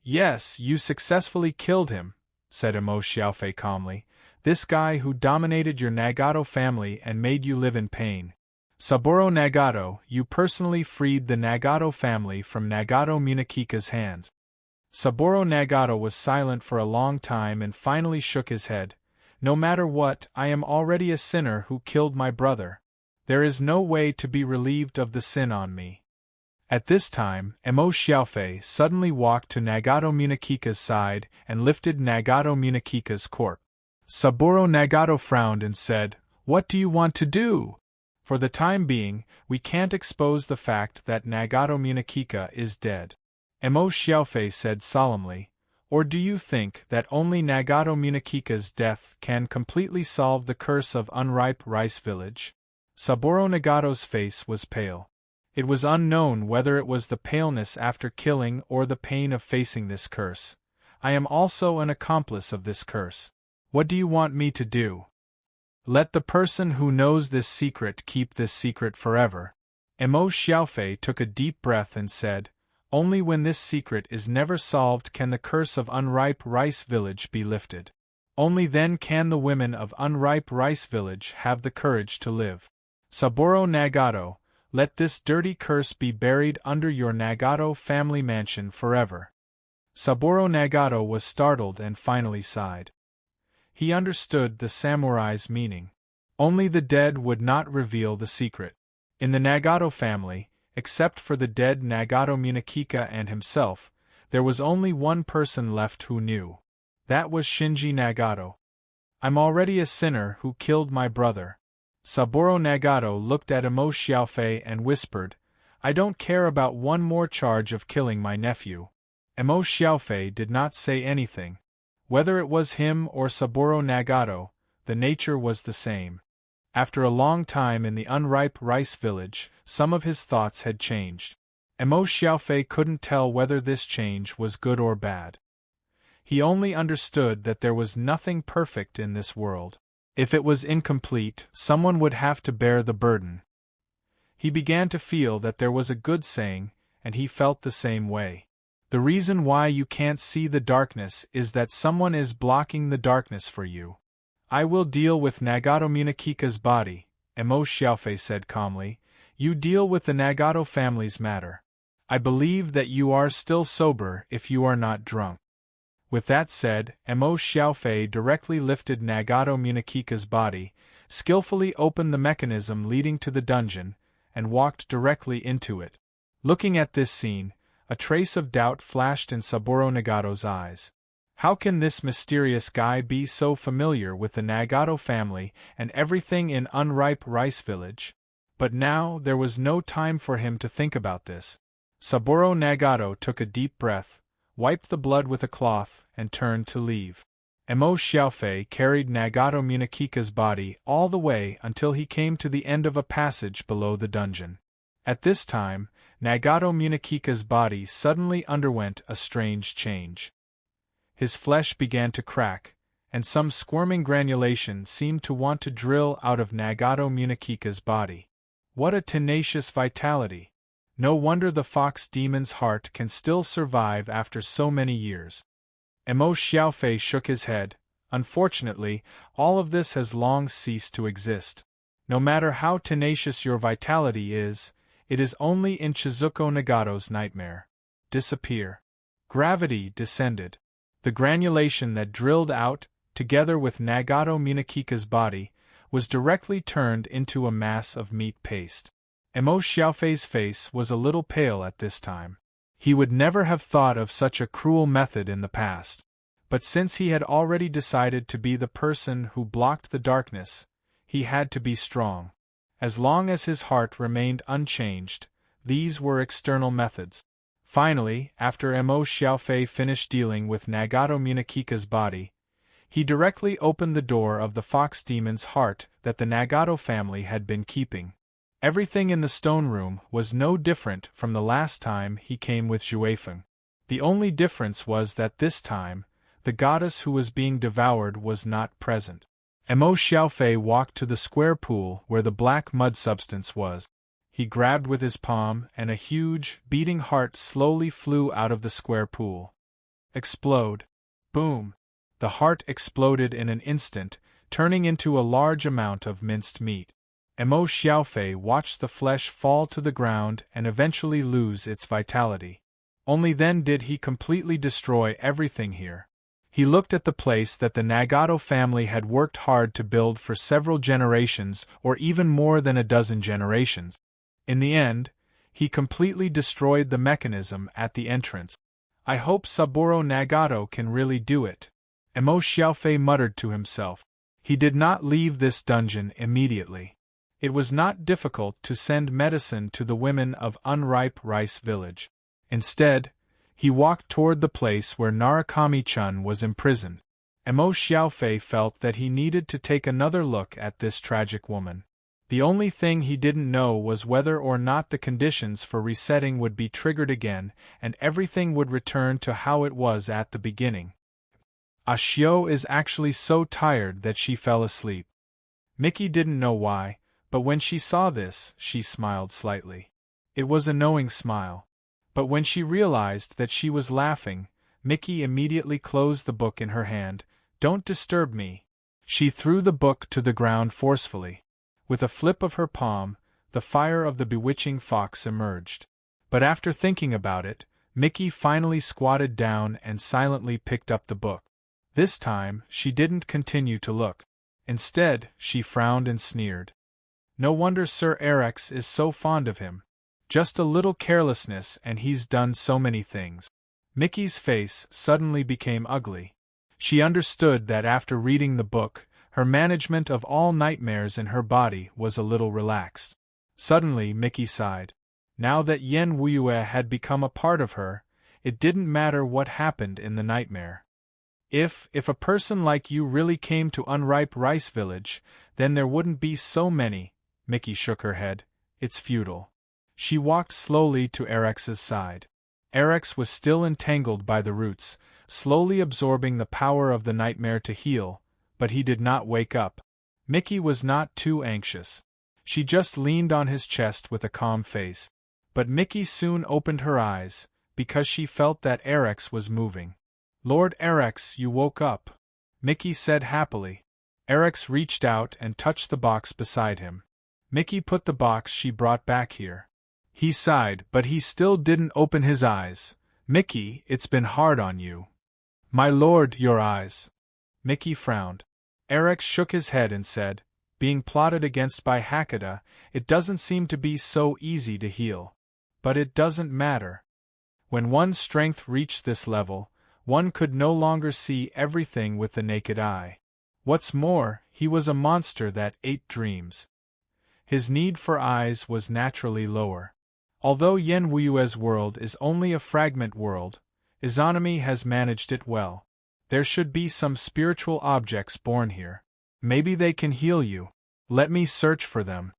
"Yes, you successfully killed him," said Emo Xiaofei calmly. "This guy who dominated your Nagato family and made you live in pain. Saburo Nagato, you personally freed the Nagato family from Nagato Minakika's hands." Saburo Nagato was silent for a long time and finally shook his head. "No matter what, I am already a sinner who killed my brother. There is no way to be relieved of the sin on me." At this time, Emo Xiaofei suddenly walked to Nagato Minakika's side and lifted Nagato Minakika's corpse. Saburo Nagato frowned and said, "What do you want to do? For the time being, we can't expose the fact that Nagato Minakika is dead." Emo Xiaofei said solemnly, "Or do you think that only Nagato Minakika's death can completely solve the curse of unripe rice village?" Saburo Nagato's face was pale. It was unknown whether it was the paleness after killing or the pain of facing this curse. "I am also an accomplice of this curse. What do you want me to do?" "Let the person who knows this secret keep this secret forever." Emo Xiaofei took a deep breath and said, "Only when this secret is never solved can the curse of unripe rice village be lifted. Only then can the women of unripe rice village have the courage to live. Saburo Nagato, let this dirty curse be buried under your Nagato family mansion forever." Saburo Nagato was startled and finally sighed. He understood the samurai's meaning. Only the dead would not reveal the secret. In the Nagato family, except for the dead Nagato Minakika and himself, there was only one person left who knew. That was Shinji Nagato. "I'm already a sinner who killed my brother." Saburo Nagato looked at Emo Xiaofei and whispered, "I don't care about one more charge of killing my nephew." Emo Xiaofei did not say anything. Whether it was him or Saburo Nagato, the nature was the same. After a long time in the unripe rice village, some of his thoughts had changed. Emo Xiaofei couldn't tell whether this change was good or bad. He only understood that there was nothing perfect in this world. If it was incomplete, someone would have to bear the burden. He began to feel that there was a good saying, and he felt the same way. The reason why you can't see the darkness is that someone is blocking the darkness for you. "I will deal with Nagato Minakika's body," Emo Xiaofei said calmly. "You deal with the Nagato family's matter. I believe that you are still sober if you are not drunk." With that said, Emo Xiaofei directly lifted Nagato Minakika's body, skillfully opened the mechanism leading to the dungeon, and walked directly into it. Looking at this scene, a trace of doubt flashed in Saburo Nagato's eyes. How can this mysterious guy be so familiar with the Nagato family and everything in unripe rice village? But now there was no time for him to think about this. Saburo Nagato took a deep breath, wiped the blood with a cloth, and turned to leave. Emo Xiaofei carried Nagato Minakika's body all the way until he came to the end of a passage below the dungeon. At this time, Nagato Minakika's body suddenly underwent a strange change. His flesh began to crack, and some squirming granulation seemed to want to drill out of Nagato Minakika's body. What a tenacious vitality! No wonder the fox demon's heart can still survive after so many years. Emo Xiaofei shook his head. Unfortunately, all of this has long ceased to exist. No matter how tenacious your vitality is, it is only in Chizuko Nagato's nightmare. Disappear. Gravity descended. The granulation that drilled out, together with Nagato Minakika's body, was directly turned into a mass of meat paste. Emo Xiaofei's face was a little pale at this time. He would never have thought of such a cruel method in the past. But since he had already decided to be the person who blocked the darkness, he had to be strong. As long as his heart remained unchanged, these were external methods. Finally, after Emo Xiaofei finished dealing with Nagato Minakika's body, He directly opened the door of the fox demon's heart that the Nagato family had been keeping. Everything in the stone room was no different from the last time he came with Xuefeng. The only difference was that this time, the goddess who was being devoured was not present. Emo Xiaofei walked to the square pool where the black mud substance was. He grabbed with his palm, and a huge, beating heart slowly flew out of the square pool. Explode. Boom. The heart exploded in an instant, turning into a large amount of minced meat. Emo Xiaofei watched the flesh fall to the ground and eventually lose its vitality. Only then did he completely destroy everything here. He looked at the place that the Nagato family had worked hard to build for several generations or even more than a dozen generations. In the end, he completely destroyed the mechanism at the entrance. I hope Saburo Nagato can really do it. Emo Xiaofei muttered to himself. He did not leave this dungeon immediately. It was not difficult to send medicine to the women of Unripe Rice Village. Instead, he walked toward the place where Narukami-chan was imprisoned. Emo Xiaofei felt that he needed to take another look at this tragic woman. The only thing he didn't know was whether or not the conditions for resetting would be triggered again and everything would return to how it was at the beginning. Ashio is actually so tired that she fell asleep. Miki didn't know why, but when she saw this, she smiled slightly. It was a knowing smile. But when she realized that she was laughing, Miki immediately closed the book in her hand. Don't disturb me. She threw the book to the ground forcefully. With a flip of her palm, the fire of the bewitching fox emerged. But after thinking about it, Miki finally squatted down and silently picked up the book. This time, she didn't continue to look. Instead, she frowned and sneered. No wonder Sir Erex is so fond of him. Just a little carelessness and he's done so many things. Miki's face suddenly became ugly. She understood that after reading the book, her management of all nightmares in her body was a little relaxed. Suddenly Miki sighed. Now that Yen Wuyue had become a part of her, it didn't matter what happened in the nightmare. If a person like you really came to Unripe Rice Village, then there wouldn't be so many. Miki shook her head. It's futile. She walked slowly to Erex's side. Erex was still entangled by the roots, slowly absorbing the power of the nightmare to heal, but he did not wake up. Miki was not too anxious. She just leaned on his chest with a calm face. But Miki soon opened her eyes, because she felt that Erex was moving. Lord Erex, you woke up, Miki said happily. Erex reached out and touched the box beside him. Miki put the box she brought back here. He sighed, but he still didn't open his eyes. Miki, it's been hard on you. My lord, your eyes. Miki frowned. Erex shook his head and said, being plotted against by Hakata, it doesn't seem to be so easy to heal. But it doesn't matter. When one's strength reached this level, one could no longer see everything with the naked eye. What's more, he was a monster that ate dreams. His need for eyes was naturally lower. Although Yen Wuyue's world is only a fragment world, Izanami has managed it well. There should be some spiritual objects born here. Maybe they can heal you. Let me search for them.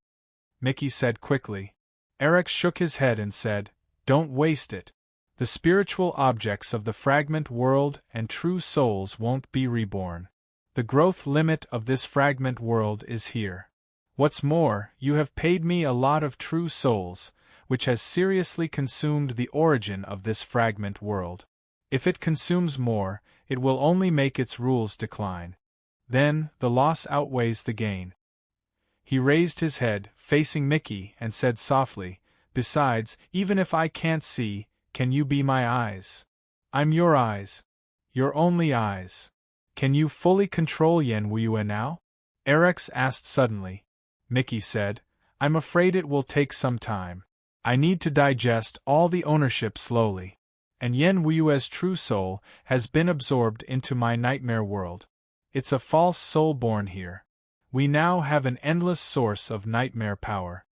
Miki said quickly. Erex shook his head and said, don't waste it. The spiritual objects of the fragment world and true souls won't be reborn. The growth limit of this fragment world is here. What's more, you have paid me a lot of true souls, which has seriously consumed the origin of this fragment world. If it consumes more, it will only make its rules decline. Then, the loss outweighs the gain. He raised his head, facing Miki, and said softly, besides, even if I can't see, can you be my eyes? I'm your eyes. Your only eyes. Can you fully control Yen Wuyue now? Erex asked suddenly. Miki said, I'm afraid it will take some time. I need to digest all the ownership slowly. And Yen Wuyue's true soul has been absorbed into my nightmare world. It's a false soul born here. We now have an endless source of nightmare power.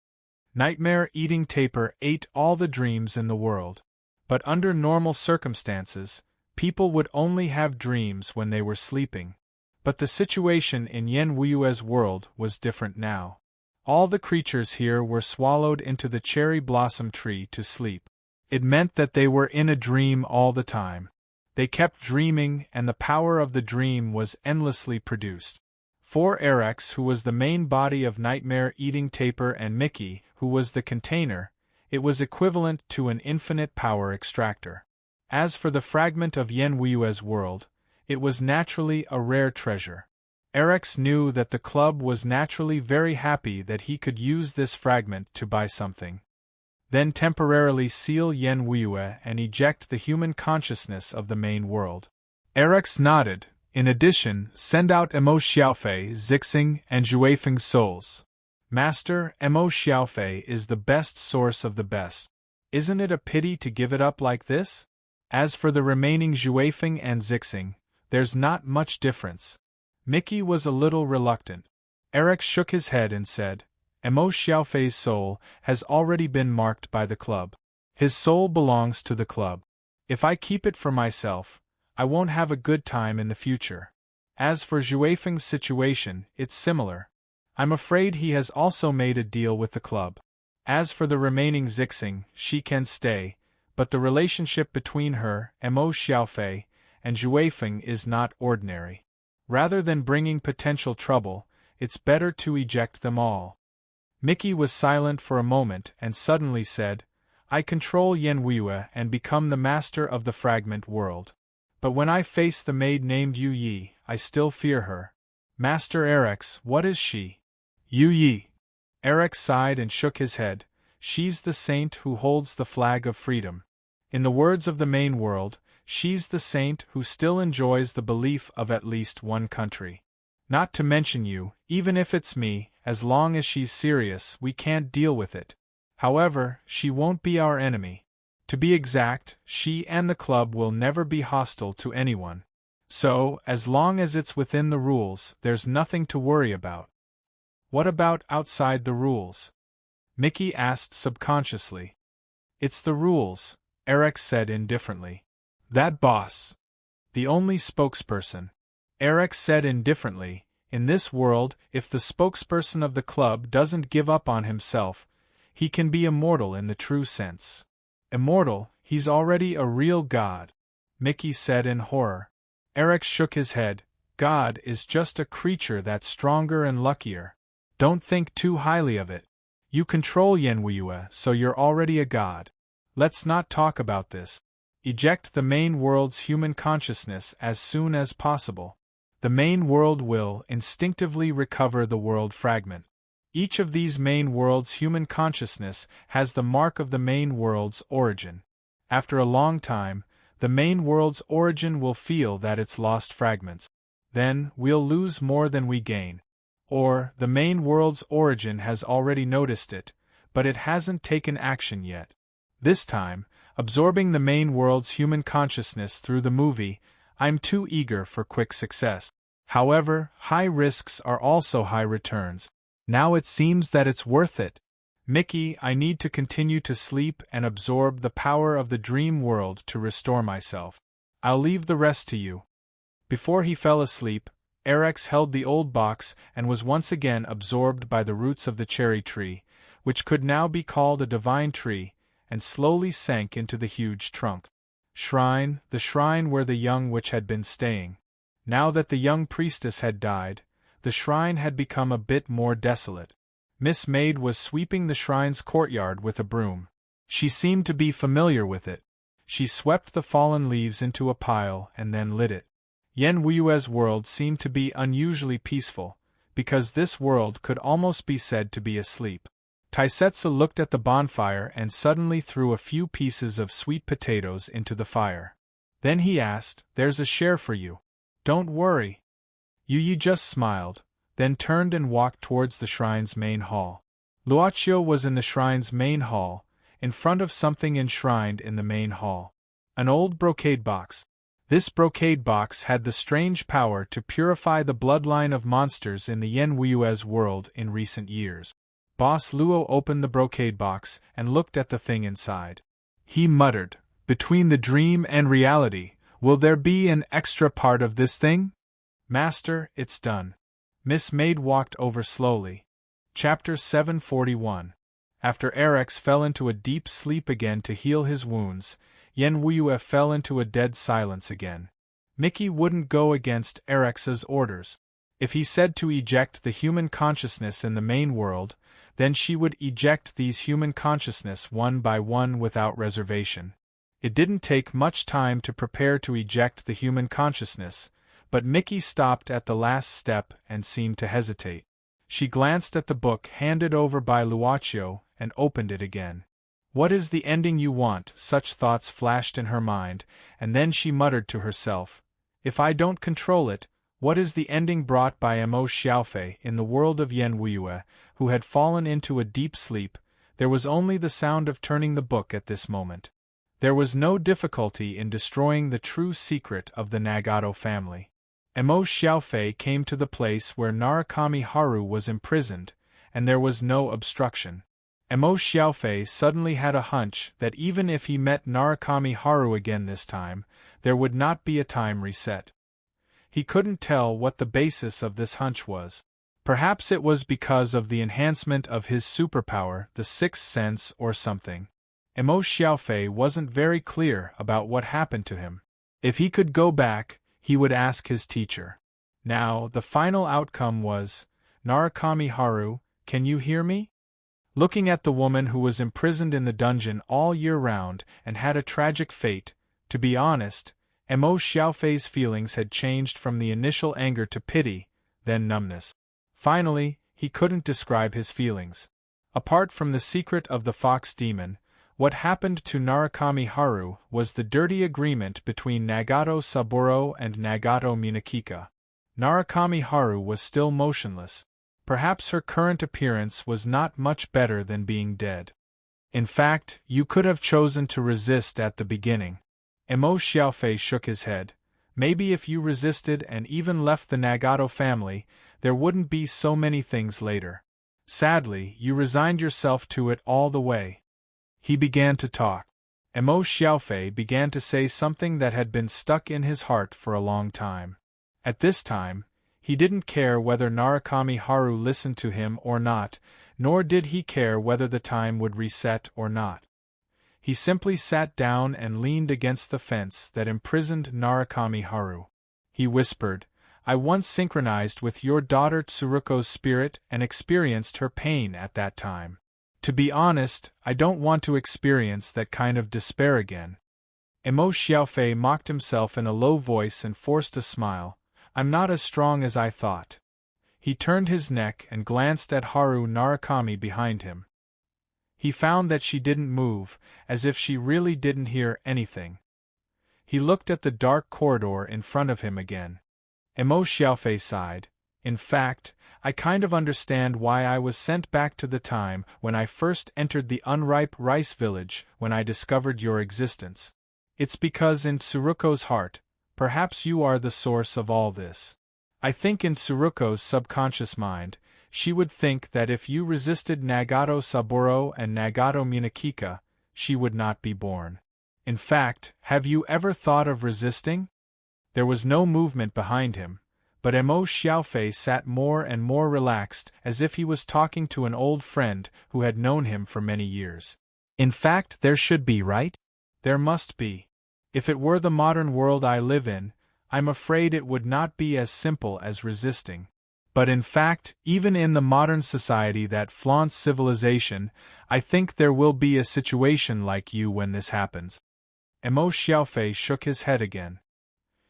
Nightmare-eating tapir ate all the dreams in the world. But under normal circumstances, people would only have dreams when they were sleeping. But the situation in Yen Wuyue's world was different now. All the creatures here were swallowed into the cherry blossom tree to sleep. It meant that they were in a dream all the time. They kept dreaming, and the power of the dream was endlessly produced. For Erex, who was the main body of nightmare-eating Tapir, and Mickey, who was the container, it was equivalent to an infinite power extractor. As for the fragment of Yen Wuyue's world, it was naturally a rare treasure. Erex knew that the club was naturally very happy that he could use this fragment to buy something. Then temporarily seal Yen Wuyue and eject the human consciousness of the main world. Erex nodded. In addition, send out Emo Xiaofei, Zixing, and Zhuifeng's souls. Master, Emo Xiaofei is the best source of the best. Isn't it a pity to give it up like this? As for the remaining Zhuifeng and Zixing, there's not much difference. Mickey was a little reluctant. Erex shook his head and said, Emo Xiaofei's soul has already been marked by the club. His soul belongs to the club. If I keep it for myself, I won't have a good time in the future. As for Zhuifeng's situation, it's similar. I'm afraid he has also made a deal with the club. As for the remaining Zixing, she can stay, but the relationship between her, Emo Xiaofei, and Zhuifeng is not ordinary. Rather than bringing potential trouble, it's better to eject them all. Mickey was silent for a moment and suddenly said, I control Yen Wuyue and become the master of the fragment world. But when I face the maid named Yu Yi, I still fear her. Master Erex, what is she? Yu Yi. Erex sighed and shook his head. She's the saint who holds the flag of freedom. In the words of the main world, she's the saint who still enjoys the belief of at least one country. Not to mention you, even if it's me, as long as she's serious, we can't deal with it. However, she won't be our enemy. To be exact, she and the club will never be hostile to anyone. So, as long as it's within the rules, there's nothing to worry about. What about outside the rules? Mickey asked subconsciously. It's the rules, Erex said indifferently. That boss. The only spokesperson. Erex said indifferently, in this world, if the spokesperson of the club doesn't give up on himself, he can be immortal in the true sense. Immortal, he's already a real god, Mickey said in horror. Erex shook his head. God is just a creature that's stronger and luckier. Don't think too highly of it. You control Yen Wuyue, so you're already a god. Let's not talk about this. Eject the main world's human consciousness as soon as possible. The main world will instinctively recover the world fragment. Each of these main worlds' human consciousness has the mark of the main world's origin. After a long time, the main world's origin will feel that it's lost fragments. Then, we'll lose more than we gain. Or, the main world's origin has already noticed it, but it hasn't taken action yet. This time, absorbing the main world's human consciousness through the movie, I'm too eager for quick success. However, high risks are also high returns. Now it seems that it's worth it. Mickey, I need to continue to sleep and absorb the power of the dream world to restore myself. I'll leave the rest to you. Before he fell asleep, Erex held the old box and was once again absorbed by the roots of the cherry tree, which could now be called a divine tree, and slowly sank into the huge trunk. Shrine, the shrine where the young witch had been staying. Now that the young priestess had died, the shrine had become a bit more desolate. Miss Maid was sweeping the shrine's courtyard with a broom. She seemed to be familiar with it. She swept the fallen leaves into a pile and then lit it. Yen Wuyue's world seemed to be unusually peaceful, because this world could almost be said to be asleep. Taisetsu looked at the bonfire and suddenly threw a few pieces of sweet potatoes into the fire. Then he asked, "There's a share for you. Don't worry." Yu Yi just smiled, then turned and walked towards the shrine's main hall. Luochio was in the shrine's main hall, in front of something enshrined in the main hall. An old brocade box. This brocade box had the strange power to purify the bloodline of monsters in the Yen Wuyue's world in recent years. Boss Luo opened the brocade box and looked at the thing inside. He muttered, "Between the dream and reality, will there be an extra part of this thing?" Master, it's done. Miss Maid walked over slowly. Chapter 741. After Erex fell into a deep sleep again to heal his wounds, Yen Wuyue fell into a dead silence again. Mickey wouldn't go against Erex's orders. If he said to eject the human consciousness in the main world, then she would eject these human consciousness one by one without reservation. It didn't take much time to prepare to eject the human consciousness, but Mickey stopped at the last step and seemed to hesitate. She glanced at the book handed over by Luaccio and opened it again. What is the ending you want? Such thoughts flashed in her mind, and then she muttered to herself, if I don't control it, what is the ending brought by Mo Xiaofei in the world of Yen Wuyue, who had fallen into a deep sleep? There was only the sound of turning the book at this moment. There was no difficulty in destroying the true secret of the Nagato family. Mo Xiaofei came to the place where Narukami Haru was imprisoned, and there was no obstruction. Mo Xiaofei suddenly had a hunch that even if he met Narukami Haru again this time, there would not be a time reset. He couldn't tell what the basis of this hunch was. Perhaps it was because of the enhancement of his superpower, the sixth sense or something. Mo Xiaofei wasn't very clear about what happened to him. If he could go back, he would ask his teacher. Now, the final outcome was, Narukami Haru, can you hear me? Looking at the woman who was imprisoned in the dungeon all year round and had a tragic fate, to be honest, Mo Xiaofei's feelings had changed from the initial anger to pity, then numbness. Finally, he couldn't describe his feelings. Apart from the secret of the fox demon, what happened to Narukami Haru was the dirty agreement between Nagato Saburo and Nagato Minakika. Narukami Haru was still motionless. Perhaps her current appearance was not much better than being dead. In fact, you could have chosen to resist at the beginning. Mo Xiaofei shook his head. Maybe if you resisted and even left the Nagato family, there wouldn't be so many things later. Sadly, you resigned yourself to it all the way. He began to talk. Mo Xiaofei began to say something that had been stuck in his heart for a long time. At this time, he didn't care whether Narukami Haru listened to him or not, nor did he care whether the time would reset or not. He simply sat down and leaned against the fence that imprisoned Narukami Haru. He whispered, I once synchronized with your daughter Tsuruko's spirit and experienced her pain at that time. To be honest, I don't want to experience that kind of despair again. Mo Xiaofei mocked himself in a low voice and forced a smile. I'm not as strong as I thought. He turned his neck and glanced at Haru Narukami behind him. He found that she didn't move, as if she really didn't hear anything. He looked at the dark corridor in front of him again. Mo Xiaofei sighed. In fact, I kind of understand why I was sent back to the time when I first entered the unripe rice village when I discovered your existence. It's because in Tsuruko's heart, perhaps you are the source of all this. I think in Tsuruko's subconscious mind, she would think that if you resisted Nagato Saburo and Nagato Minakika, she would not be born. In fact, have you ever thought of resisting? There was no movement behind him, but Mo Xiaofei sat more and more relaxed as if he was talking to an old friend who had known him for many years. In fact, there should be, right? There must be. If it were the modern world I live in, I'm afraid it would not be as simple as resisting. But in fact, even in the modern society that flaunts civilization, I think there will be a situation like you when this happens. Mo Xiaofei shook his head again.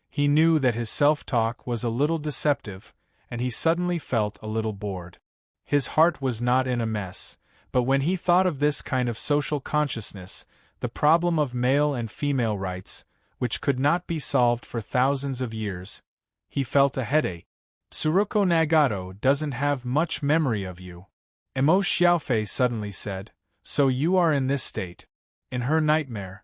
He knew that his self-talk was a little deceptive, and he suddenly felt a little bored. His heart was not in a mess, but when he thought of this kind of social consciousness, the problem of male and female rights, which could not be solved for thousands of years, he felt a headache. Tsuruko Nagato doesn't have much memory of you. Mo Xiaofei suddenly said, so you are in this state. In her nightmare.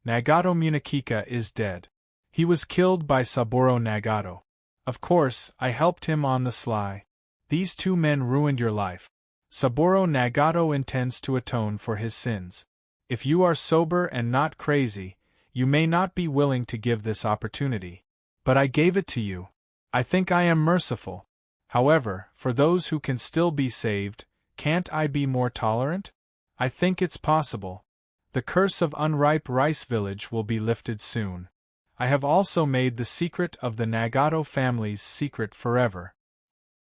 Nagato Minakika is dead. He was killed by Saburo Nagato. Of course, I helped him on the sly. These two men ruined your life. Saburo Nagato intends to atone for his sins. If you are sober and not crazy, you may not be willing to give this opportunity. But I gave it to you. I think I am merciful. However, for those who can still be saved, can't I be more tolerant? I think it's possible. The curse of unripe rice village will be lifted soon. I have also made the secret of the Nagato family's secret forever.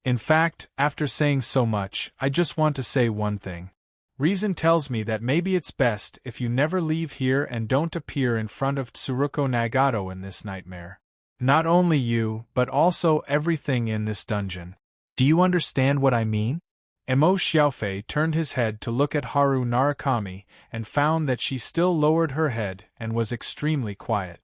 In fact, after saying so much, I just want to say one thing. Reason tells me that maybe it's best if you never leave here and don't appear in front of Tsuruko Nagato in this nightmare. Not only you, but also everything in this dungeon. Do you understand what I mean? Emo Xiaofei turned his head to look at Haru Narukami and found that she still lowered her head and was extremely quiet.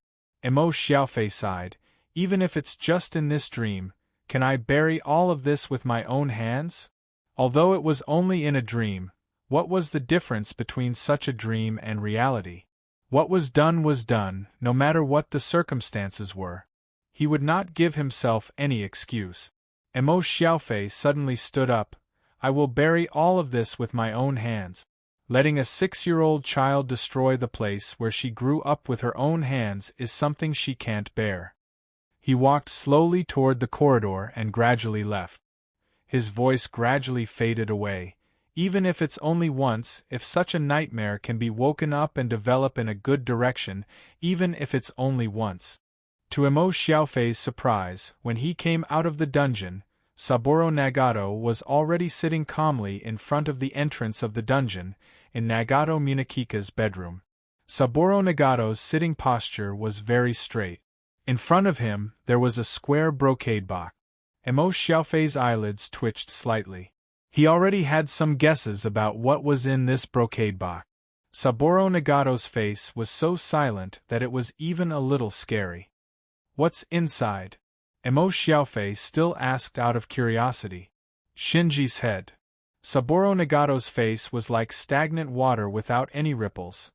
Emo Xiaofei sighed. Even if it's just in this dream, can I bury all of this with my own hands? Although it was only in a dream, what was the difference between such a dream and reality? What was done, no matter what the circumstances were. He would not give himself any excuse. Emo Xiaofei suddenly stood up. I will bury all of this with my own hands. Letting a 6-year-old child destroy the place where she grew up with her own hands is something she can't bear. He walked slowly toward the corridor and gradually left. His voice gradually faded away. Even if it's only once, if such a nightmare can be woken up and develop in a good direction, even if it's only once. To Emo Xiaofei's surprise, when he came out of the dungeon, Saburo Nagato was already sitting calmly in front of the entrance of the dungeon, in Nagato Munakika's bedroom. Saburo Nagato's sitting posture was very straight. In front of him, there was a square brocade box. Emo Xiaofei's eyelids twitched slightly. He already had some guesses about what was in this brocade box. Saburo Nagato's face was so silent that it was even a little scary. What's inside? Emo Xiaofei still asked out of curiosity. Shinji's head. Saburo Nagato's face was like stagnant water without any ripples.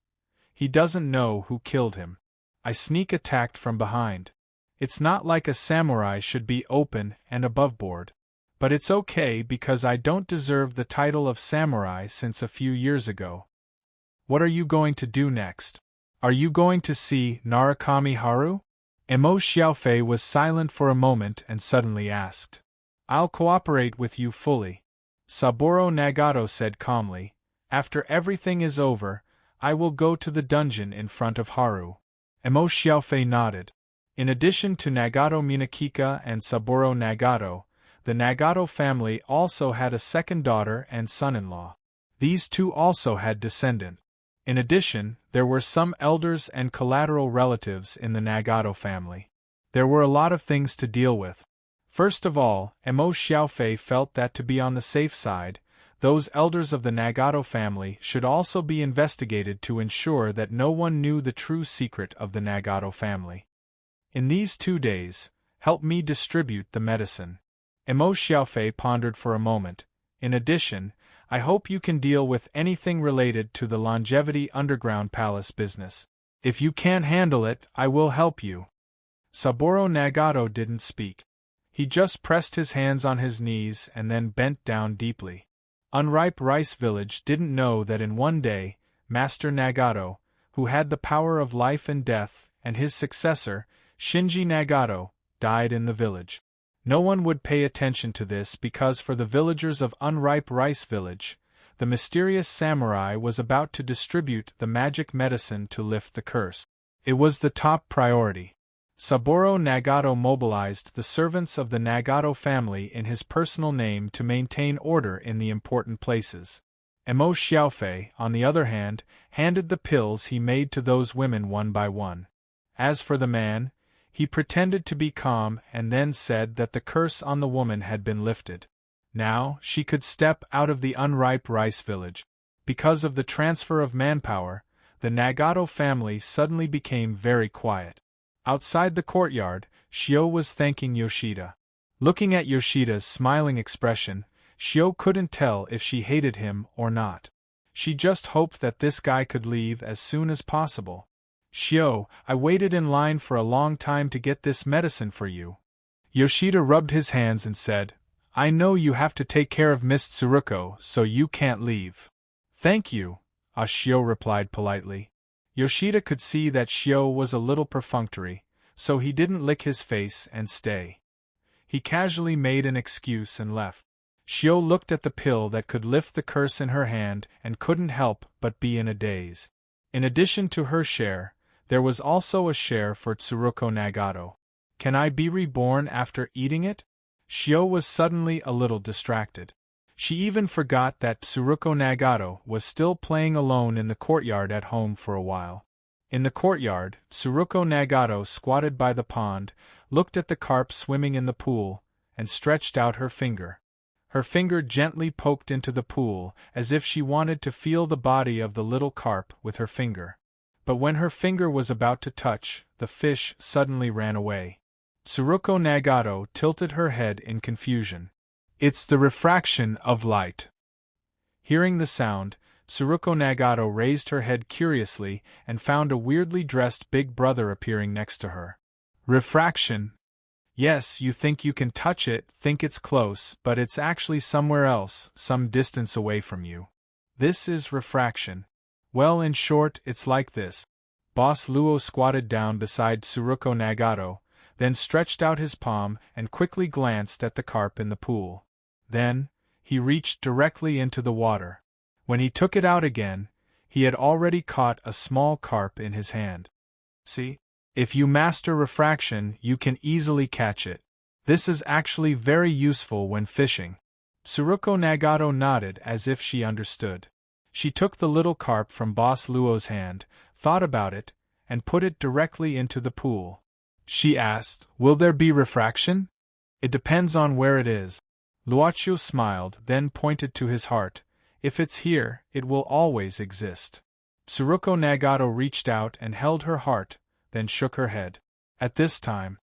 He doesn't know who killed him. I sneak attacked from behind. It's not like a samurai should be open and aboveboard. But it's okay because I don't deserve the title of samurai since a few years ago. What are you going to do next? Are you going to see Narukami Haru? Emo Xiaofei was silent for a moment and suddenly asked. I'll cooperate with you fully. Saburo Nagato said calmly. After everything is over, I will go to the dungeon in front of Haru. Emo Xiaofei nodded. In addition to Nagato Munakika and Saburo Nagato, the Nagato family also had a second daughter and son-in-law. These two also had descendants. In addition, there were some elders and collateral relatives in the Nagato family. There were a lot of things to deal with. First of all, Emo Xiaofei felt that to be on the safe side, those elders of the Nagato family should also be investigated to ensure that no one knew the true secret of the Nagato family. In these 2 days, help me distribute the medicine. Emo Xiaofei pondered for a moment. In addition, I hope you can deal with anything related to the Longevity Underground Palace business. If you can't handle it, I will help you. Saburo Nagato didn't speak. He just pressed his hands on his knees and then bent down deeply. Unripe Rice Village didn't know that in one day, Master Nagato, who had the power of life and death, and his successor, Shinji Nagato, died in the village. No one would pay attention to this because for the villagers of Unripe Rice Village, the mysterious samurai was about to distribute the magic medicine to lift the curse. It was the top priority. Saburo Nagato mobilized the servants of the Nagato family in his personal name to maintain order in the important places. Emo Xiaofei, on the other hand, handed the pills he made to those women one by one. As for the man, he pretended to be calm and then said that the curse on the woman had been lifted. Now, she could step out of the Unripe Rice Village. Because of the transfer of manpower, the Nagato family suddenly became very quiet. Outside the courtyard, Shio was thanking Yoshida. Looking at Yoshida's smiling expression, Shio couldn't tell if she hated him or not. She just hoped that this guy could leave as soon as possible. Shio, I waited in line for a long time to get this medicine for you. Yoshida rubbed his hands and said, I know you have to take care of Miss Tsuruko, so you can't leave. Thank you, Shio replied politely. Yoshida could see that Shio was a little perfunctory, so he didn't lick his face and stay. He casually made an excuse and left. Shio looked at the pill that could lift the curse in her hand and couldn't help but be in a daze. In addition to her share, there was also a share for Tsuruko Nagato. Can I be reborn after eating it? Shio was suddenly a little distracted. She even forgot that Tsuruko Nagato was still playing alone in the courtyard at home for a while. In the courtyard, Tsuruko Nagato squatted by the pond, looked at the carp swimming in the pool, and stretched out her finger. Her finger gently poked into the pool, as if she wanted to feel the body of the little carp with her finger. But when her finger was about to touch, the fish suddenly ran away. Tsuruko Nagato tilted her head in confusion. It's the refraction of light. Hearing the sound, Tsuruko Nagato raised her head curiously and found a weirdly dressed big brother appearing next to her. Refraction? Yes, you think you can touch it, think it's close, but it's actually somewhere else, some distance away from you. This is refraction. Well, in short, it's like this. Boss Luo squatted down beside Tsuruko Nagato, then stretched out his palm and quickly glanced at the carp in the pool. Then, he reached directly into the water. When he took it out again, he had already caught a small carp in his hand. See? If you master refraction, you can easily catch it. This is actually very useful when fishing. Tsuruko Nagato nodded as if she understood. She took the little carp from Boss Luo's hand, thought about it, and put it directly into the pool. She asked, "Will there be refraction?" "It depends on where it is." Luochu smiled, then pointed to his heart. "If it's here, it will always exist." Tsuruko Nagato reached out and held her heart, then shook her head. At this time,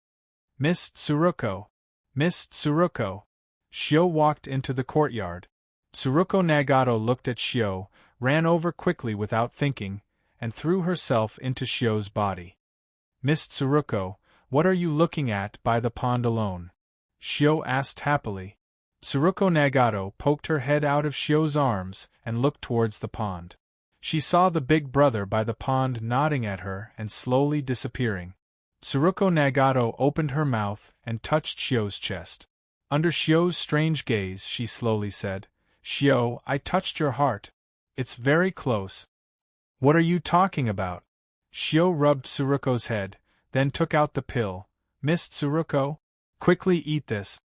Miss Tsuruko! Miss Tsuruko! Shio walked into the courtyard. Tsuruko Nagato looked at Shio, ran over quickly without thinking, and threw herself into Shio's body. "Miss Tsuruko, what are you looking at by the pond alone?" Shio asked happily. Tsuruko Nagato poked her head out of Shio's arms and looked towards the pond. She saw the big brother by the pond nodding at her and slowly disappearing. Tsuruko Nagato opened her mouth and touched Shio's chest. Under Shio's strange gaze, she slowly said, "Shio, I touched your heart. It's very close." "What are you talking about?" Shio rubbed Tsuruko's head, then took out the pill. "Miss Tsuruko, quickly eat this."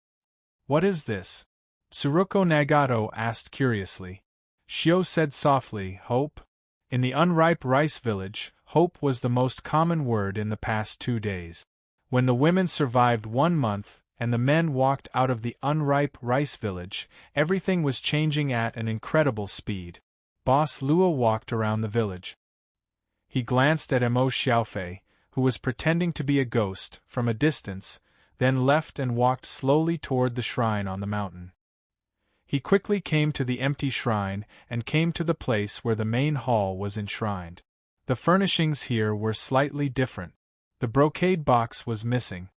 "What is this?" Tsuruko Nagato asked curiously. Shio said softly, "Hope." In the unripe rice village, hope was the most common word in the past 2 days. When the women survived 1 month, and the men walked out of the unripe rice village, everything was changing at an incredible speed. Boss Luo walked around the village. He glanced at Emo Xiaofei, who was pretending to be a ghost, from a distance, then left and walked slowly toward the shrine on the mountain. He quickly came to the empty shrine and came to the place where the main hall was enshrined. The furnishings here were slightly different. The brocade box was missing.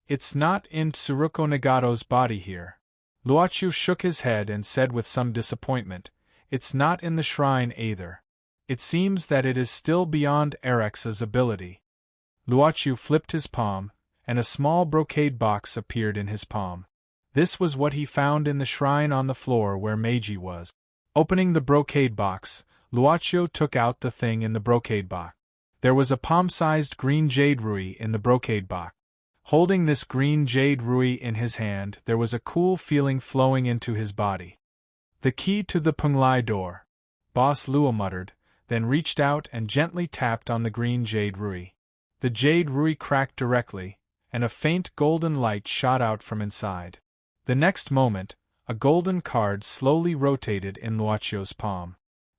"It's not in Tsuruko Nagato's body here." Luochu shook his head and said with some disappointment, "It's not in the shrine either. It seems that it is still beyond Erex's ability." Luochu flipped his palm, and a small brocade box appeared in his palm. This was what he found in the shrine on the floor where Meiji was. Opening the brocade box, Luochu took out the thing in the brocade box. There was a palm-sized green jade rui in the brocade box. Holding this green jade rui in his hand, there was a cool feeling flowing into his body. "The key to the Penglai door," Boss Luo muttered, then reached out and gently tapped on the green jade rui. The jade rui cracked directly, and a faint golden light shot out from inside. The next moment, a golden card slowly rotated in Luochu's palm.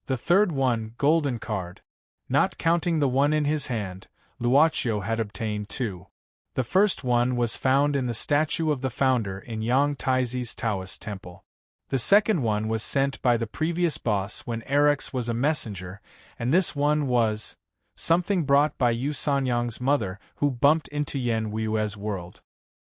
The third one, golden card. Not counting the one in his hand, Luochu had obtained 2. The first one was found in the statue of the founder in Yang Taizi's Taoist temple. The second one was sent by the previous boss when Erex was a messenger, and this one was something brought by Yu Sanyang's mother, who bumped into Yen Wu's world.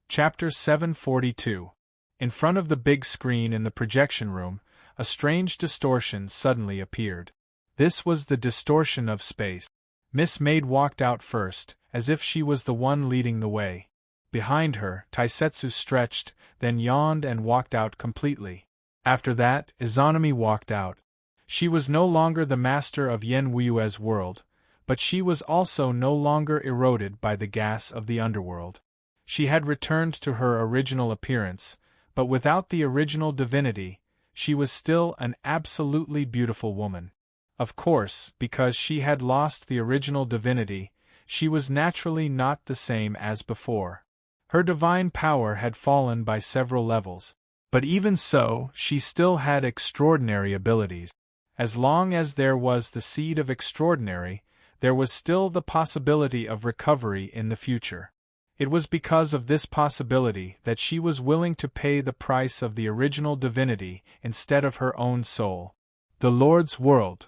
Chapter 742. In front of the big screen in the projection room, a strange distortion suddenly appeared. This was the distortion of space. Miss Maid walked out first, as if she was the one leading the way. Behind her, Taisetsu stretched, then yawned and walked out completely. After that, Izanami walked out. She was no longer the master of Yen Wuye's world, but she was also no longer eroded by the gas of the underworld. She had returned to her original appearance, but without the original divinity, she was still an absolutely beautiful woman. Of course, because she had lost the original divinity, she was naturally not the same as before. Her divine power had fallen by several levels, but even so, she still had extraordinary abilities. As long as there was the seed of extraordinary, there was still the possibility of recovery in the future. It was because of this possibility that she was willing to pay the price of the original divinity instead of her own soul. The Lord's world.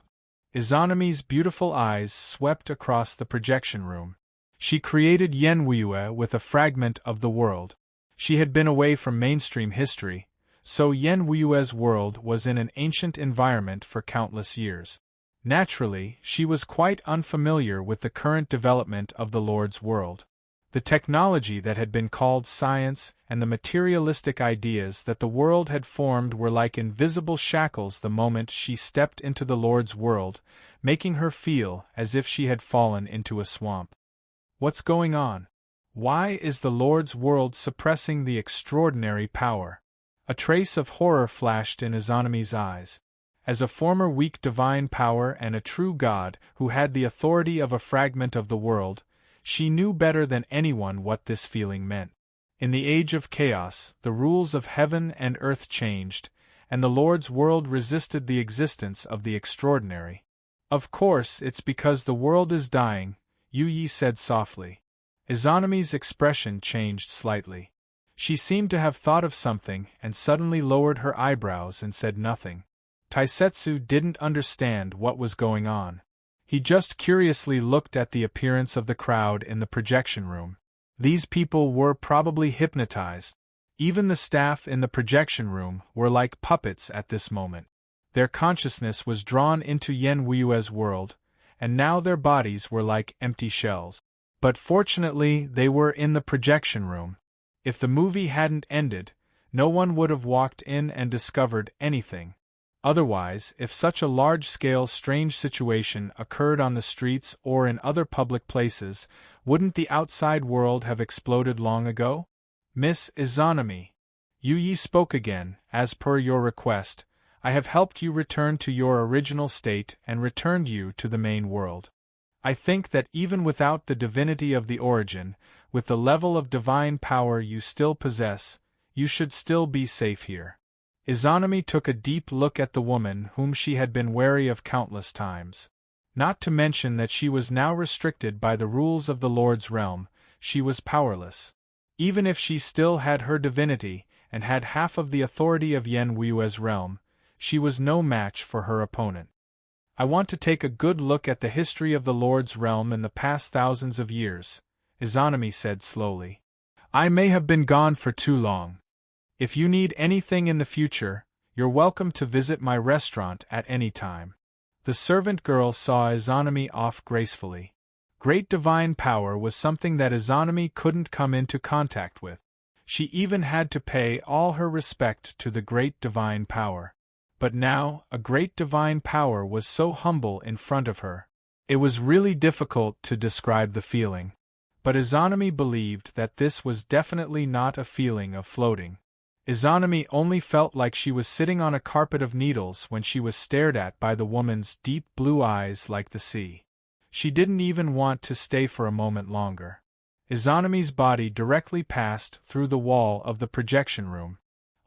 Izanami's beautiful eyes swept across the projection room. She created Yen Wuyue with a fragment of the world. She had been away from mainstream history, so Yen Wuyue's world was in an ancient environment for countless years. Naturally, she was quite unfamiliar with the current development of the Lord's world. The technology that had been called science and the materialistic ideas that the world had formed were like invisible shackles the moment she stepped into the Lord's world, making her feel as if she had fallen into a swamp. What's going on? Why is the Lord's world suppressing the extraordinary power? A trace of horror flashed in Izanami's eyes. As a former weak divine power and a true god who had the authority of a fragment of the world, she knew better than anyone what this feeling meant. In the age of chaos, the rules of heaven and earth changed, and the Lord's world resisted the existence of the extraordinary. Of course, it's because the world is dying, Yu Yi said softly. Izanami's expression changed slightly. She seemed to have thought of something and suddenly lowered her eyebrows and said nothing. Taisetsu didn't understand what was going on. He just curiously looked at the appearance of the crowd in the projection room. These people were probably hypnotized. Even the staff in the projection room were like puppets at this moment. Their consciousness was drawn into Yen Wuyue's world, and now their bodies were like empty shells. But fortunately, they were in the projection room. If the movie hadn't ended, no one would have walked in and discovered anything. Otherwise, if such a large-scale strange situation occurred on the streets or in other public places, wouldn't the outside world have exploded long ago? Miss Izanami, Yu Yi spoke again. As per your request, I have helped you return to your original state and returned you to the main world. I think that even without the divinity of the origin, with the level of divine power you still possess, you should still be safe here. Izanami took a deep look at the woman whom she had been wary of countless times. Not to mention that she was now restricted by the rules of the Lord's realm, she was powerless. Even if she still had her divinity and had half of the authority of Yen Wuyue's realm, she was no match for her opponent. I want to take a good look at the history of the Lord's realm in the past thousands of years, Izanami said slowly. I may have been gone for too long. If you need anything in the future, you're welcome to visit my restaurant at any time. The servant girl saw Izanami off gracefully. Great divine power was something that Izanami couldn't come into contact with. She even had to pay all her respect to the great divine power. But now, a great divine power was so humble in front of her. It was really difficult to describe the feeling. But Izanami believed that this was definitely not a feeling of floating. Izanami only felt like she was sitting on a carpet of needles when she was stared at by the woman's deep blue eyes like the sea. She didn't even want to stay for a moment longer. Izanami's body directly passed through the wall of the projection room.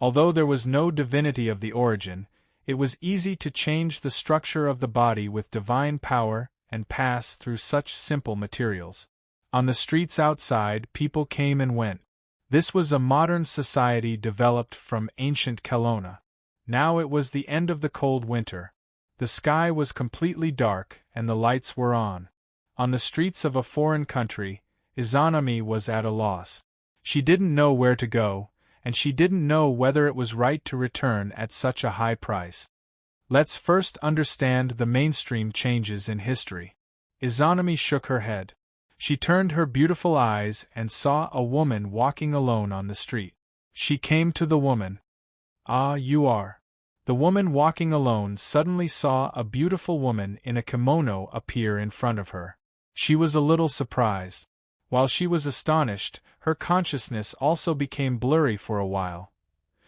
Although there was no divinity of the origin, it was easy to change the structure of the body with divine power and pass through such simple materials. On the streets outside, people came and went. This was a modern society developed from ancient Kelowna. Now it was the end of the cold winter. The sky was completely dark and the lights were on. On the streets of a foreign country, Izanami was at a loss. She didn't know where to go, and she didn't know whether it was right to return at such a high price. Let's first understand the mainstream changes in history. Izanami shook her head. She turned her beautiful eyes and saw a woman walking alone on the street. She came to the woman. "Ah, you are." The woman walking alone suddenly saw a beautiful woman in a kimono appear in front of her. She was a little surprised. While she was astonished, her consciousness also became blurry for a while.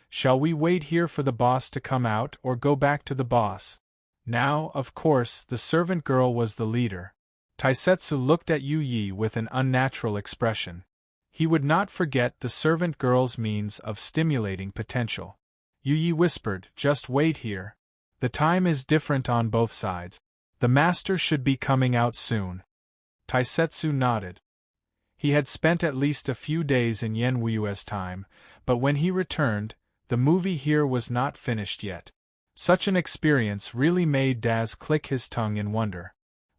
"Shall we wait here for the boss to come out or go back to the boss?" Now, of course, the servant girl was the leader. Taisetsu looked at Yu Yi with an unnatural expression. He would not forget the servant girl's means of stimulating potential. Yu Yi whispered, "Just wait here. The time is different on both sides. The master should be coming out soon." Taisetsu nodded. He had spent at least a few days in Yenwuyue's time, but when he returned, the movie here was not finished yet. Such an experience really made Daz click his tongue in wonder.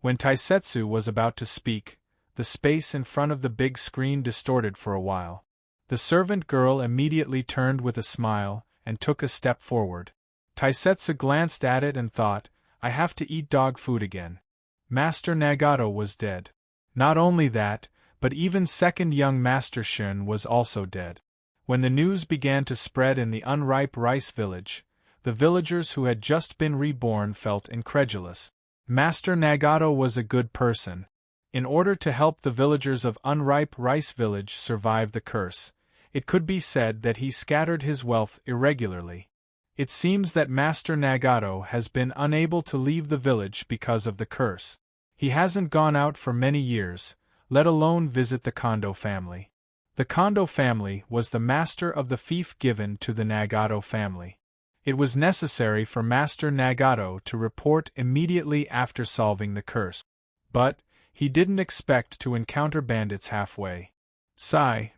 When Taisetsu was about to speak, the space in front of the big screen distorted for a while. The servant girl immediately turned with a smile and took a step forward. Taisetsu glanced at it and thought, "I have to eat dog food again." Master Nagato was dead. Not only that, but even second young Master Shun was also dead. When the news began to spread in the unripe rice village, the villagers who had just been reborn felt incredulous. Master Nagato was a good person. In order to help the villagers of unripe rice village survive the curse, it could be said that he scattered his wealth irregularly. It seems that Master Nagato has been unable to leave the village because of the curse. He hasn't gone out for many years, let alone visit the Kondo family. The Kondo family was the master of the fief given to the Nagato family. It was necessary for Master Nagato to report immediately after solving the curse. But he didn't expect to encounter bandits halfway.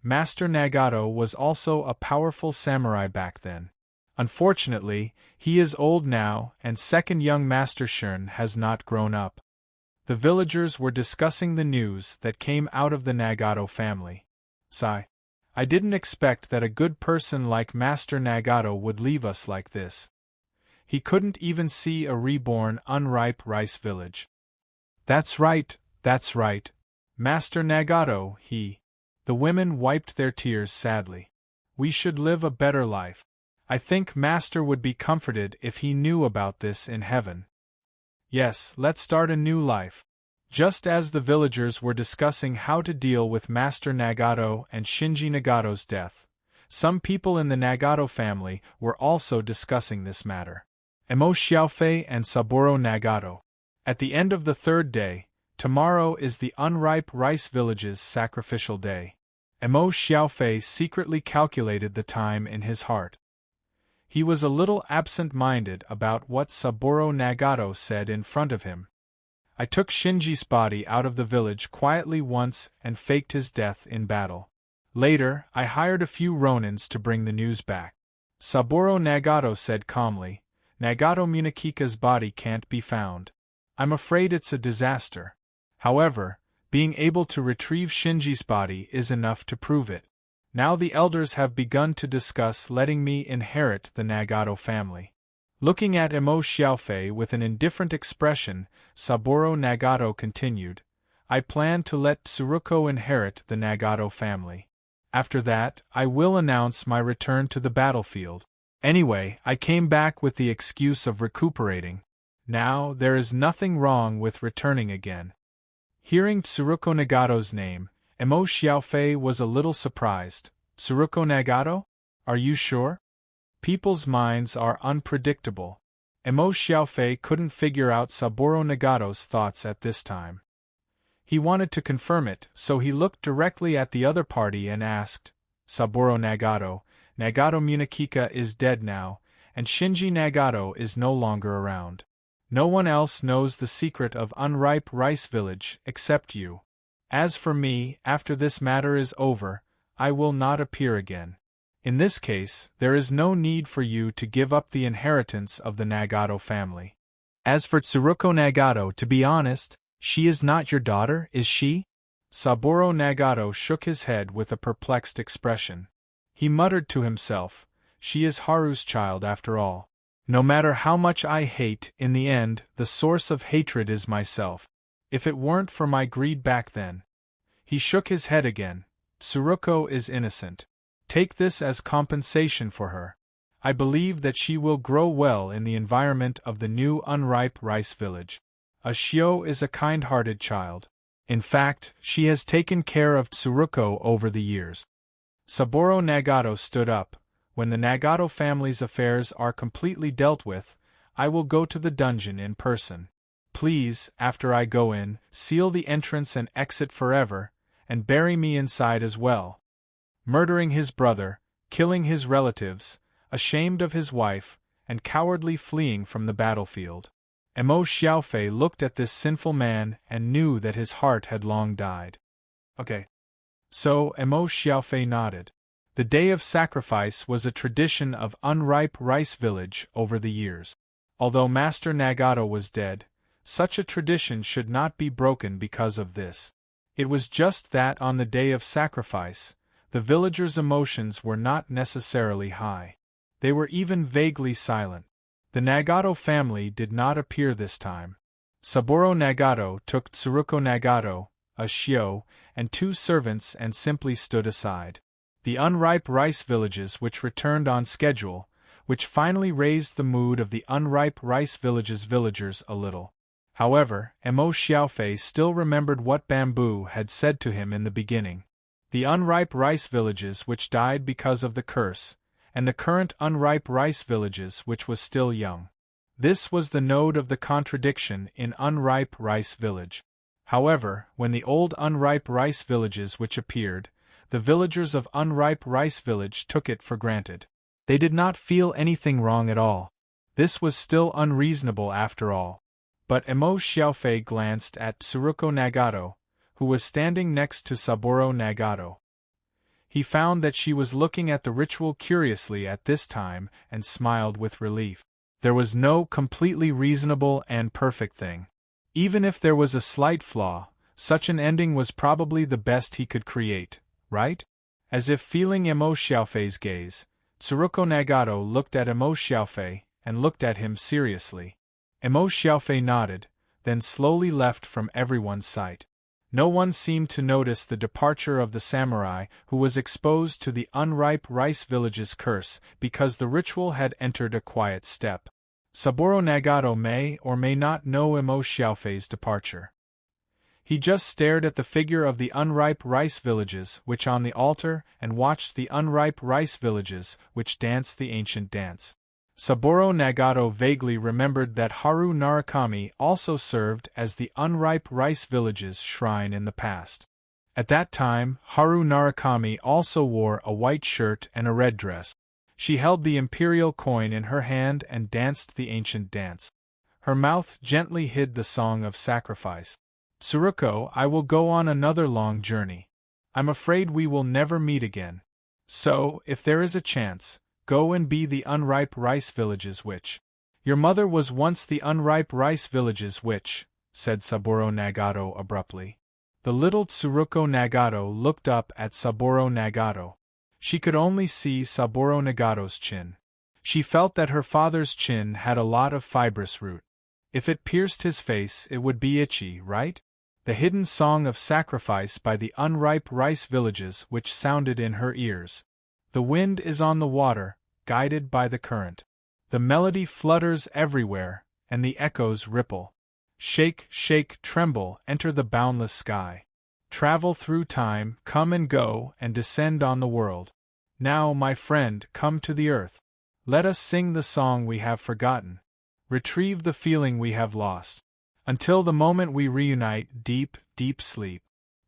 Master Nagato was also a powerful samurai back then. Unfortunately, he is old now and second young Master Shun has not grown up. The villagers were discussing the news that came out of the Nagato family. I didn't expect that a good person like Master Nagato would leave us like this. He couldn't even see a reborn, unripe rice village. That's right. Master Nagato, The women wiped their tears sadly. "We should live a better life. I think Master would be comforted if he knew about this in heaven. Yes, let's start a new life." Just as the villagers were discussing how to deal with Master Nagato and Shinji Nagato's death, some people in the Nagato family were also discussing this matter. Emo Xiaofei and Saburo Nagato. At the end of the third day, tomorrow is the unripe rice village's sacrificial day. Emo Xiaofei secretly calculated the time in his heart. He was a little absent-minded about what Saburo Nagato said in front of him. "I took Shinji's body out of the village quietly once and faked his death in battle. Later, I hired a few ronins to bring the news back." Saburo Nagato said calmly, "Nagato Munakika's body can't be found. I'm afraid it's a disaster. However, being able to retrieve Shinji's body is enough to prove it. Now the elders have begun to discuss letting me inherit the Nagato family." Looking at Emo Xiaofei with an indifferent expression, Saburo Nagato continued, "I plan to let Tsuruko inherit the Nagato family. After that, I will announce my return to the battlefield. Anyway, I came back with the excuse of recuperating. Now, there is nothing wrong with returning again." Hearing Tsuruko Nagato's name, Emo Xiaofei was a little surprised. "Tsuruko Nagato? Are you sure?" People's minds are unpredictable. Emo Xiaofei couldn't figure out Saburo Nagato's thoughts at this time. He wanted to confirm it, so he looked directly at the other party and asked, "Saburo Nagato, Nagato Munakika is dead now, and Shinji Nagato is no longer around. No one else knows the secret of unripe rice village except you. As for me, after this matter is over, I will not appear again. In this case, there is no need for you to give up the inheritance of the Nagato family. As for Tsuruko Nagato, to be honest, she is not your daughter, is she?" Saburo Nagato shook his head with a perplexed expression. He muttered to himself, "She is Haru's child after all. No matter how much I hate, in the end, the source of hatred is myself. If it weren't for my greed back then, He shook his head again. Tsuruko is innocent. Take this as compensation for her. I believe that she will grow well in the environment of the new unripe rice village. A Shio is a kind-hearted child. In fact, she has taken care of Tsuruko over the years. Saburo Nagato stood up. When the Nagato family's affairs are completely dealt with, I will go to the dungeon in person. Please, after I go in, seal the entrance and exit forever, and bury me inside as well. Murdering his brother, killing his relatives, ashamed of his wife, and cowardly fleeing from the battlefield. Emo Xiaofei looked at this sinful man and knew that his heart had long died. Okay. So, Emo Xiaofei nodded. The day of sacrifice was a tradition of unripe rice village over the years. Although Master Nagato was dead, such a tradition should not be broken because of this. It was just that on the day of sacrifice, the villagers' emotions were not necessarily high. They were even vaguely silent. The Nagato family did not appear this time. Saburo Nagato took Tsuruko Nagato, a Shio, and 2 servants and simply stood aside. The unripe rice villages which returned on schedule, which finally raised the mood of the unripe rice villages villagers a little. However, Emo Xiaofei still remembered what Bamboo had said to him in the beginning. The unripe rice villages which died because of the curse, and the current unripe rice villages which was still young. This was the node of the contradiction in unripe rice village. However, when the old unripe rice villages which appeared, the villagers of unripe rice village took it for granted. They did not feel anything wrong at all. This was still unreasonable after all. But Emo Xiaofei glanced at Tsuruko Nagato, who was standing next to Saburo Nagato. He found that she was looking at the ritual curiously at this time and smiled with relief. There was no completely reasonable and perfect thing. Even if there was a slight flaw, such an ending was probably the best he could create, right? As if feeling Emo Xiaofei's gaze, Tsuruko Nagato looked at Emo Xiaofei and looked at him seriously. Emo Xiaofei nodded, then slowly left from everyone's sight. No one seemed to notice the departure of the samurai who was exposed to the unripe rice village's curse because the ritual had entered a quiet step. Saburo Nagato may or may not know Emo Xiaofei's departure. He just stared at the figure of the unripe rice villages which on the altar and watched the unripe rice villages which danced the ancient dance. Saburo Nagato vaguely remembered that Haru Narukami also served as the unripe rice village's shrine in the past. At that time, Haru Narukami also wore a white shirt and a red dress. She held the imperial coin in her hand and danced the ancient dance. Her mouth gently hid the song of sacrifice. Tsuruko, I will go on another long journey. I'm afraid we will never meet again. So, if there is a chance, go and be the unripe rice village's witch. Your mother was once the unripe rice village's witch, said Saburo Nagato abruptly. The little Tsuruko Nagato looked up at Saburo Nagato. She could only see Saburo Nagato's chin. She felt that her father's chin had a lot of fibrous root. If it pierced his face, it would be itchy, right? The hidden song of sacrifice by the unripe rice villages which sounded in her ears. The wind is on the water, guided by the current. The melody flutters everywhere, and the echoes ripple. Shake, shake, tremble, enter the boundless sky. Travel through time, come and go, and descend on the world. Now, my friend, come to the earth. Let us sing the song we have forgotten. Retrieve the feeling we have lost. Until the moment we reunite, deep, deep sleep.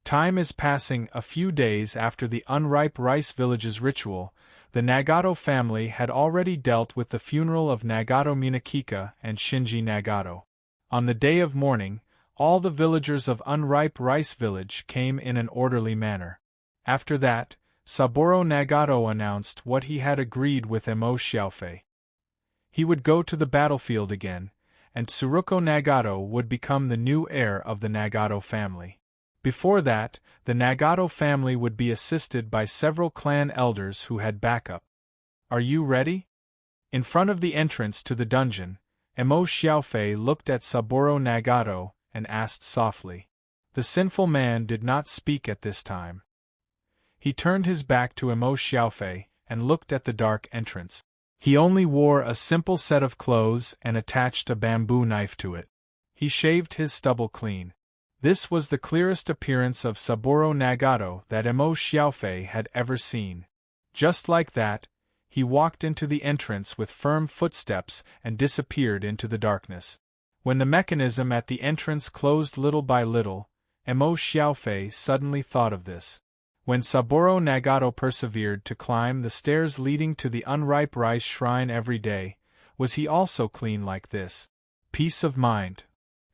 Time is passing. A few days after the unripe rice village's ritual, the Nagato family had already dealt with the funeral of Nagato Minakika and Shinji Nagato. On the day of mourning, all the villagers of unripe rice village came in an orderly manner. After that, Saburo Nagato announced what he had agreed with Emo Xiaofei. He would go to the battlefield again, and Tsuruko Nagato would become the new heir of the Nagato family. Before that, the Nagato family would be assisted by several clan elders who had backup. Are you ready? In front of the entrance to the dungeon, Emo Xiaofei looked at Saburo Nagato and asked softly. The sinful man did not speak at this time. He turned his back to Emo Xiaofei and looked at the dark entrance. He only wore a simple set of clothes and attached a bamboo knife to it. He shaved his stubble clean. This was the clearest appearance of Saburo Nagato that Emo Xiaofei had ever seen. Just like that, he walked into the entrance with firm footsteps and disappeared into the darkness. When the mechanism at the entrance closed little by little, Emo Xiaofei suddenly thought of this. When Saburo Nagato persevered to climb the stairs leading to the unripe rice shrine every day, was he also clean like this? Peace of mind.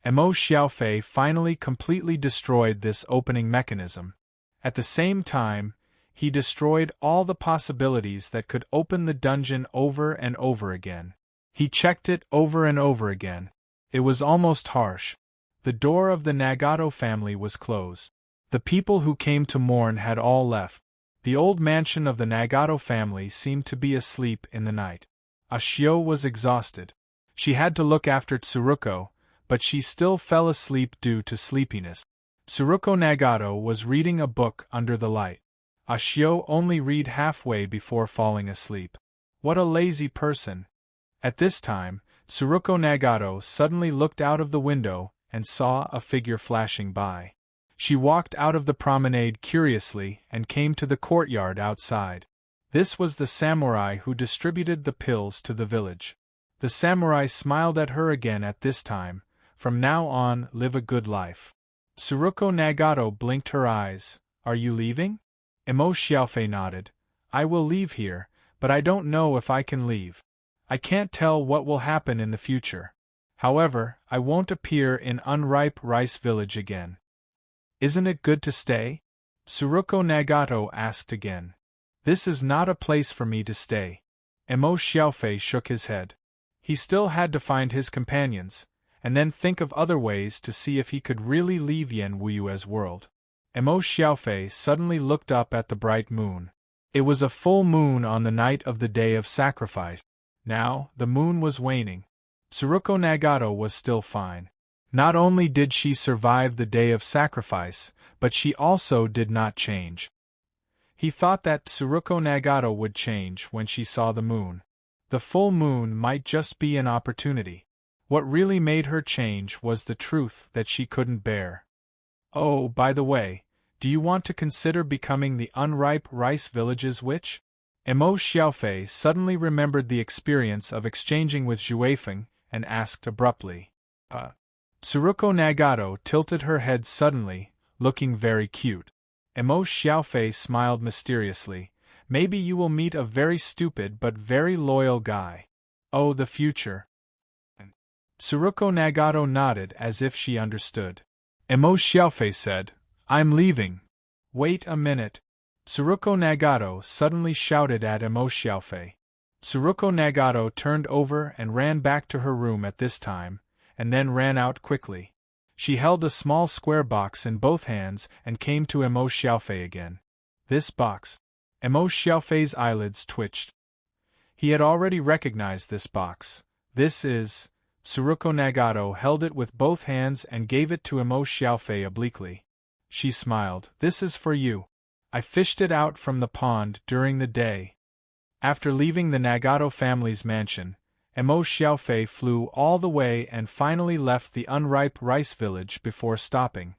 Emo Xiaofei finally completely destroyed this opening mechanism. At the same time, he destroyed all the possibilities that could open the dungeon over and over again. He checked it over and over again. It was almost harsh. The door of the Nagato family was closed. The people who came to mourn had all left. The old mansion of the Nagato family seemed to be asleep in the night. Ashio was exhausted. She had to look after Tsuruko, but she still fell asleep due to sleepiness. Tsuruko Nagato was reading a book under the light. Ashio only read halfway before falling asleep. What a lazy person! At this time, Tsuruko Nagato suddenly looked out of the window and saw a figure flashing by. She walked out of the promenade curiously and came to the courtyard outside. This was the samurai who distributed the pills to the village. The samurai smiled at her again at this time. From now on, live a good life. Tsuruko Nagato blinked her eyes. Are you leaving? Emo Xiaofei nodded. I will leave here, but I don't know if I can leave. I can't tell what will happen in the future. However, I won't appear in unripe rice village again. Isn't it good to stay? Tsuruko Nagato asked again. This is not a place for me to stay. Emo Xiaofei shook his head. He still had to find his companions, and then think of other ways to see if he could really leave Yen Wuyue's world. Emo Xiaofei suddenly looked up at the bright moon. It was a full moon on the night of the day of sacrifice. Now, the moon was waning. Tsuruko Nagato was still fine. Not only did she survive the day of sacrifice, but she also did not change. He thought that Tsuruko Nagato would change when she saw the moon. The full moon might just be an opportunity. What really made her change was the truth that she couldn't bear. Oh, by the way, do you want to consider becoming the unripe rice village's witch? Emo Xiaofei suddenly remembered the experience of exchanging with Xuefeng and asked abruptly. Tsuruko Nagato tilted her head suddenly, looking very cute. Emo Xiaofei smiled mysteriously. Maybe you will meet a very stupid but very loyal guy. Oh, the future. Tsuruko Nagato nodded as if she understood. Emo Xiaofei said, I'm leaving. Wait a minute. Tsuruko Nagato suddenly shouted at Emo Xiaofei. Tsuruko Nagato turned over and ran back to her room at this time, and then ran out quickly. She held a small square box in both hands and came to Emo Xiaofei again. This box. Emo Xiaofei's eyelids twitched. He had already recognized this box. This is... Tsuruko Nagato held it with both hands and gave it to Emo Xiaofei obliquely. She smiled. This is for you. I fished it out from the pond during the day. After leaving the Nagato family's mansion, Emo Xiaofei flew all the way and finally left the unripe rice village before stopping.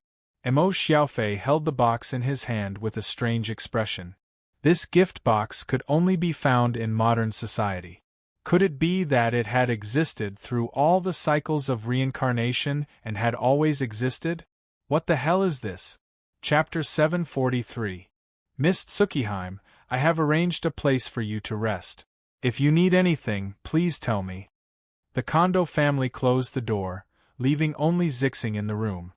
Emo Xiaofei held the box in his hand with a strange expression. This gift box could only be found in modern society. Could it be that it had existed through all the cycles of reincarnation and had always existed? What the hell is this? Chapter 743. Miss Tsukiheim, I have arranged a place for you to rest. If you need anything, please tell me. The Kondo family closed the door, leaving only Zixing in the room.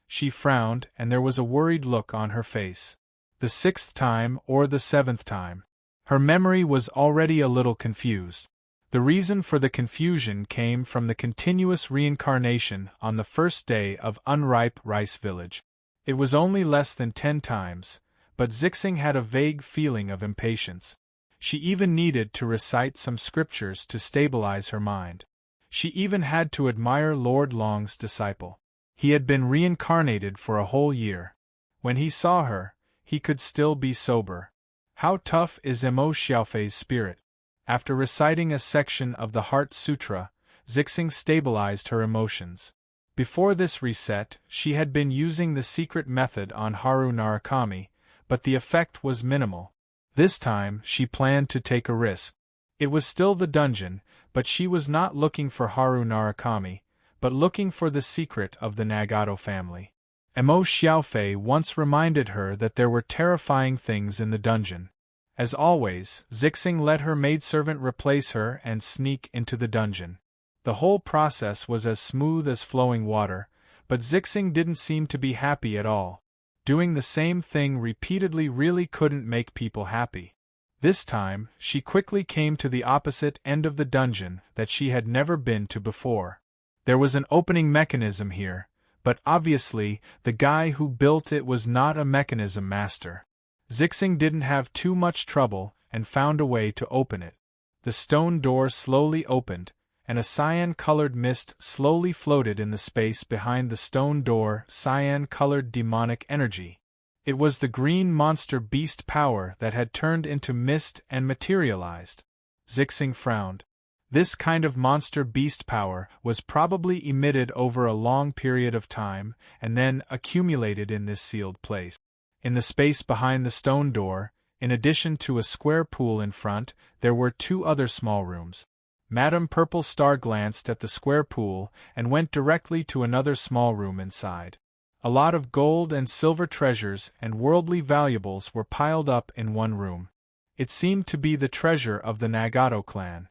She frowned, and there was a worried look on her face. The 6th time or the 7th time? Her memory was already a little confused. The reason for the confusion came from the continuous reincarnation on the first day of Unripe Rice Village. It was only less than 10 times, but Zixing had a vague feeling of impatience. She even needed to recite some scriptures to stabilize her mind. She even had to admire Lord Long's disciple. He had been reincarnated for a whole year. When he saw her, he could still be sober. How tough is Mo Xiaofei's spirit? After reciting a section of the Heart Sutra, Zixing stabilized her emotions. Before this reset, she had been using the secret method on Haru Narukami, but the effect was minimal. This time, she planned to take a risk. It was still the dungeon, but she was not looking for Haru Narukami, but looking for the secret of the Nagato family. Mo Xiaofei once reminded her that there were terrifying things in the dungeon. As always, Zixing let her maidservant replace her and sneak into the dungeon. The whole process was as smooth as flowing water, but Zixing didn't seem to be happy at all. Doing the same thing repeatedly really couldn't make people happy. This time, she quickly came to the opposite end of the dungeon that she had never been to before. There was an opening mechanism here, but obviously, the guy who built it was not a mechanism master. Zixing didn't have too much trouble and found a way to open it. The stone door slowly opened, and a cyan-colored mist slowly floated in the space behind the stone door, cyan-colored demonic energy. It was the green monster beast power that had turned into mist and materialized. Zixing frowned. This kind of monster beast power was probably emitted over a long period of time and then accumulated in this sealed place. In the space behind the stone door, in addition to a square pool in front, there were 2 other small rooms. Madame Purple Star glanced at the square pool and went directly to another small room inside. A lot of gold and silver treasures and worldly valuables were piled up in one room. It seemed to be the treasure of the Nagato clan.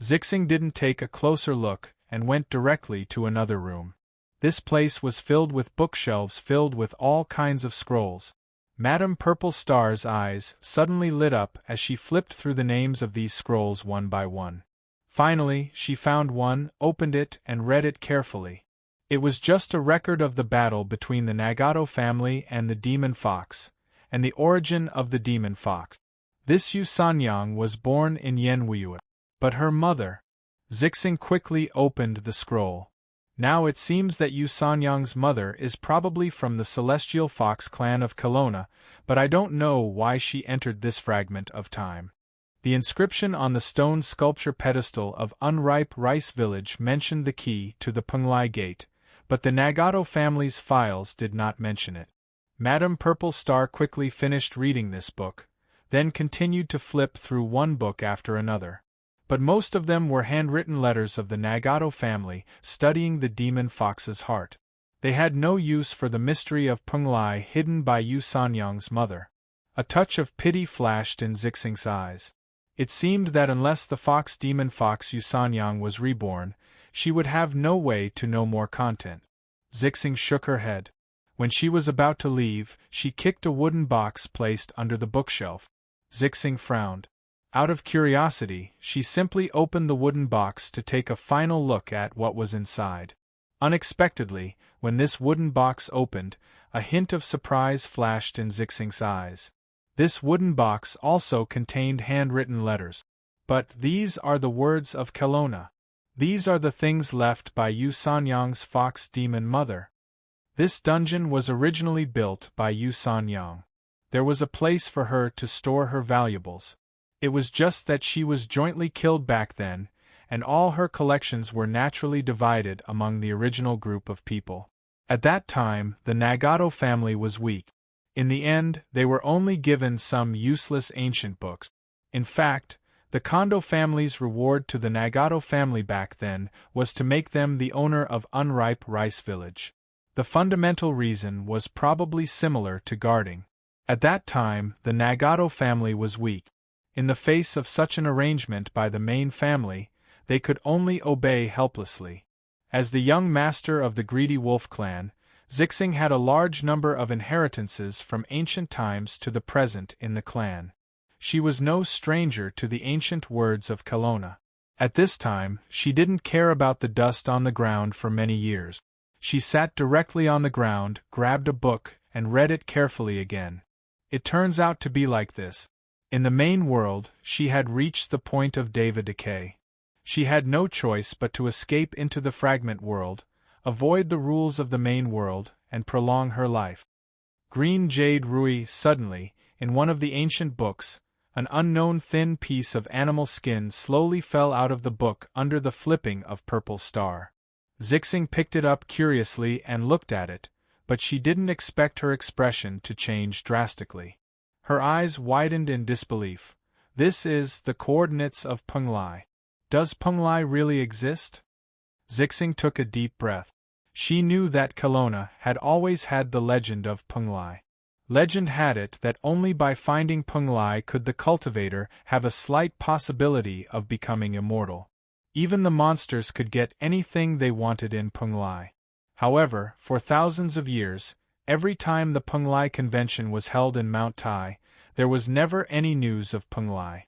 Zixing didn't take a closer look and went directly to another room. This place was filled with bookshelves filled with all kinds of scrolls. Madame Purple Star's eyes suddenly lit up as she flipped through the names of these scrolls one by one. Finally, she found one, opened it, and read it carefully. It was just a record of the battle between the Nagato family and the demon fox, and the origin of the demon fox. This Yu Sanyang was born in Yanwiyue. But her mother. Zixing quickly opened the scroll. Now it seems that Yu Sanyang's mother is probably from the Celestial Fox clan of Kelowna, but I don't know why she entered this fragment of time. The inscription on the stone sculpture pedestal of Unripe Rice Village mentioned the key to the Penglai Gate, but the Nagato family's files did not mention it. Madame Purple Star quickly finished reading this book, then continued to flip through one book after another. But most of them were handwritten letters of the Nagato family studying the demon fox's heart. They had no use for the mystery of Penglai hidden by Yu Sanyang's mother. A touch of pity flashed in Zixing's eyes. It seemed that unless the fox demon fox Yu Sanyang was reborn, she would have no way to know more content. Zixing shook her head. When she was about to leave, she kicked a wooden box placed under the bookshelf. Zixing frowned. Out of curiosity, she simply opened the wooden box to take a final look at what was inside. Unexpectedly, when this wooden box opened, a hint of surprise flashed in Zixing's eyes. This wooden box also contained handwritten letters. But these are the words of Kelowna. These are the things left by Yu Sanyang's fox demon mother. This dungeon was originally built by Yu Sanyang. There was a place for her to store her valuables. It was just that she was jointly killed back then, and all her collections were naturally divided among the original group of people. At that time, the Nagato family was weak. In the end, they were only given some useless ancient books. In fact, the Kondo family's reward to the Nagato family back then was to make them the owner of Unripe Rice Village. The fundamental reason was probably similar to guarding. At that time, the Nagato family was weak. In the face of such an arrangement by the main family, they could only obey helplessly. As the young master of the Greedy Wolf clan, Zixing had a large number of inheritances from ancient times to the present in the clan. She was no stranger to the ancient words of Kelowna. At this time, she didn't care about the dust on the ground for many years. She sat directly on the ground, grabbed a book, and read it carefully again. It turns out to be like this. In the main world, she had reached the point of Deva decay. She had no choice but to escape into the fragment world, avoid the rules of the main world, and prolong her life. Green Jade Rui. Suddenly, in one of the ancient books, an unknown thin piece of animal skin slowly fell out of the book under the flipping of Purple Star. Zixing picked it up curiously and looked at it, but she didn't expect her expression to change drastically. Her eyes widened in disbelief. This is the coordinates of Penglai. Does Penglai really exist? Zixing took a deep breath. She knew that Kelowna had always had the legend of Penglai. Legend had it that only by finding Penglai could the cultivator have a slight possibility of becoming immortal. Even the monsters could get anything they wanted in Penglai. However, for thousands of years, every time the Penglai convention was held in Mount Tai, there was never any news of Penglai.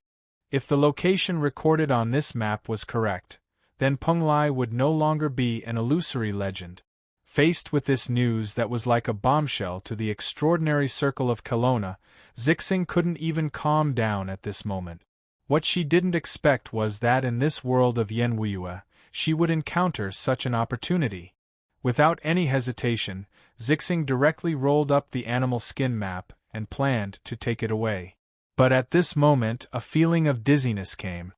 If the location recorded on this map was correct, then Penglai would no longer be an illusory legend. Faced with this news that was like a bombshell to the extraordinary circle of Kelowna, Zixing couldn't even calm down at this moment. What she didn't expect was that in this world of Yenwuyue, she would encounter such an opportunity. Without any hesitation, Zixing directly rolled up the animal skin map and planned to take it away. But at this moment a feeling of dizziness came.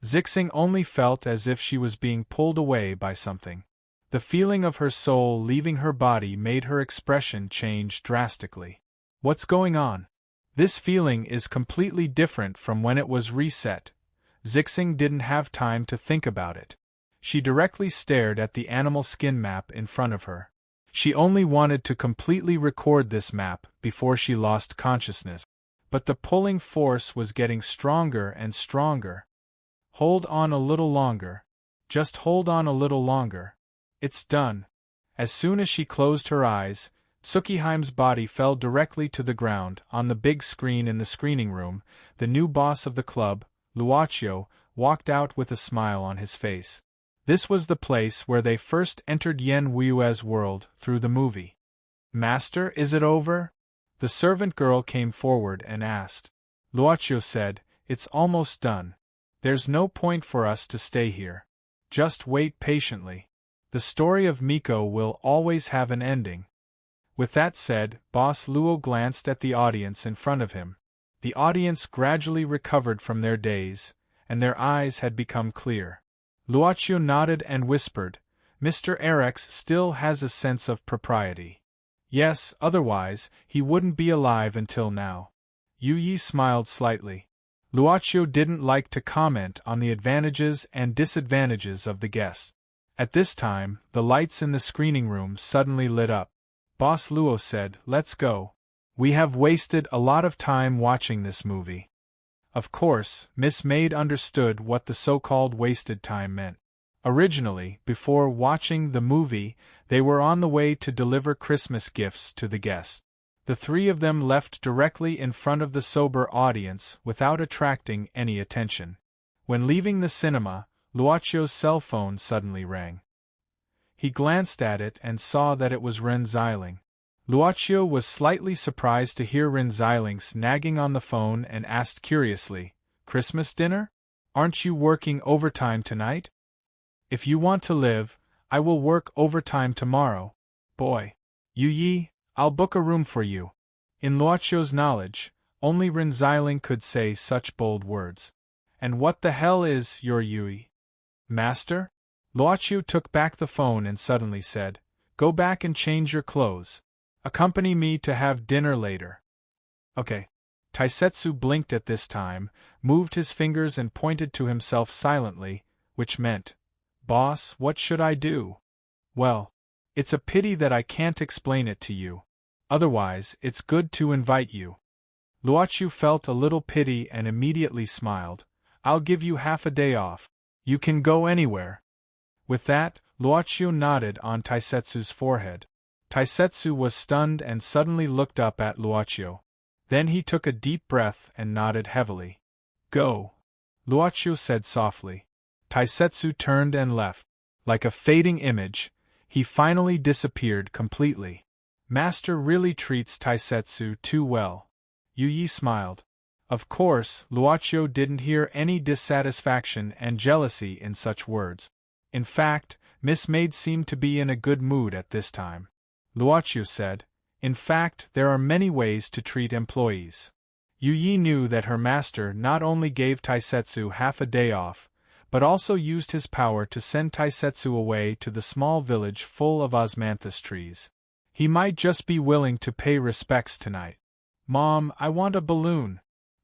Zixing only felt as if she was being pulled away by something. The feeling of her soul leaving her body made her expression change drastically. What's going on? This feeling is completely different from when it was reset. Zixing didn't have time to think about it. She directly stared at the animal skin map in front of her. She only wanted to completely record this map before she lost consciousness. But the pulling force was getting stronger and stronger. Hold on a little longer. Just hold on a little longer. It's done. As soon as she closed her eyes, Tsukiheim's body fell directly to the ground. On the big screen in the screening room, the new boss of the club, Luochio, walked out with a smile on his face. This was the place where they first entered Yenwuyue's world, through the movie. Master, is it over? The servant girl came forward and asked. Luochio said, It's almost done. There's no point for us to stay here. Just wait patiently. The story of Miko will always have an ending. With that said, Boss Luo glanced at the audience in front of him. The audience gradually recovered from their daze, and their eyes had become clear. Luochio nodded and whispered, Mr. Erex still has a sense of propriety. Yes, otherwise, he wouldn't be alive until now. Yu Yi smiled slightly. Luochio didn't like to comment on the advantages and disadvantages of the guest. At this time, the lights in the screening room suddenly lit up. Boss Luo said, Let's go. We have wasted a lot of time watching this movie. Of course, Miss Maid understood what the so-called wasted time meant. Originally, before watching the movie, they were on the way to deliver Christmas gifts to the guests. The three of them left directly in front of the sober audience without attracting any attention. When leaving the cinema, Luochio's cell phone suddenly rang. He glanced at it and saw that it was Ren Xiling. Luochio was slightly surprised to hear Ren Xiling's nagging on the phone and asked curiously, Christmas dinner? Aren't you working overtime tonight? If you want to live, I will work overtime tomorrow. Boy. Yu Yi, I'll book a room for you. In Luochio's knowledge, only Ren Xiling could say such bold words. And what the hell is your Yui? Master? Luochio took back the phone and suddenly said, Go back and change your clothes. Accompany me to have dinner later. Okay. Taisetsu blinked at this time, moved his fingers and pointed to himself silently, which meant, Boss, what should I do? Well, it's a pity that I can't explain it to you. Otherwise, it's good to invite you. Luochio felt a little pity and immediately smiled. I'll give you half a day off. You can go anywhere. With that, Luochio nodded on Taisetsu's forehead. Taisetsu was stunned and suddenly looked up at Luochio. Then he took a deep breath and nodded heavily. Go. Luochio said softly. Taisetsu turned and left. Like a fading image, he finally disappeared completely. Master really treats Taisetsu too well. Yu Yi smiled. Of course, Luochio didn't hear any dissatisfaction and jealousy in such words. In fact, Miss Maid seemed to be in a good mood at this time. Luochu said, "In fact, there are many ways to treat employees." Yu Yi knew that her master not only gave Taisetsu half a day off, but also used his power to send Taisetsu away to the small village full of osmanthus trees. He might just be willing to pay respects tonight. "Mom, I want a balloon."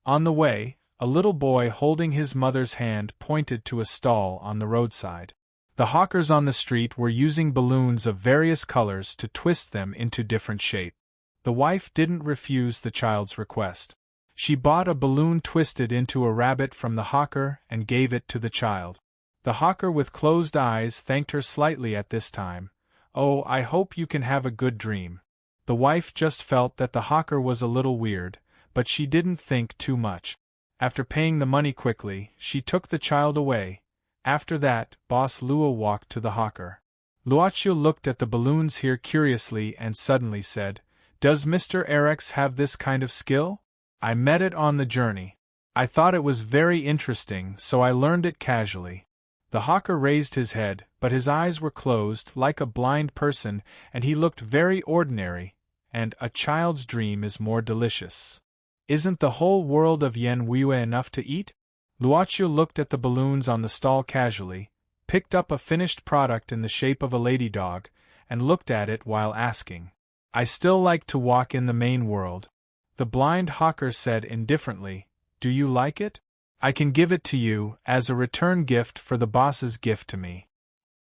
On the way, a little boy holding his mother's hand pointed to a stall on the roadside. The hawkers on the street were using balloons of various colors to twist them into different shape. The wife didn't refuse the child's request. She bought a balloon twisted into a rabbit from the hawker and gave it to the child. The hawker with closed eyes thanked her slightly at this time. "Oh, I hope you can have a good dream." The wife just felt that the hawker was a little weird, but she didn't think too much. After paying the money quickly, she took the child away. After that, Boss Luo walked to the hawker. Luochu looked at the balloons here curiously and suddenly said, "Does Mr. Erex have this kind of skill? I met it on the journey. I thought it was very interesting, so I learned it casually." The hawker raised his head, but his eyes were closed like a blind person, and he looked very ordinary, and a child's dream is more delicious. Isn't the whole world of Yen Wue enough to eat? Luochu looked at the balloons on the stall casually, picked up a finished product in the shape of a lady dog, and looked at it while asking, "I still like to walk in the main world." The blind hawker said indifferently, "Do you like it? I can give it to you as a return gift for the boss's gift to me."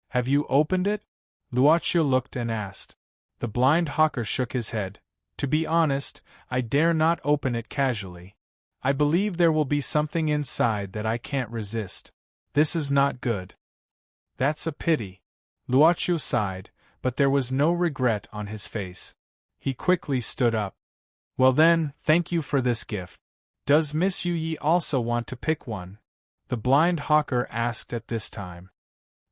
"Have you opened it?" Luochu looked and asked. The blind hawker shook his head. "To be honest, I dare not open it casually. I believe there will be something inside that I can't resist. This is not good." "That's a pity." Luochu sighed, but there was no regret on his face. He quickly stood up. "Well then, thank you for this gift. Does Miss Yu Yi also want to pick one?" the blind hawker asked at this time.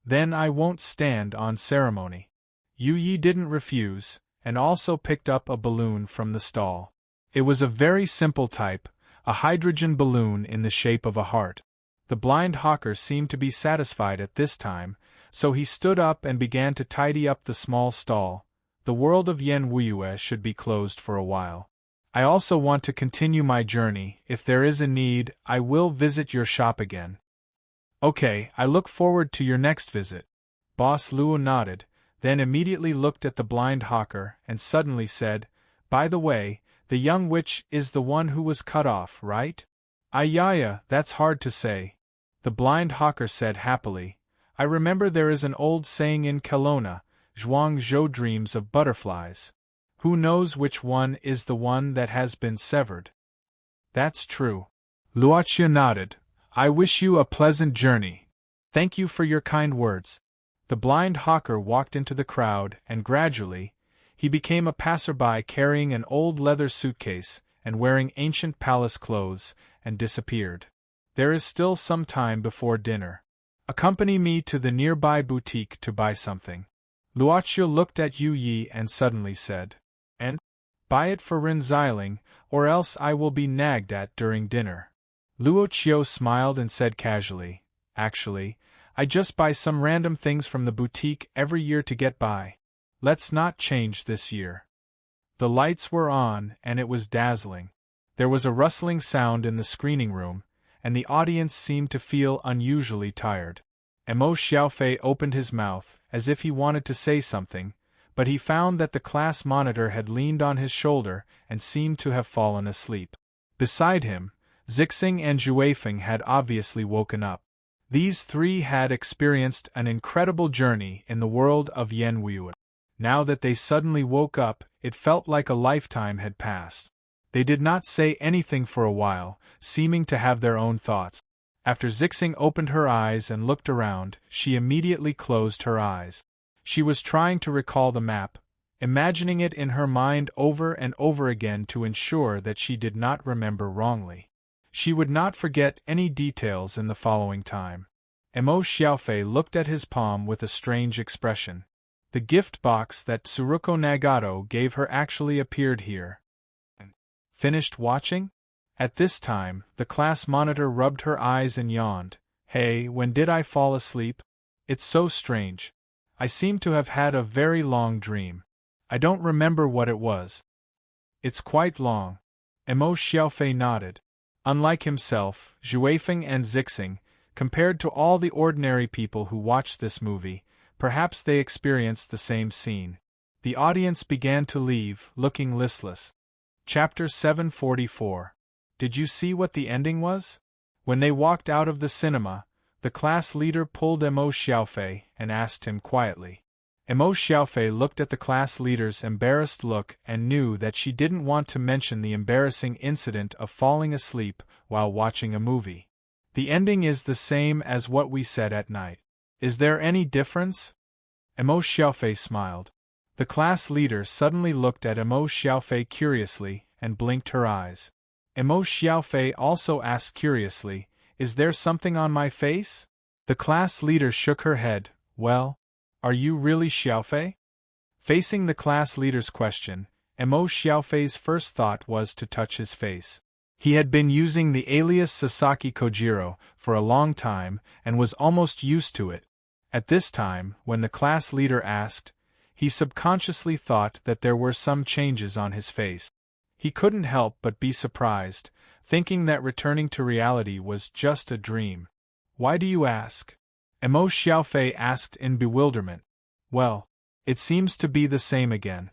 "Then I won't stand on ceremony." Yu Yi didn't refuse, and also picked up a balloon from the stall. It was a very simple type, a hydrogen balloon in the shape of a heart. The blind hawker seemed to be satisfied at this time, so he stood up and began to tidy up the small stall. The world of Yen Wuyue should be closed for a while. "I also want to continue my journey. If there is a need, I will visit your shop again." "Okay, I look forward to your next visit." Boss Luo nodded, then immediately looked at the blind hawker and suddenly said, "By the way, the young witch is the one who was cut off, right?" "Ayaya, that's hard to say." The blind hawker said happily, "I remember there is an old saying in Kelowna, Zhuang Zhou dreams of butterflies. Who knows which one is the one that has been severed?" "That's true." Luochu nodded. "I wish you a pleasant journey. Thank you for your kind words." The blind hawker walked into the crowd and gradually, he became a passerby carrying an old leather suitcase and wearing ancient palace clothes, and disappeared. "There is still some time before dinner. Accompany me to the nearby boutique to buy something." Luochu looked at Yu Yi and suddenly said, "And? Buy it for Rin Xiling, or else I will be nagged at during dinner." Luochu smiled and said casually, "Actually, I just buy some random things from the boutique every year to get by. Let's not change this year." The lights were on, and it was dazzling. There was a rustling sound in the screening room, and the audience seemed to feel unusually tired. Mo Xiaofei opened his mouth, as if he wanted to say something, but he found that the class monitor had leaned on his shoulder and seemed to have fallen asleep. Beside him, Zixing and Juefeng had obviously woken up. These three had experienced an incredible journey in the world of Yen Wuyue. Now that they suddenly woke up, it felt like a lifetime had passed. They did not say anything for a while, seeming to have their own thoughts. After Zixing opened her eyes and looked around, she immediately closed her eyes. She was trying to recall the map, imagining it in her mind over and over again to ensure that she did not remember wrongly. She would not forget any details in the following time. Mo Xiaofei looked at his palm with a strange expression. The gift box that Tsuruko Nagato gave her actually appeared here. Finished watching? At this time, the class monitor rubbed her eyes and yawned. "Hey, when did I fall asleep? It's so strange. I seem to have had a very long dream. I don't remember what it was. It's quite long. Emo Xiaofei nodded. Unlike himself, Zhuifeng and Zixing, compared to all the ordinary people who watched this movie, perhaps they experienced the same scene. The audience began to leave, looking listless. Chapter 744. Did you see what the ending was? When they walked out of the cinema, the class leader pulled Emo Xiaofei and asked him quietly. Emo Xiaofei looked at the class leader's embarrassed look and knew that she didn't want to mention the embarrassing incident of falling asleep while watching a movie. The ending is the same as what we said at night. Is there any difference? Emo Xiaofei smiled. The class leader suddenly looked at Emo Xiaofei curiously and blinked her eyes. Emo Xiaofei also asked curiously, "Is there something on my face?" The class leader shook her head. "Well, are you really Xiaofei?" Facing the class leader's question, Emo Xiaofei's first thought was to touch his face. He had been using the alias Sasaki Kojiro for a long time and was almost used to it. At this time, when the class leader asked, he subconsciously thought that there were some changes on his face. He couldn't help but be surprised, thinking that returning to reality was just a dream. "Why do you ask?" Emo Xiaofei asked in bewilderment. "Well, it seems to be the same again."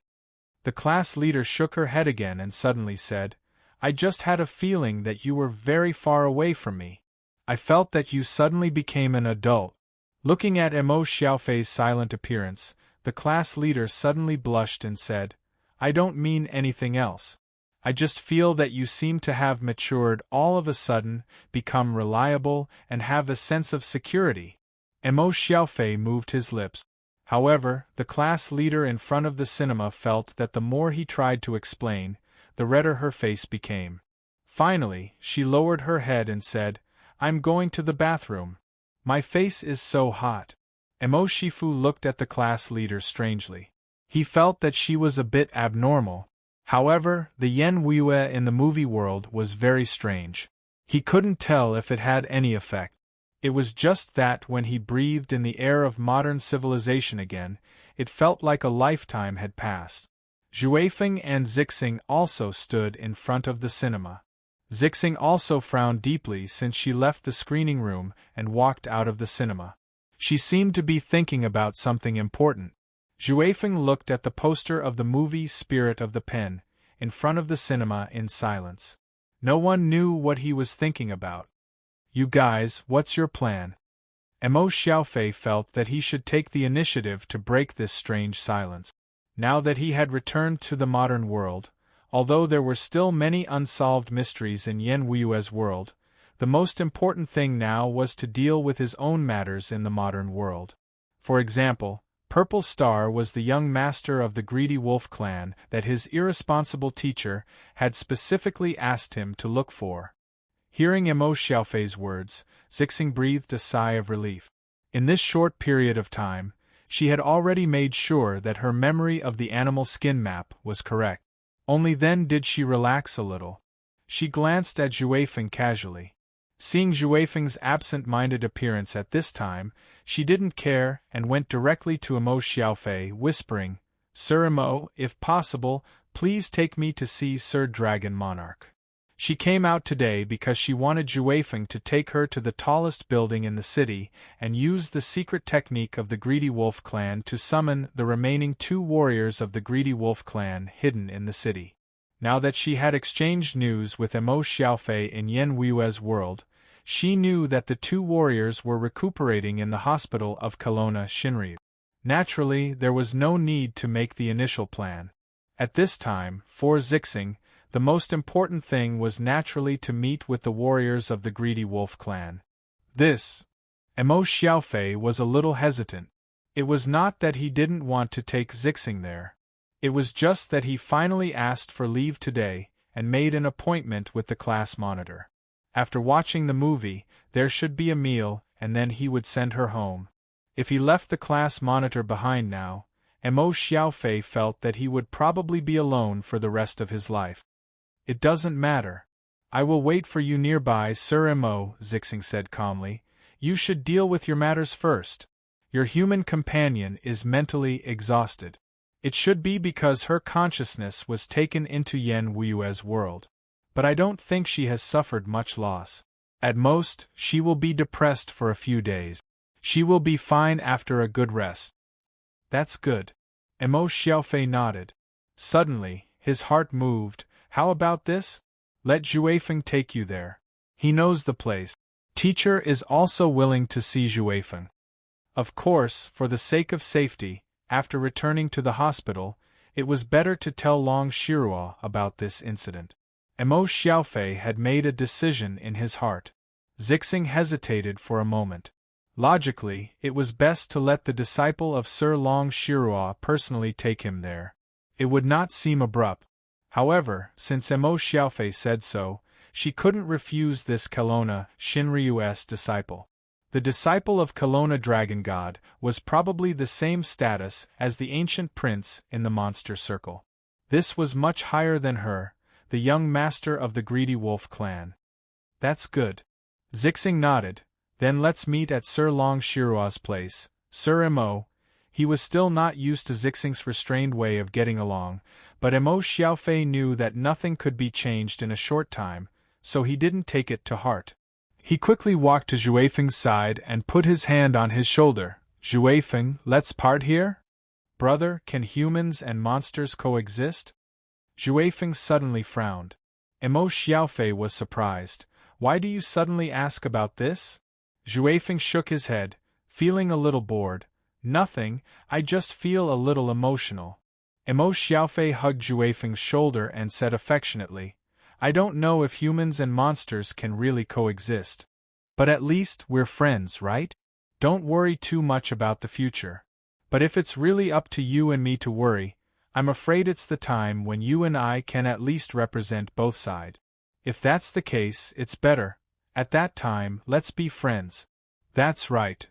The class leader shook her head again and suddenly said, "I just had a feeling that you were very far away from me. I felt that you suddenly became an adult." Looking at Emo Xiaofei's silent appearance, the class leader suddenly blushed and said, "I don't mean anything else. I just feel that you seem to have matured all of a sudden, become reliable, and have a sense of security." Emo Xiaofei moved his lips. However, the class leader in front of the cinema felt that the more he tried to explain, the redder her face became. Finally, she lowered her head and said, "I'm going to the bathroom. My face is so hot." Emo Shifu looked at the class leader strangely. He felt that she was a bit abnormal. However, the Yen Wuye in the movie world was very strange. He couldn't tell if it had any effect. It was just that when he breathed in the air of modern civilization again, it felt like a lifetime had passed. Zhuifeng and Zixing also stood in front of the cinema. Zixing also frowned deeply since she left the screening room and walked out of the cinema. She seemed to be thinking about something important. Zhuifeng looked at the poster of the movie Spirit of the Pen, in front of the cinema in silence. No one knew what he was thinking about. "You guys, what's your plan?" Emo Xiaofei felt that he should take the initiative to break this strange silence. Now that he had returned to the modern world, although there were still many unsolved mysteries in Yen Wuyue's world, the most important thing now was to deal with his own matters in the modern world. For example, Purple Star was the young master of the Greedy Wolf clan that his irresponsible teacher had specifically asked him to look for. Hearing Emo Xiaofei's words, Zixing breathed a sigh of relief. In this short period of time, she had already made sure that her memory of the animal skin map was correct. Only then did she relax a little. She glanced at Zhuifeng casually. Seeing Zhuifeng's absent-minded appearance at this time, she didn't care and went directly to Emo Xiaofei, whispering, "Sir Emo, if possible, please take me to see Sir Dragon Monarch." She came out today because she wanted Zhuifeng to take her to the tallest building in the city and use the secret technique of the Greedy Wolf clan to summon the remaining 2 warriors of the Greedy Wolf clan hidden in the city. Now that she had exchanged news with Emo Xiaofei in Yen Wuyue's world, she knew that the 2 warriors were recuperating in the hospital of Kelowna Shinryu. Naturally, there was no need to make the initial plan. At this time, for Zixing, the most important thing was naturally to meet with the warriors of the Greedy Wolf clan. Emo Xiaofei was a little hesitant. It was not that he didn't want to take Zixing there. It was just that he finally asked for leave today and made an appointment with the class monitor. After watching the movie, there should be a meal and then he would send her home. If he left the class monitor behind now, Emo Xiaofei felt that he would probably be alone for the rest of his life. "It doesn't matter. I will wait for you nearby, Sir Emo," Zixing said calmly. "You should deal with your matters first. Your human companion is mentally exhausted. It should be because her consciousness was taken into Yen Wuyue's world. But I don't think she has suffered much loss. At most, she will be depressed for a few days. She will be fine after a good rest. That's good. Emo Xiaofei nodded. Suddenly, his heart moved. How about this? Let Juefeng take you there. He knows the place. Teacher is also willing to see Juefeng. Of course, for the sake of safety, after returning to the hospital, it was better to tell Long Shirua about this incident. Emo Xiaofei had made a decision in his heart. Zixing hesitated for a moment. Logically, it was best to let the disciple of Sir Long Shirua personally take him there. It would not seem abrupt. However, since Emo Xiaofei said so, she couldn't refuse this Kelowna Shinryu's disciple. The disciple of Kelowna Dragon God was probably the same status as the ancient prince in the monster circle. This was much higher than her, the young master of the Greedy Wolf clan. That's good. Zixing nodded. Then let's meet at Sir Long Shirua's place. Sir Emo. He was still not used to Zixing's restrained way of getting along, but Emo Xiaofei knew that nothing could be changed in a short time, so he didn't take it to heart. He quickly walked to Juefeng's side and put his hand on his shoulder. Juefeng, let's part here? Brother, can humans and monsters coexist? Juefeng suddenly frowned. Emo Xiaofei was surprised. Why do you suddenly ask about this? Juefeng shook his head, feeling a little bored. Nothing, I just feel a little emotional. Emo Xiaofei hugged Juefeng's shoulder and said affectionately, I don't know if humans and monsters can really coexist. But at least we're friends, right? Don't worry too much about the future. But if it's really up to you and me to worry, I'm afraid it's the time when you and I can at least represent both sides. If that's the case, it's better. At that time, let's be friends. That's right.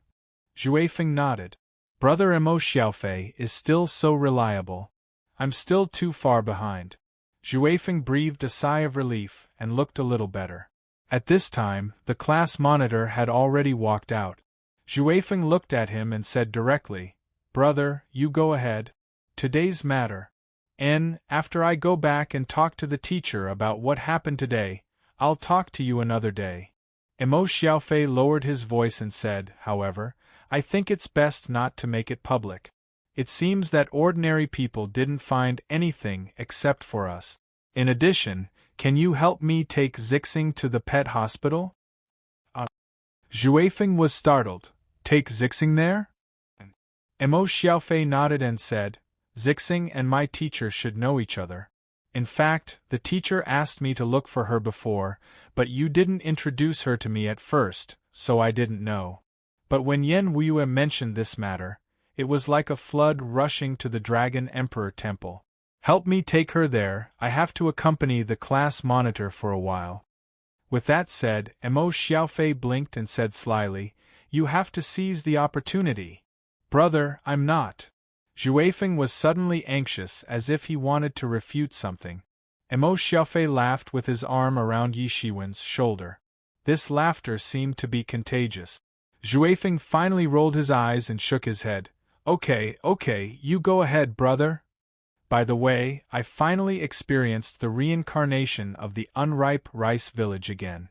Juefeng nodded. Brother Emo Xiaofei is still so reliable. I'm still too far behind. Juefeng breathed a sigh of relief and looked a little better. At this time, the class monitor had already walked out. Juefeng looked at him and said directly, Brother, you go ahead. Today's matter. After I go back and talk to the teacher about what happened today, I'll talk to you another day. Emo Xiaofei lowered his voice and said, however, I think it's best not to make it public. It seems that ordinary people didn't find anything except for us. In addition, can you help me take Zixing to the pet hospital? Juefeng was startled. Take Zixing there? Emo Xiaofei nodded and said, Zixing and my teacher should know each other. In fact, the teacher asked me to look for her before, but you didn't introduce her to me at first, so I didn't know. But when Yen Wuyue mentioned this matter, it was like a flood rushing to the Dragon Emperor Temple. Help me take her there, I have to accompany the class monitor for a while. With that said, Emo Xiaofei blinked and said slyly, You have to seize the opportunity. Brother, I'm not. Juefeng was suddenly anxious as if he wanted to refute something. Emo Xiaofei laughed with his arm around Yi Shiwen's shoulder. This laughter seemed to be contagious. Juefeng finally rolled his eyes and shook his head. Okay, you go ahead, brother. By the way, I finally experienced the reincarnation of the unripe rice village again.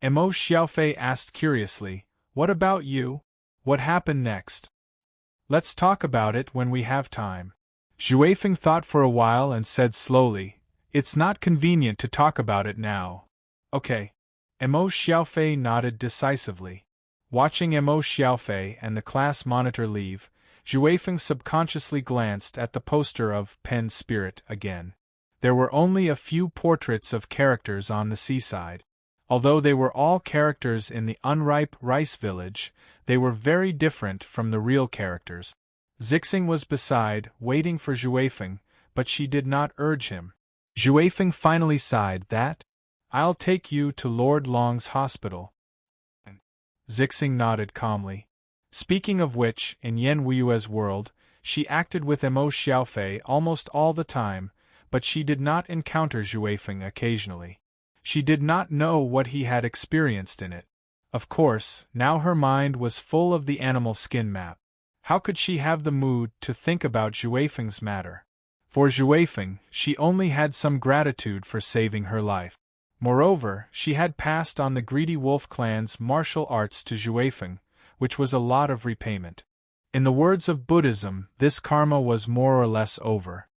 Emo Xiaofei asked curiously, What about you? What happened next? Let's talk about it when we have time. Juefeng thought for a while and said slowly, It's not convenient to talk about it now. Okay. Emo Xiaofei nodded decisively. Watching Emo Xiaofei and the class monitor leave, Juefeng subconsciously glanced at the poster of Pen Spirit again. There were only a few portraits of characters on the seaside. Although they were all characters in the unripe rice village, they were very different from the real characters. Zixing was beside, waiting for Juefeng, but she did not urge him. Juefeng finally sighed that, I'll take you to Lord Long's hospital. Zixing nodded calmly. Speaking of which, in Yen Wuyue's world, she acted with Emo Xiaofei almost all the time, but she did not encounter Juefeng occasionally. She did not know what he had experienced in it. Of course, now her mind was full of the animal skin map. How could she have the mood to think about Xuefeng's matter? For Xuefeng, she only had some gratitude for saving her life. Moreover, she had passed on the greedy wolf clan's martial arts to Xuefeng, which was a lot of repayment. In the words of Buddhism, this karma was more or less over.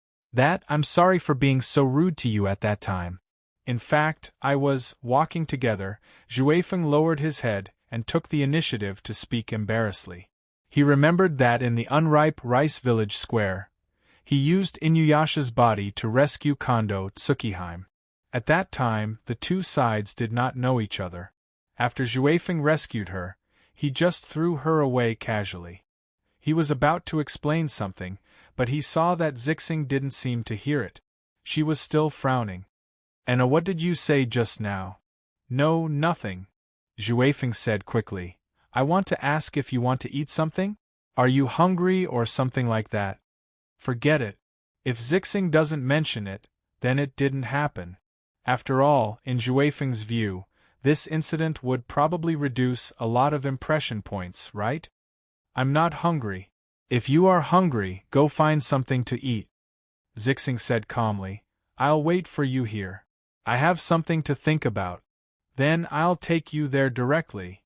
I'm sorry for being so rude to you at that time. In fact, I was walking together. Xuefeng lowered his head and took the initiative to speak embarrassedly. He remembered that in the unripe rice village square, he used Inuyasha's body to rescue Kondo Tsukiheim. At that time, the two sides did not know each other. After Xuefeng rescued her, he just threw her away casually. He was about to explain something, but he saw that Zixing didn't seem to hear it. She was still frowning. "Anna, what did you say just now?" "No, nothing," Xuefeng said quickly. "I want to ask if you want to eat something? Are you hungry or something like that?" "Forget it. If Zixing doesn't mention it, then it didn't happen." After all, in Xuefeng's view, this incident would probably reduce a lot of impression points, right? "I'm not hungry." "If you are hungry, go find something to eat," Zixing said calmly. "I'll wait for you here. I have something to think about. Then I'll take you there directly."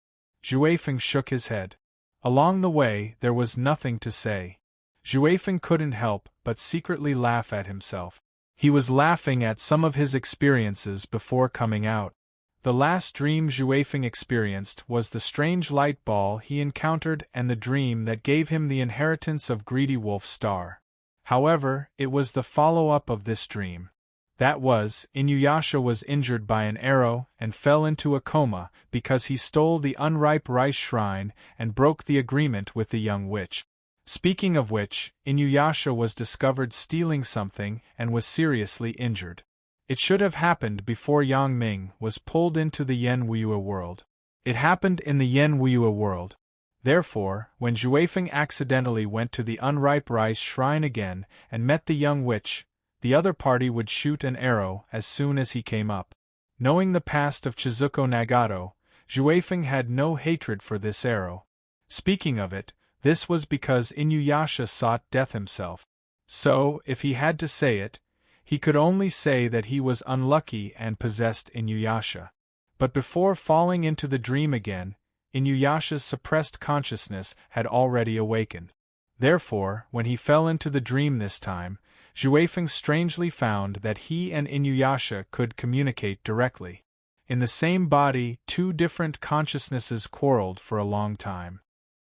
Xuefeng shook his head. Along the way, there was nothing to say. Xuefeng couldn't help but secretly laugh at himself. He was laughing at some of his experiences before coming out. The last dream Xuefeng experienced was the strange light ball he encountered and the dream that gave him the inheritance of Greedy Wolf Star. However, it was the follow-up of this dream. That was, Inuyasha was injured by an arrow and fell into a coma because he stole the unripe rice shrine and broke the agreement with the young witch. Speaking of which, Inuyasha was discovered stealing something and was seriously injured. It should have happened before Yang Ming was pulled into the Yen Wuya world. It happened in the Yen Wuya world. Therefore, when Xuefeng accidentally went to the unripe rice shrine again and met the young witch, the other party would shoot an arrow as soon as he came up. Knowing the past of Chizuko Nagato, Xuefeng had no hatred for this arrow. Speaking of it, this was because Inuyasha sought death himself. So, if he had to say it, he could only say that he was unlucky and possessed Inuyasha. But before falling into the dream again, Inuyasha's suppressed consciousness had already awakened. Therefore, when he fell into the dream this time, Xuefeng strangely found that he and Inuyasha could communicate directly. In the same body, two different consciousnesses quarreled for a long time.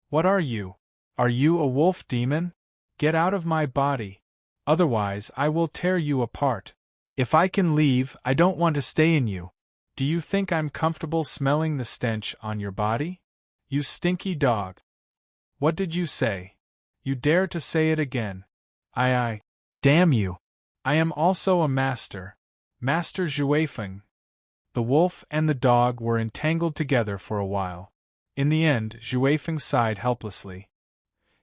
"What are you? Are you a wolf demon? Get out of my body. Otherwise I will tear you apart. If I can leave, I don't want to stay in you. Do you think I'm comfortable smelling the stench on your body? You stinky dog. What did you say? You dare to say it again. Damn you. I am also a master. Master Xuefeng." The wolf and the dog were entangled together for a while. In the end, Xuefeng sighed helplessly.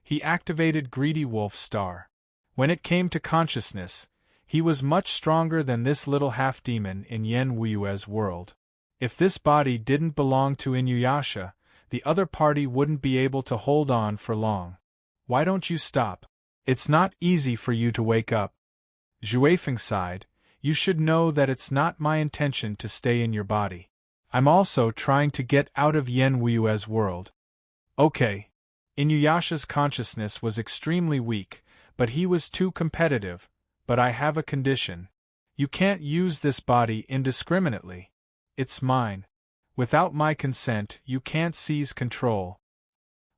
He activated Greedy Wolf Star. When it came to consciousness, he was much stronger than this little half-demon in Yen Wuyue's world. If this body didn't belong to Inuyasha, the other party wouldn't be able to hold on for long. "Why don't you stop? It's not easy for you to wake up." Xuefeng sighed. "You should know that it's not my intention to stay in your body. I'm also trying to get out of Yen Wuyue's world." "Okay." Inuyasha's consciousness was extremely weak, but he was too competitive. "But I have a condition. You can't use this body indiscriminately. It's mine. Without my consent, you can't seize control."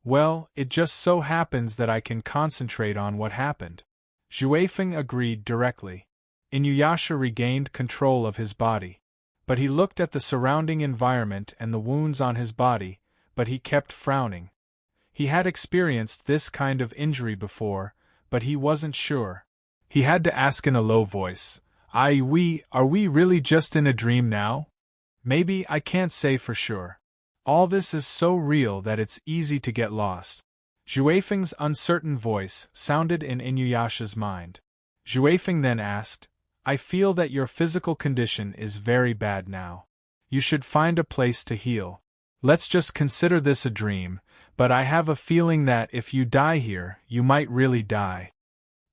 "Well, it just so happens that I can concentrate on what happened." Xuefeng agreed directly. Inuyasha regained control of his body. But he looked at the surrounding environment and the wounds on his body, but he kept frowning. He had experienced this kind of injury before, but he wasn't sure. He had to ask in a low voice, Are we really just in a dream now? Maybe, I can't say for sure. All this is so real that it's easy to get lost." Xuefeng's uncertain voice sounded in Inuyasha's mind. Xuefeng then asked, "I feel that your physical condition is very bad now. You should find a place to heal. Let's just consider this a dream, but I have a feeling that if you die here, you might really die.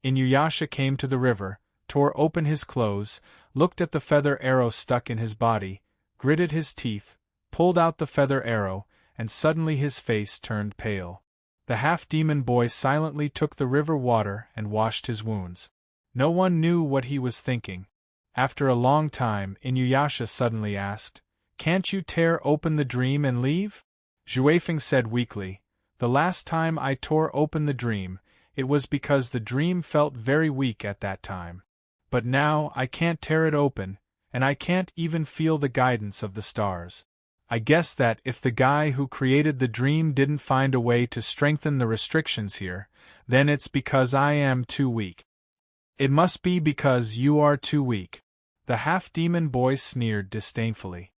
Inuyasha came to the river, tore open his clothes, looked at the feather arrow stuck in his body, gritted his teeth, pulled out the feather arrow, and suddenly his face turned pale. The half-demon boy silently took the river water and washed his wounds. No one knew what he was thinking. After a long time, Inuyasha suddenly asked, "Can't you tear open the dream and leave?" Xuefeng said weakly, "The last time I tore open the dream, it was because the dream felt very weak at that time. But now I can't tear it open, and I can't even feel the guidance of the stars. I guess that if the guy who created the dream didn't find a way to strengthen the restrictions here, then it's because I am too weak." "It must be because you are too weak," the half-demon boy sneered disdainfully.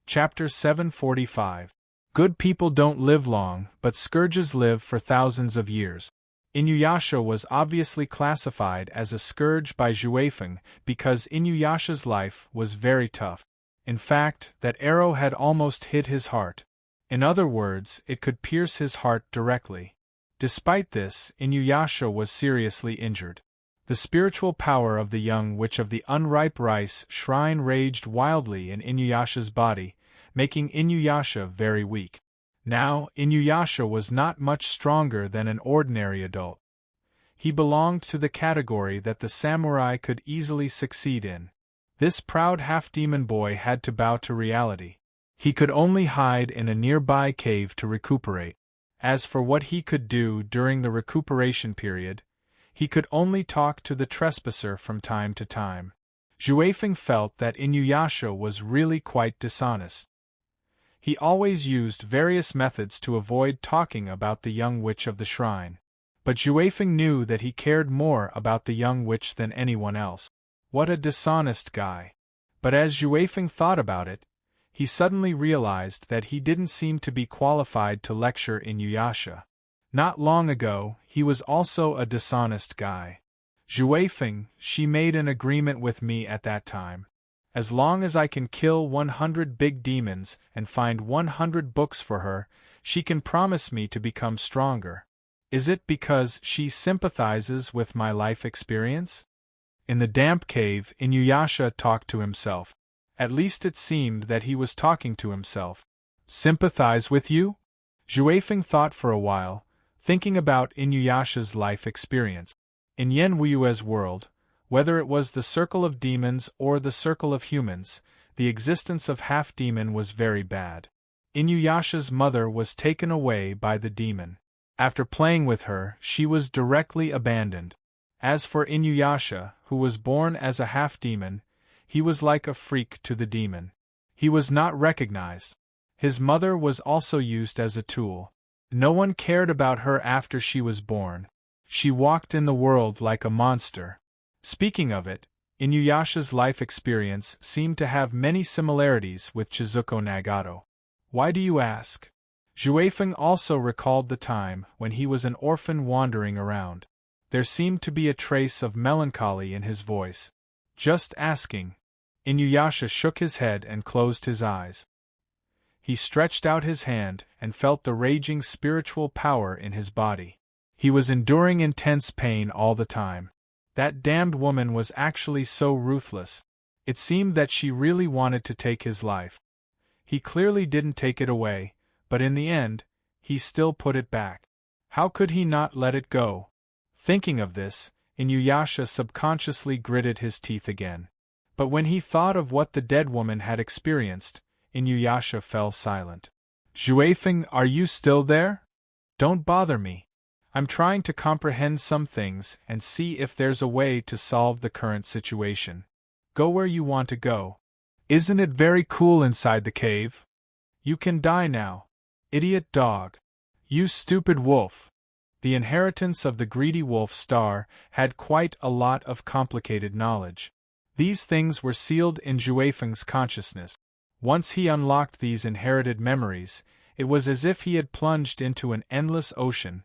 Chapter 745. Good people don't live long, but scourges live for thousands of years. Inuyasha was obviously classified as a scourge by Xuefeng because Inuyasha's life was very tough. In fact, that arrow had almost hit his heart. In other words, it could pierce his heart directly. Despite this, Inuyasha was seriously injured. The spiritual power of the young witch of the unripe rice shrine raged wildly in Inuyasha's body, making Inuyasha very weak. Now, Inuyasha was not much stronger than an ordinary adult. He belonged to the category that the samurai could easily succeed in. This proud half-demon boy had to bow to reality. He could only hide in a nearby cave to recuperate. As for what he could do during the recuperation period, he could only talk to the trespasser from time to time. Xuefeng felt that Inuyasha was really quite dishonest. He always used various methods to avoid talking about the young witch of the shrine. But Xuefeng knew that he cared more about the young witch than anyone else. What a dishonest guy. But as Xuefeng thought about it, he suddenly realized that he didn't seem to be qualified to lecture Inuyasha. Not long ago, he was also a dishonest guy. "Xuefeng, she made an agreement with me at that time. As long as I can kill 100 big demons and find 100 books for her, she can promise me to become stronger. Is it because she sympathizes with my life experience?" In the damp cave, Inuyasha talked to himself. At least it seemed that he was talking to himself. "Sympathize with you?" Xuefeng thought for a while, thinking about Inuyasha's life experience. In Yen Wuyue's world, whether it was the circle of demons or the circle of humans, the existence of half-demon was very bad. Inuyasha's mother was taken away by the demon. After playing with her, she was directly abandoned. As for Inuyasha, who was born as a half-demon, he was like a freak to the demon. He was not recognized. His mother was also used as a tool. No one cared about her after she was born. She walked in the world like a monster. Speaking of it, Inuyasha's life experience seemed to have many similarities with Chizuko Nagato. Why do you ask? Xuefeng also recalled the time when he was an orphan wandering around. There seemed to be a trace of melancholy in his voice. "Just asking." Inuyasha shook his head and closed his eyes. He stretched out his hand and felt the raging spiritual power in his body. He was enduring intense pain all the time. That damned woman was actually so ruthless. It seemed that she really wanted to take his life. He clearly didn't take it away, but in the end, he still put it back. How could he not let it go? Thinking of this, Inuyasha subconsciously gritted his teeth again. But when he thought of what the dead woman had experienced, Inuyasha fell silent. "Xuefeng, are you still there? Don't bother me. I'm trying to comprehend some things and see if there's a way to solve the current situation. Go where you want to go. Isn't it very cool inside the cave? You can die now. Idiot dog. You stupid wolf." The inheritance of the greedy wolf star had quite a lot of complicated knowledge. These things were sealed in Xuefeng's consciousness. Once he unlocked these inherited memories, it was as if he had plunged into an endless ocean.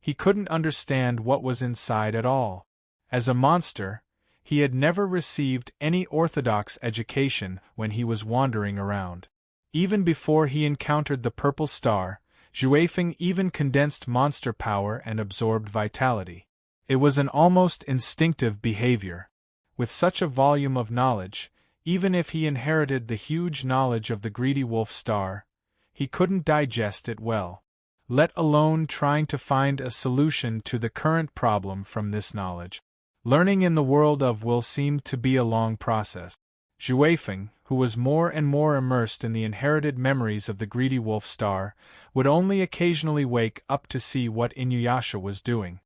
He couldn't understand what was inside at all. As a monster, he had never received any orthodox education when he was wandering around. Even before he encountered the purple star, Xuefeng even condensed monster power and absorbed vitality. It was an almost instinctive behavior. With such a volume of knowledge, even if he inherited the huge knowledge of the greedy wolf star, he couldn't digest it well, let alone trying to find a solution to the current problem from this knowledge. Learning in the world of will seemed to be a long process. Xuefeng, who was more and more immersed in the inherited memories of the greedy wolf star, would only occasionally wake up to see what Inuyasha was doing.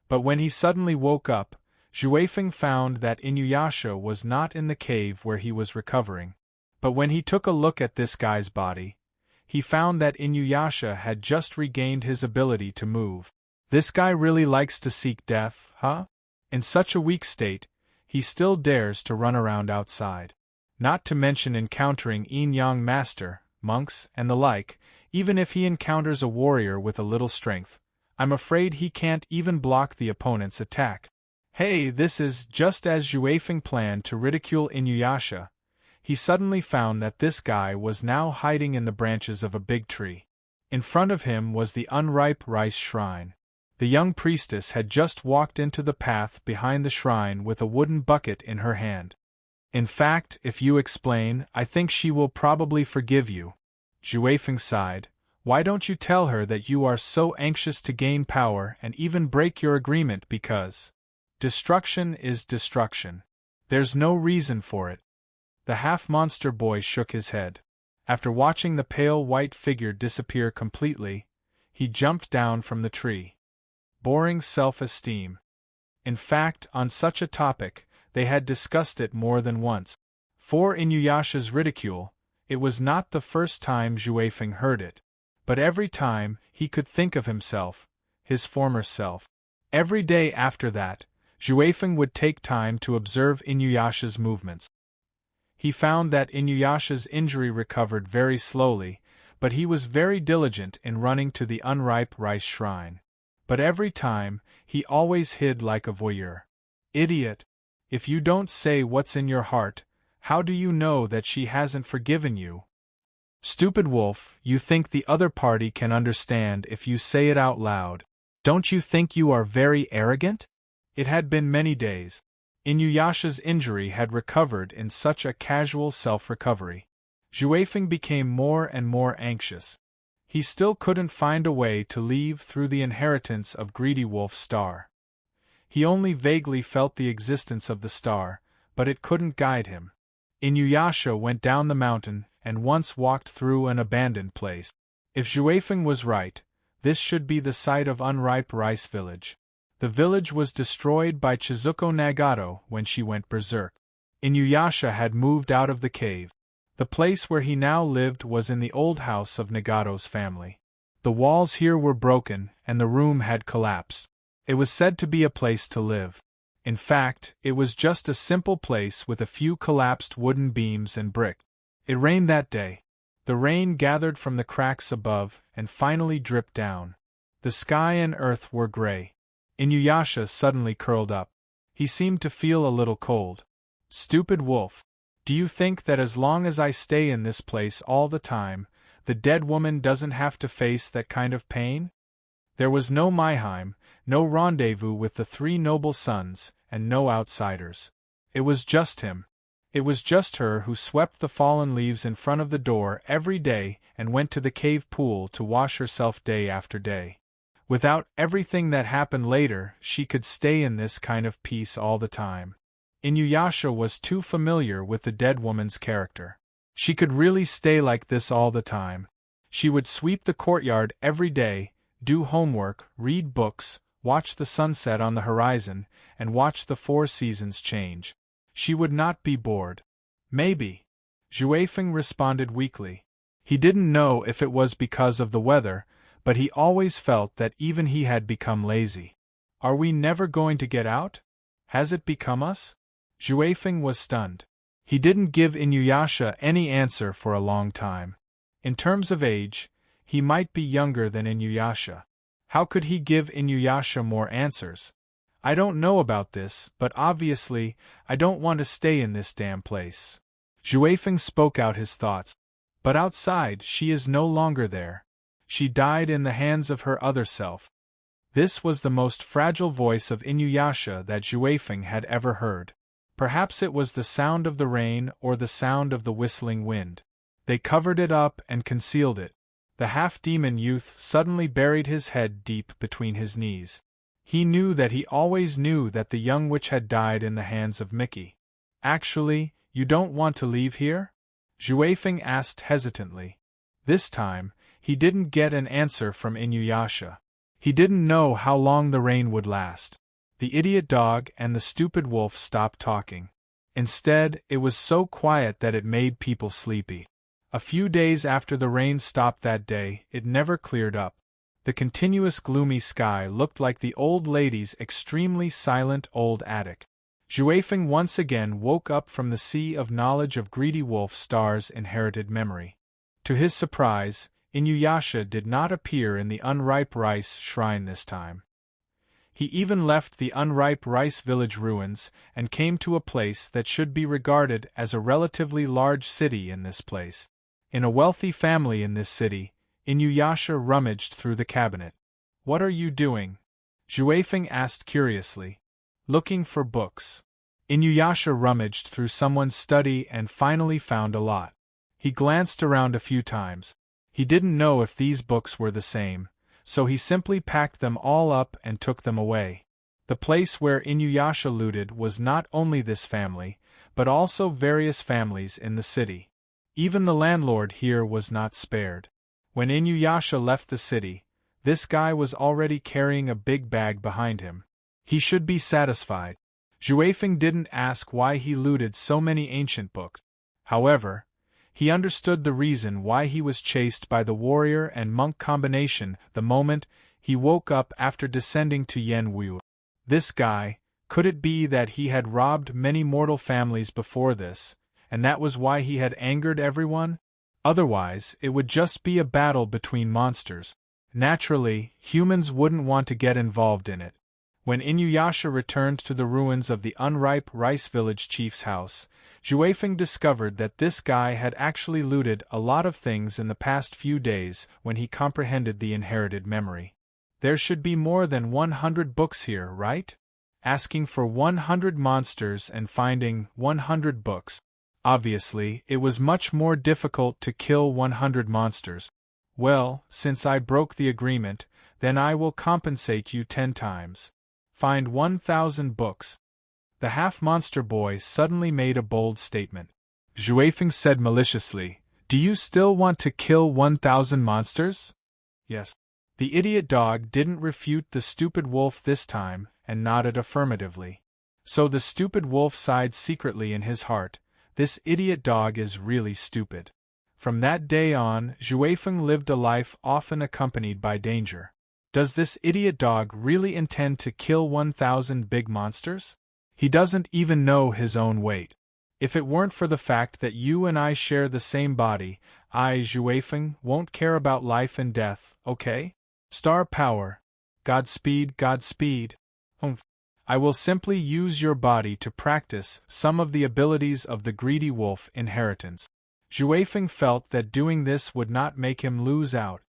But when he suddenly woke up, Xuefeng found that Inuyasha was not in the cave where he was recovering. But when he took a look at this guy's body, he found that Inuyasha had just regained his ability to move. This guy really likes to seek death, huh? In such a weak state, he still dares to run around outside. Not to mention encountering yin-yang master, monks, and the like. Even if he encounters a warrior with a little strength, I'm afraid he can't even block the opponent's attack. Hey, this is just as Xuefeng planned to ridicule Inuyasha. He suddenly found that this guy was now hiding in the branches of a big tree. In front of him was the unripe rice shrine. The young priestess had just walked into the path behind the shrine with a wooden bucket in her hand. In fact, if you explain, I think she will probably forgive you. Xuefeng sighed. Why don't you tell her that you are so anxious to gain power and even break your agreement because destruction is destruction. There's no reason for it. The half-monster boy shook his head. After watching the pale white figure disappear completely, he jumped down from the tree. Boring self-esteem. In fact, on such a topic, they had discussed it more than once. For Inuyasha's ridicule, it was not the first time Xuefeng heard it. But every time, he could think of himself, his former self. Every day after that, Xuefeng would take time to observe Inuyasha's movements. He found that Inuyasha's injury recovered very slowly, but he was very diligent in running to the unripe rice shrine. But every time, he always hid like a voyeur. Idiot! If you don't say what's in your heart, how do you know that she hasn't forgiven you? Stupid wolf, you think the other party can understand if you say it out loud. Don't you think you are very arrogant? It had been many days. Inuyasha's injury had recovered in such a casual self-recovery. Xuefeng became more and more anxious. He still couldn't find a way to leave through the inheritance of Greedy Wolf Star. He only vaguely felt the existence of the star, but it couldn't guide him. Inuyasha went down the mountain and once walked through an abandoned place. If Xuefeng was right, this should be the site of Unripe Rice Village. The village was destroyed by Chizuko Nagato when she went berserk. Inuyasha had moved out of the cave. The place where he now lived was in the old house of Nagato's family. The walls here were broken and the room had collapsed. It was said to be a place to live. In fact, it was just a simple place with a few collapsed wooden beams and brick. It rained that day. The rain gathered from the cracks above and finally dripped down. The sky and earth were gray. Inuyasha suddenly curled up. He seemed to feel a little cold. Stupid wolf! Do you think that as long as I stay in this place all the time, the dead woman doesn't have to face that kind of pain? There was no Maiheim, no rendezvous with the three noble sons, and no outsiders. It was just him. It was just her who swept the fallen leaves in front of the door every day and went to the cave pool to wash herself day after day. Without everything that happened later, she could stay in this kind of peace all the time. Inuyasha was too familiar with the dead woman's character. She could really stay like this all the time. She would sweep the courtyard every day, do homework, read books, watch the sunset on the horizon, and watch the 4 seasons change. She would not be bored. Maybe. Xuefeng responded weakly. He didn't know if it was because of the weather, but he always felt that even he had become lazy. Are we never going to get out? Has it become us? Xuefeng was stunned. He didn't give Inuyasha any answer for a long time. In terms of age, he might be younger than Inuyasha. How could he give Inuyasha more answers? I don't know about this, but obviously, I don't want to stay in this damn place. Xuefeng spoke out his thoughts. But outside, she is no longer there. She died in the hands of her other self. This was the most fragile voice of Inuyasha that Xuefeng had ever heard. Perhaps it was the sound of the rain or the sound of the whistling wind. They covered it up and concealed it. The half-demon youth suddenly buried his head deep between his knees. He knew that he always knew that the young witch had died in the hands of Mickey. Actually, you don't want to leave here? Xuefeng asked hesitantly. This time, he didn't get an answer from Inuyasha. He didn't know how long the rain would last. The idiot dog and the stupid wolf stopped talking. Instead, it was so quiet that it made people sleepy. A few days after the rain stopped that day, it never cleared up. The continuous gloomy sky looked like the old lady's extremely silent old attic. Xuefeng once again woke up from the sea of knowledge of greedy wolf star's inherited memory. To his surprise, Inuyasha did not appear in the unripe rice shrine this time. He even left the unripe rice village ruins and came to a place that should be regarded as a relatively large city in this place. In a wealthy family in this city, Inuyasha rummaged through the cabinet. "What are you doing?" Xuefeng asked curiously. "Looking for books." Inuyasha rummaged through someone's study and finally found a lot. He glanced around a few times. He didn't know if these books were the same, so he simply packed them all up and took them away. The place where Inuyasha looted was not only this family, but also various families in the city. Even the landlord here was not spared. When Inuyasha left the city, this guy was already carrying a big bag behind him. He should be satisfied. Xuefeng didn't ask why he looted so many ancient books. However, he understood the reason why he was chased by the warrior and monk combination the moment he woke up after descending to Yanwu. This guy, could it be that he had robbed many mortal families before this, and that was why he had angered everyone? Otherwise, it would just be a battle between monsters. Naturally, humans wouldn't want to get involved in it. When Inuyasha returned to the ruins of the unripe rice village chief's house, Xuefeng discovered that this guy had actually looted a lot of things in the past few days when he comprehended the inherited memory. There should be more than 100 books here, right? Asking for 100 monsters and finding 100 books. Obviously, it was much more difficult to kill 100 monsters. Well, since I broke the agreement, then I will compensate you 10 times. Find 1,000 books. The half-monster boy suddenly made a bold statement. Xuefeng said maliciously, "Do you still want to kill 1,000 monsters?" "Yes." The idiot dog didn't refute the stupid wolf this time, and nodded affirmatively. So the stupid wolf sighed secretly in his heart, "This idiot dog is really stupid." From that day on, Xuefeng lived a life often accompanied by danger. Does this idiot dog really intend to kill 1,000 big monsters? He doesn't even know his own weight. If it weren't for the fact that you and I share the same body, I, Xuefeng, won't care about life and death, okay? Star power. Godspeed, Godspeed. I will simply use your body to practice some of the abilities of the greedy wolf inheritance. Xuefeng felt that doing this would not make him lose out.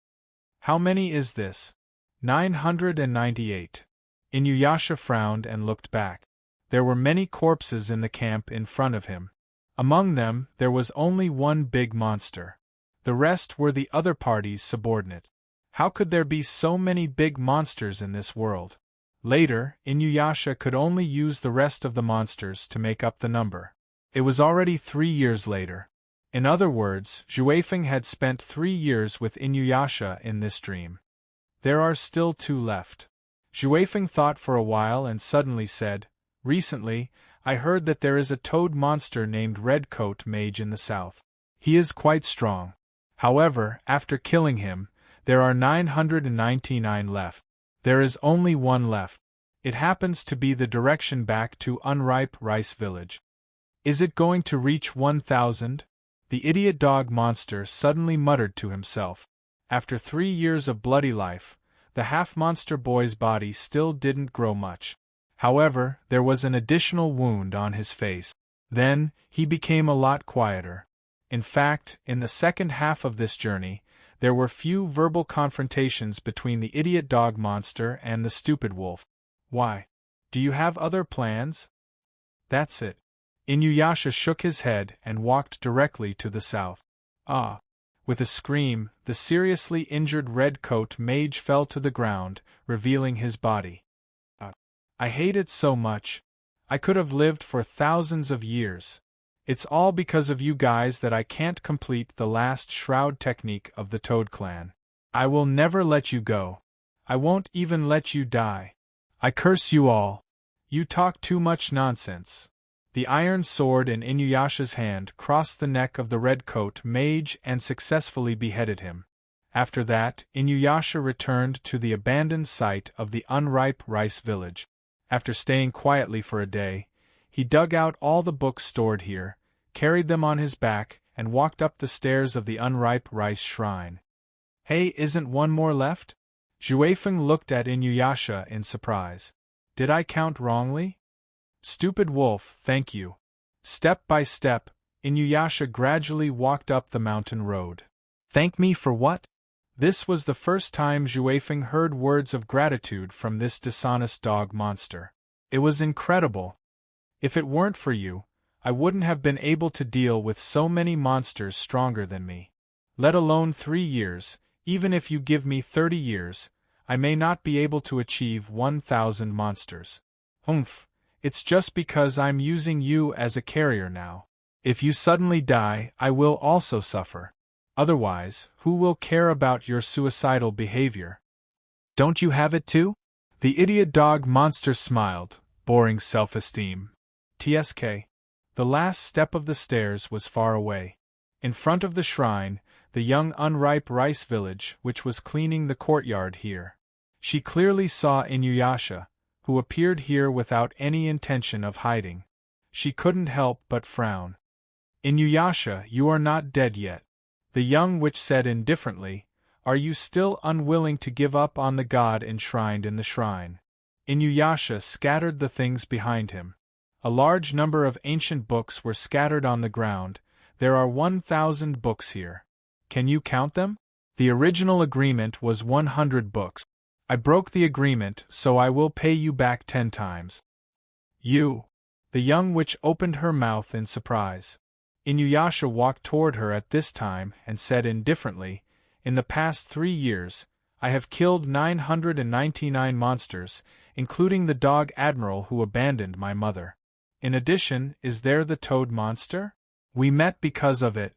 How many is this? 998. Inuyasha frowned and looked back. There were many corpses in the camp in front of him. Among them, there was only one big monster. The rest were the other party's subordinate. How could there be so many big monsters in this world? Later, Inuyasha could only use the rest of the monsters to make up the number. It was already 3 years later. In other words, Xuefeng had spent 3 years with Inuyasha in this dream. There are still 2 left. Xuefeng thought for a while and suddenly said, "Recently, I heard that there is a toad monster named Redcoat Mage in the south. He is quite strong. However, after killing him, there are 999 left. There is only one left. It happens to be the direction back to Unripe Rice Village. Is it going to reach 1,000? The idiot dog monster suddenly muttered to himself. After 3 years of bloody life, the half-monster boy's body still didn't grow much. However, there was an additional wound on his face. Then, he became a lot quieter. In fact, in the second half of this journey, there were few verbal confrontations between the idiot dog monster and the stupid wolf. Why? Do you have other plans? That's it. Inuyasha shook his head and walked directly to the south. Ah! With a scream, the seriously injured red-coat mage fell to the ground, revealing his body. I hate it so much. I could have lived for thousands of years. It's all because of you guys that I can't complete the last shroud technique of the Toad Clan. I will never let you go. I won't even let you die. I curse you all. You talk too much nonsense. The iron sword in Inuyasha's hand crossed the neck of the red-coat mage and successfully beheaded him. After that, Inuyasha returned to the abandoned site of the unripe rice village. After staying quietly for a day, he dug out all the books stored here, carried them on his back, and walked up the stairs of the unripe rice shrine. Hey, isn't one more left? Juefeng looked at Inuyasha in surprise. Did I count wrongly? Stupid wolf, thank you. Step by step, Inuyasha gradually walked up the mountain road. Thank me for what? This was the first time Juefeng heard words of gratitude from this dishonest dog monster. It was incredible. If it weren't for you, I wouldn't have been able to deal with so many monsters stronger than me. Let alone 3 years, even if you give me 30 years, I may not be able to achieve 1,000 monsters. Humph, it's just because I'm using you as a carrier now. If you suddenly die, I will also suffer. Otherwise, who will care about your suicidal behavior? Don't you have it too? The idiot dog monster smiled, boring self-esteem. TSK. The last step of the stairs was far away. In front of the shrine, the young unripe rice village which was cleaning the courtyard here. She clearly saw Inuyasha, who appeared here without any intention of hiding. She couldn't help but frown. Inuyasha, you are not dead yet. The young witch said indifferently, are you still unwilling to give up on the god enshrined in the shrine? Inuyasha scattered the things behind him. A large number of ancient books were scattered on the ground. There are 1,000 books here. Can you count them? The original agreement was 100 books. I broke the agreement, so I will pay you back 10 times. You! The young witch opened her mouth in surprise. Inuyasha walked toward her at this time and said indifferently, in the past 3 years, I have killed 999 monsters, including the dog admiral who abandoned my mother. In addition, is there the toad monster? We met because of it.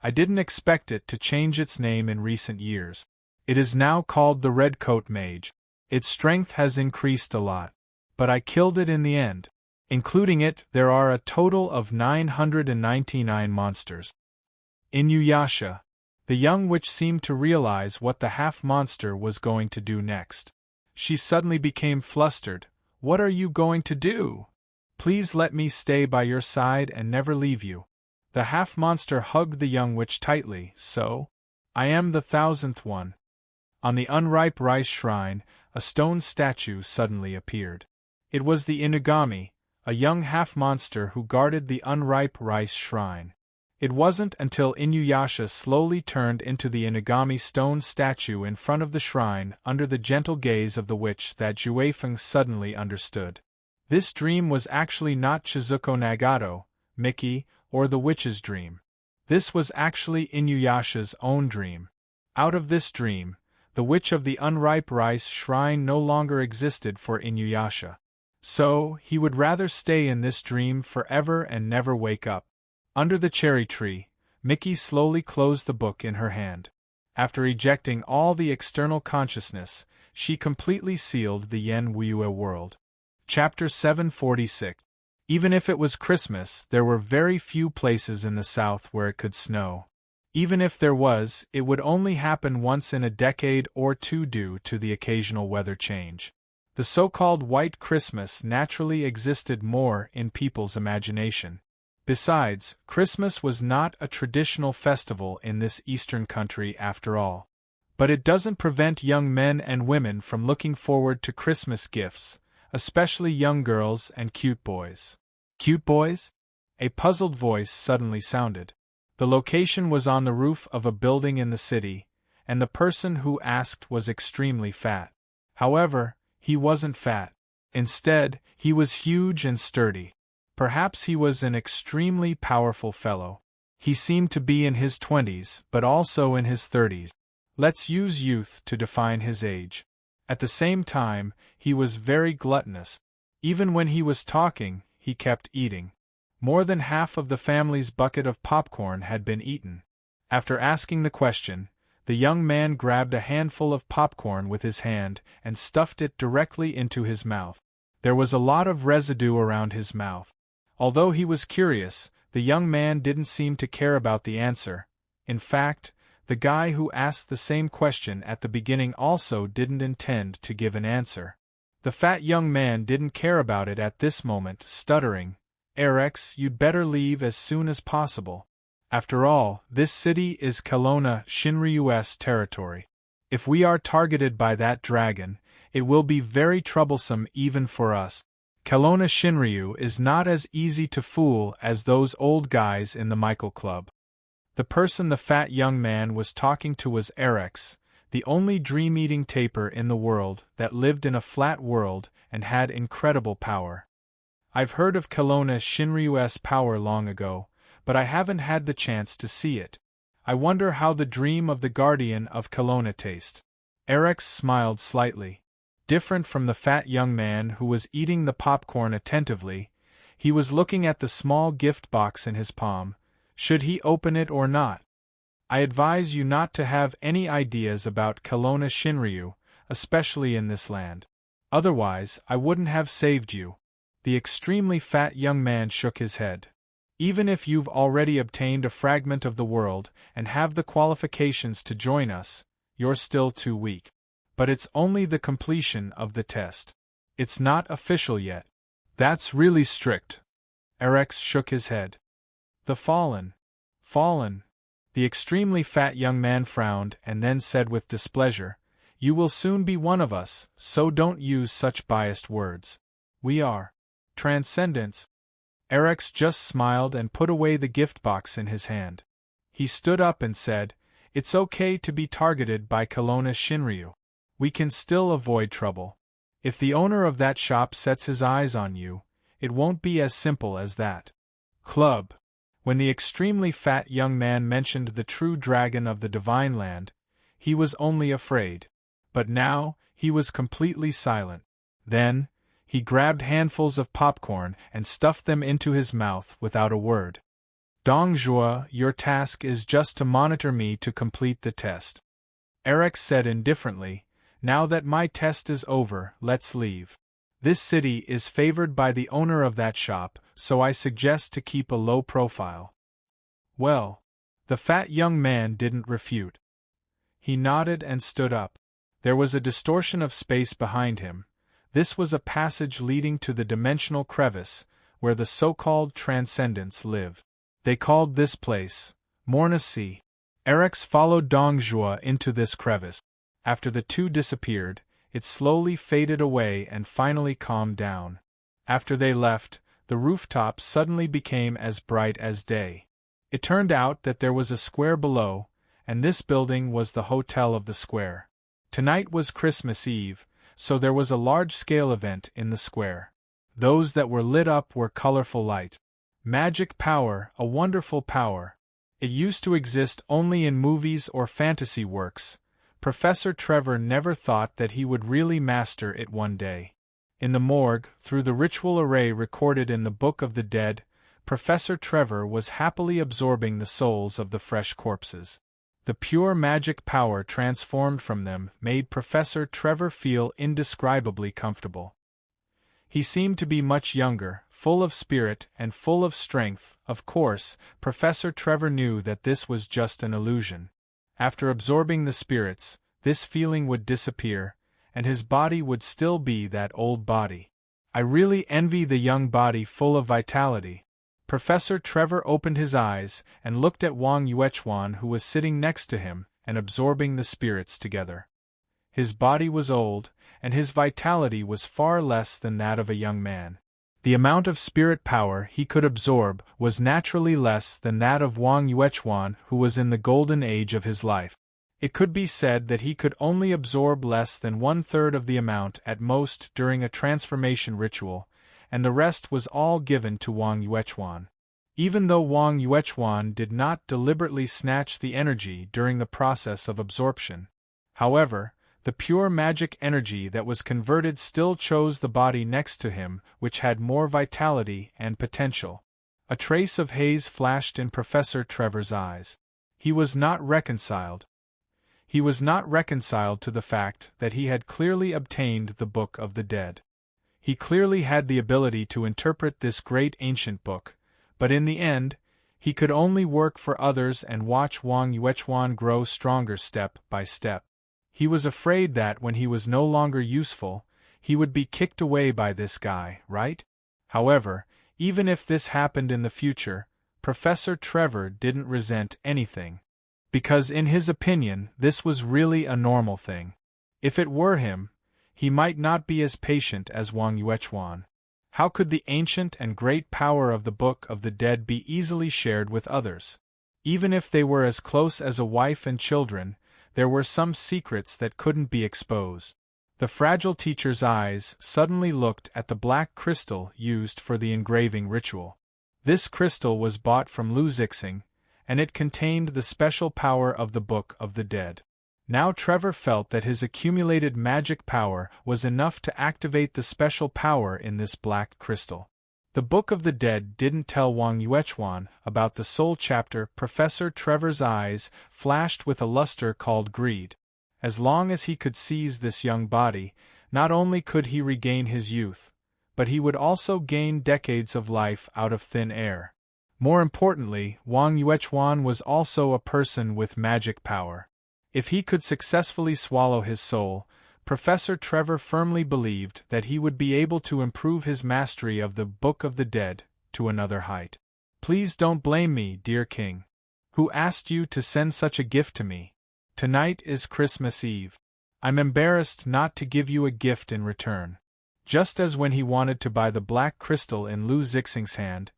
I didn't expect it to change its name in recent years. It is now called the Red-Coat Mage. Its strength has increased a lot. But I killed it in the end. Including it, there are a total of 999 monsters. Inuyasha. The young witch seemed to realize what the half-monster was going to do next. She suddenly became flustered. What are you going to do? Please let me stay by your side and never leave you. The half-monster hugged the young witch tightly, so? I am the 1,000th one. On the unripe rice shrine, a stone statue suddenly appeared. It was the Inugami, a young half-monster who guarded the unripe rice shrine. It wasn't until Inuyasha slowly turned into the Inugami stone statue in front of the shrine under the gentle gaze of the witch that Juefeng suddenly understood. This dream was actually not Chizuko Nagato, Mickey, or the witch's dream. This was actually Inuyasha's own dream. Out of this dream, the witch of the unripe rice shrine no longer existed for Inuyasha. So, he would rather stay in this dream forever and never wake up. Under the cherry tree, Mickey slowly closed the book in her hand. After ejecting all the external consciousness, she completely sealed the Yenwuue world. Chapter 746. Even if it was Christmas, there were very few places in the south where it could snow. Even if there was, it would only happen once in a decade or two due to the occasional weather change. The so-called White Christmas naturally existed more in people's imagination. Besides, Christmas was not a traditional festival in this eastern country after all. But it doesn't prevent young men and women from looking forward to Christmas gifts, especially young girls and cute boys. Cute boys? A puzzled voice suddenly sounded. The location was on the roof of a building in the city, and the person who asked was extremely fat. However, he wasn't fat. Instead, he was huge and sturdy. Perhaps he was an extremely powerful fellow. He seemed to be in his 20s, but also in his 30s. Let's use youth to define his age. At the same time, he was very gluttonous. Even when he was talking, he kept eating. More than half of the family's bucket of popcorn had been eaten. After asking the question, the young man grabbed a handful of popcorn with his hand and stuffed it directly into his mouth. There was a lot of residue around his mouth. Although he was curious, the young man didn't seem to care about the answer. In fact, the guy who asked the same question at the beginning also didn't intend to give an answer. The fat young man didn't care about it at this moment, stuttering, "Rex, you'd better leave as soon as possible. After all, this city is Kelowna Shinryu's territory. If we are targeted by that dragon, it will be very troublesome even for us. Kelowna Shinryu is not as easy to fool as those old guys in the Michael Club." The person the fat young man was talking to was Rex, the only dream-eating tapir in the world that lived in a flat world and had incredible power. I've heard of Kelowna Shinryu's power long ago, but I haven't had the chance to see it. I wonder how the dream of the guardian of Kelowna tastes. Rex smiled slightly. Different from the fat young man who was eating the popcorn attentively, he was looking at the small gift box in his palm. Should he open it or not? I advise you not to have any ideas about Kelowna Shinryu, especially in this land. Otherwise, I wouldn't have saved you. The extremely fat young man shook his head. Even if you've already obtained a fragment of the world and have the qualifications to join us, you're still too weak. But it's only the completion of the test. It's not official yet. That's really strict. Rex shook his head. The fallen. Fallen. The extremely fat young man frowned and then said with displeasure, "You will soon be one of us, so don't use such biased words. We are transcendents." Rex just smiled and put away the gift box in his hand. He stood up and said, "It's okay to be targeted by Kelowna Shinryu. We can still avoid trouble. If the owner of that shop sets his eyes on you, it won't be as simple as that." Club. When the extremely fat young man mentioned the true dragon of the Divine Land, he was only afraid. But now, he was completely silent. Then, he grabbed handfuls of popcorn and stuffed them into his mouth without a word. "Dongjua, your task is just to monitor me to complete the test." Rex said indifferently, "Now that my test is over, let's leave. This city is favored by the owner of that shop, so I suggest to keep a low profile." Well, the fat young man didn't refute. He nodded and stood up. There was a distortion of space behind him. This was a passage leading to the dimensional crevice, where the so-called transcendents live. They called this place Morna-Si. Rex followed Dongjua into this crevice. After the two disappeared, it slowly faded away and finally calmed down. After they left, the rooftop suddenly became as bright as day. It turned out that there was a square below, and this building was the hotel of the square. Tonight was Christmas Eve, so there was a large-scale event in the square. Those that were lit up were colorful light. Magic power, a wonderful power. It used to exist only in movies or fantasy works. Professor Trevor never thought that he would really master it one day. In the morgue, through the ritual array recorded in the Book of the Dead, Professor Trevor was happily absorbing the souls of the fresh corpses. The pure magic power transformed from them made Professor Trevor feel indescribably comfortable. He seemed to be much younger, full of spirit and full of strength. Of course, Professor Trevor knew that this was just an illusion. After absorbing the spirits, this feeling would disappear, and his body would still be that old body. I really envy the young body full of vitality. Professor Trevor opened his eyes and looked at Wang Yuechuan, who was sitting next to him and absorbing the spirits together. His body was old, and his vitality was far less than that of a young man. The amount of spirit power he could absorb was naturally less than that of Wang Yuechuan, who was in the golden age of his life. It could be said that he could only absorb less than 1/3 of the amount at most during a transformation ritual, and the rest was all given to Wang Yuechuan. Even though Wang Yuechuan did not deliberately snatch the energy during the process of absorption. However, the pure magic energy that was converted still chose the body next to him, which had more vitality and potential. A trace of haze flashed in Professor Trevor's eyes. He was not reconciled. He was not reconciled to the fact that he had clearly obtained the Book of the Dead. He clearly had the ability to interpret this great ancient book, but in the end, he could only work for others and watch Wang Yuechuan grow stronger step by step. He was afraid that when he was no longer useful, he would be kicked away by this guy, right? However, even if this happened in the future, Professor Trevor didn't resent anything. Because in his opinion, this was really a normal thing. If it were him, he might not be as patient as Wang Yuechuan. How could the ancient and great power of the Book of the Dead be easily shared with others? Even if they were as close as a wife and children, there were some secrets that couldn't be exposed. The fragile teacher's eyes suddenly looked at the black crystal used for the engraving ritual. This crystal was bought from Lu Zixing, and it contained the special power of the Book of the Dead. Now Trevor felt that his accumulated magic power was enough to activate the special power in this black crystal. The Book of the Dead didn't tell Wang Yuechuan about the soul chapter. Professor Trevor's eyes flashed with a luster called greed. As long as he could seize this young body, not only could he regain his youth, but he would also gain decades of life out of thin air. More importantly, Wang Yuechuan was also a person with magic power. If he could successfully swallow his soul, Professor Trevor firmly believed that he would be able to improve his mastery of the Book of the Dead to another height. Please don't blame me, dear King. Who asked you to send such a gift to me? Tonight is Christmas Eve. I'm embarrassed not to give you a gift in return. Just as when he wanted to buy the black crystal in Lu Zixing's hand,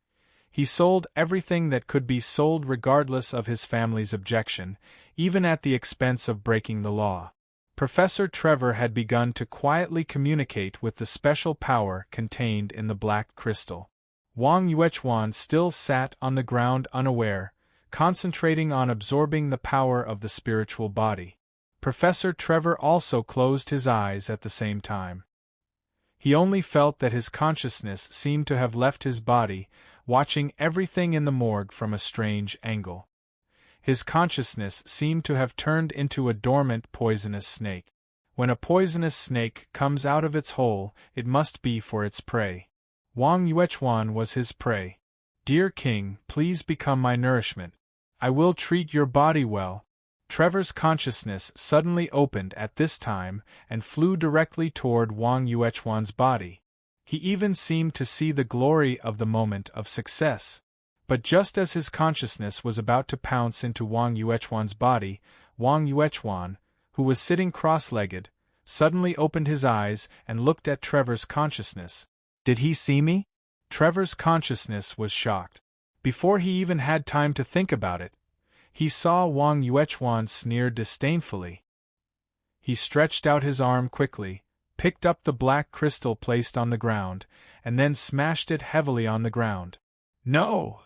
he sold everything that could be sold regardless of his family's objection, even at the expense of breaking the law. Professor Trevor had begun to quietly communicate with the special power contained in the black crystal. Wang Yuechuan still sat on the ground unaware, concentrating on absorbing the power of the spiritual body. Professor Trevor also closed his eyes at the same time. He only felt that his consciousness seemed to have left his body, watching everything in the morgue from a strange angle. His consciousness seemed to have turned into a dormant poisonous snake. When a poisonous snake comes out of its hole, it must be for its prey. Wang Yuechuan was his prey. Dear King, please become my nourishment. I will treat your body well. Trevor's consciousness suddenly opened at this time and flew directly toward Wang Yuechuan's body. He even seemed to see the glory of the moment of success. But just as his consciousness was about to pounce into Wang Yuechuan's body, Wang Yuechuan, who was sitting cross-legged, suddenly opened his eyes and looked at Trevor's consciousness. Did he see me? Trevor's consciousness was shocked. Before he even had time to think about it, he saw Wang Yuechuan sneer disdainfully. He stretched out his arm quickly, picked up the black crystal placed on the ground, and then smashed it heavily on the ground. No!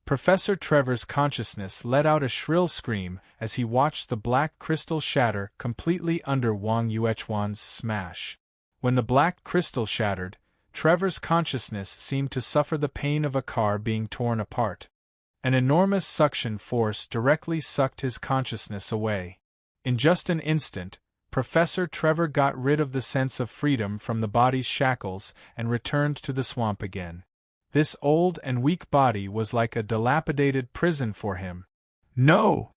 Professor Trevor's consciousness let out a shrill scream as he watched the black crystal shatter completely under Wang Yuechuan's smash. When the black crystal shattered, Trevor's consciousness seemed to suffer the pain of a car being torn apart. An enormous suction force directly sucked his consciousness away. In just an instant, Professor Trevor got rid of the sense of freedom from the body's shackles and returned to the swamp again. This old and weak body was like a dilapidated prison for him. No!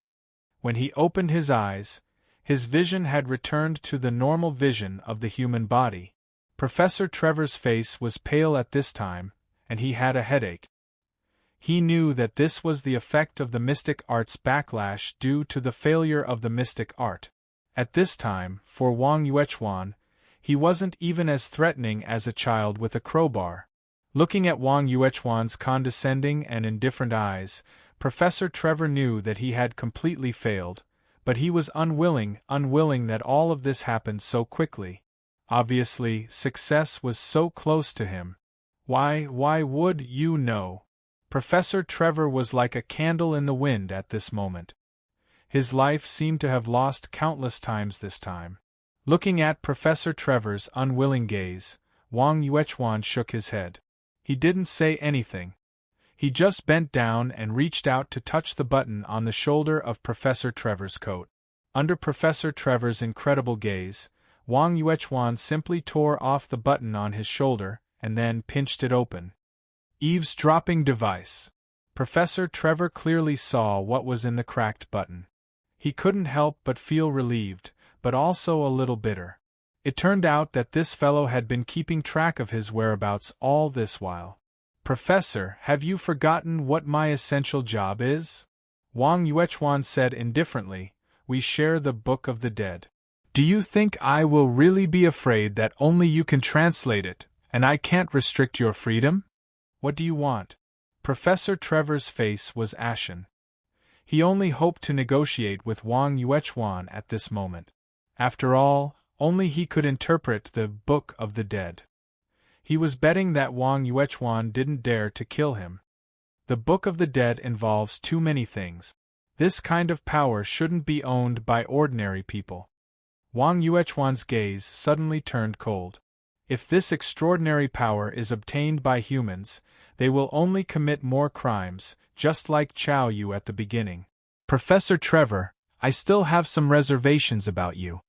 When he opened his eyes, his vision had returned to the normal vision of the human body. Professor Trevor's face was pale at this time, and he had a headache. He knew that this was the effect of the mystic art's backlash due to the failure of the mystic art. At this time, for Wang Yuechuan, he wasn't even as threatening as a child with a crowbar. Looking at Wang Yuechuan's condescending and indifferent eyes, Professor Trevor knew that he had completely failed, but he was unwilling that all of this happened so quickly. Obviously, success was so close to him. Why would you know? Professor Trevor was like a candle in the wind at this moment. His life seemed to have lost countless times this time. Looking at Professor Trevor's unwilling gaze, Wang Yuechuan shook his head. He didn't say anything. He just bent down and reached out to touch the button on the shoulder of Professor Trevor's coat. Under Professor Trevor's incredible gaze, Wang Yuechuan simply tore off the button on his shoulder and then pinched it open. Eavesdropping device. Professor Trevor clearly saw what was in the cracked button. He couldn't help but feel relieved, but also a little bitter. It turned out that this fellow had been keeping track of his whereabouts all this while. Professor, have you forgotten what my essential job is? Wang Yuechuan said indifferently, we share the Book of the Dead. Do you think I will really be afraid that only you can translate it, and I can't restrict your freedom? What do you want? Professor Trevor's face was ashen. He only hoped to negotiate with Wang Yuechuan at this moment. After all, only he could interpret the Book of the Dead. He was betting that Wang Yuechuan didn't dare to kill him. The Book of the Dead involves too many things. This kind of power shouldn't be owned by ordinary people. Wang Yuechuan's gaze suddenly turned cold. If this extraordinary power is obtained by humans, they will only commit more crimes, just like Chao Yu at the beginning. Professor Trevor, I still have some reservations about you.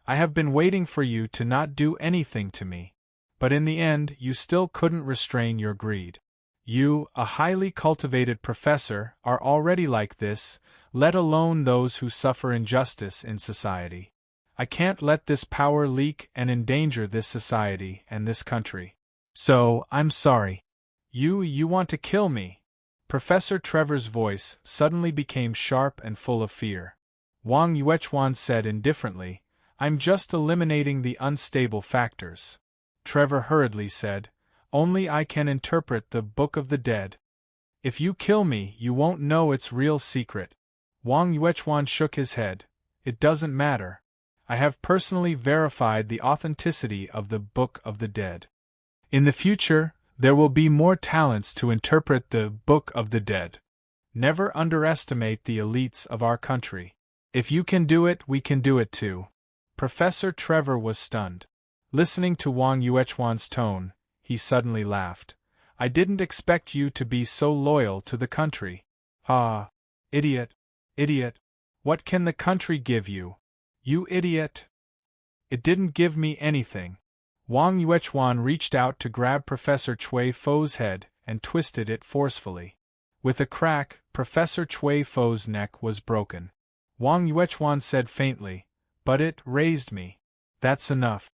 I have been waiting for you to not do anything to me. But in the end, you still couldn't restrain your greed. You, a highly cultivated professor, are already like this, let alone those who suffer injustice in society. I can't let this power leak and endanger this society and this country. So, I'm sorry. You want to kill me? Professor Trevor's voice suddenly became sharp and full of fear. Wang Yuechuan said indifferently, I'm just eliminating the unstable factors. Trevor hurriedly said, only I can interpret the Book of the Dead. If you kill me, you won't know its real secret. Wang Yuechuan shook his head. It doesn't matter. I have personally verified the authenticity of the Book of the Dead. In the future, there will be more talents to interpret the Book of the Dead. Never underestimate the elites of our country. If you can do it, we can do it too. Professor Trevor was stunned. Listening to Wang Yuechuan's tone, he suddenly laughed. I didn't expect you to be so loyal to the country. Ah, idiot. What can the country give you? You idiot! It didn't give me anything. Wang Yuechuan reached out to grab Professor Chui Fo's head and twisted it forcefully. With a crack, Professor Chui Fo's neck was broken. Wang Yuechuan said faintly, but it raised me. That's enough.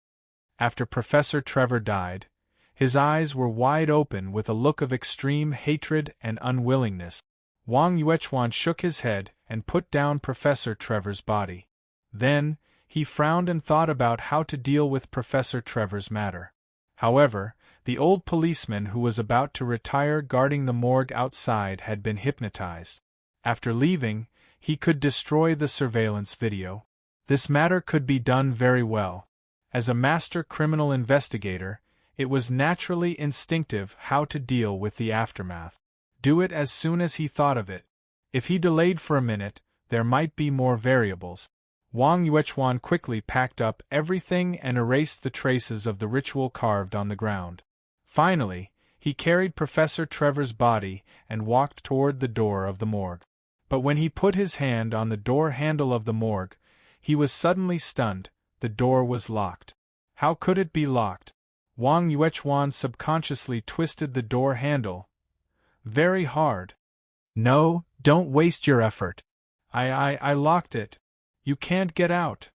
After Professor Trevor died, his eyes were wide open with a look of extreme hatred and unwillingness. Wang Yuechuan shook his head and put down Professor Trevor's body. Then, he frowned and thought about how to deal with Professor Trevor's matter. However, the old policeman who was about to retire guarding the morgue outside had been hypnotized. After leaving, he could destroy the surveillance video. This matter could be done very well. As a master criminal investigator, it was naturally instinctive how to deal with the aftermath. Do it as soon as he thought of it. If he delayed for a minute, there might be more variables. Wang Yuechuan quickly packed up everything and erased the traces of the ritual carved on the ground. Finally, he carried Professor Trevor's body and walked toward the door of the morgue. But when he put his hand on the door handle of the morgue, he was suddenly stunned. The door was locked. How could it be locked? Wang Yuechuan subconsciously twisted the door handle very hard. No, don't waste your effort. I locked it. You can't get out.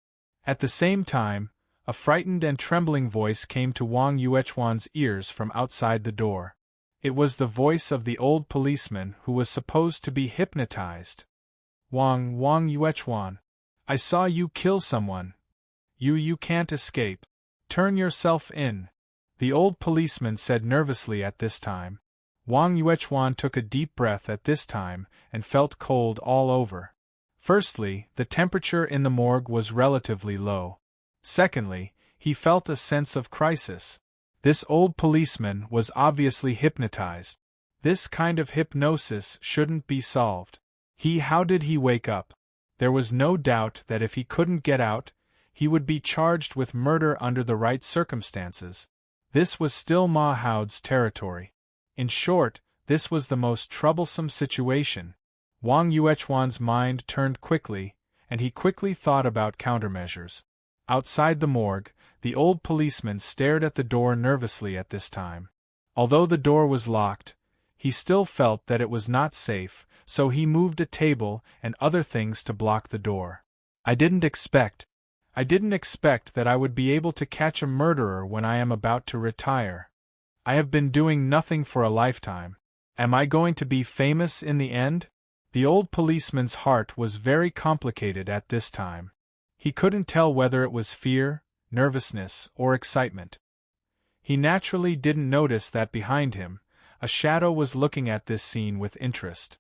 At the same time, a frightened and trembling voice came to Wang Yuechuan's ears from outside the door. It was the voice of the old policeman who was supposed to be hypnotized. Wang Yuechuan, I saw you kill someone. You can't escape. Turn yourself in. the old policeman said nervously at this time. Wang Yuechuan took a deep breath at this time and felt cold all over. Firstly, the temperature in the morgue was relatively low. Secondly, he felt a sense of crisis. This old policeman was obviously hypnotized. This kind of hypnosis shouldn't be solved. How did he wake up? There was no doubt that if he couldn't get out, he would be charged with murder under the right circumstances. This was still Ma Hao's territory. In short, this was the most troublesome situation. Wang Yuechuan's mind turned quickly, and he quickly thought about countermeasures. Outside the morgue, the old policeman stared at the door nervously at this time. Although the door was locked, he still felt that it was not safe, so he moved a table and other things to block the door. I didn't expect that I would be able to catch a murderer when I am about to retire. I have been doing nothing for a lifetime. Am I going to be famous in the end? The old policeman's heart was very complicated at this time. He couldn't tell whether it was fear, nervousness, or excitement. He naturally didn't notice that behind him, a shadow was looking at this scene with interest.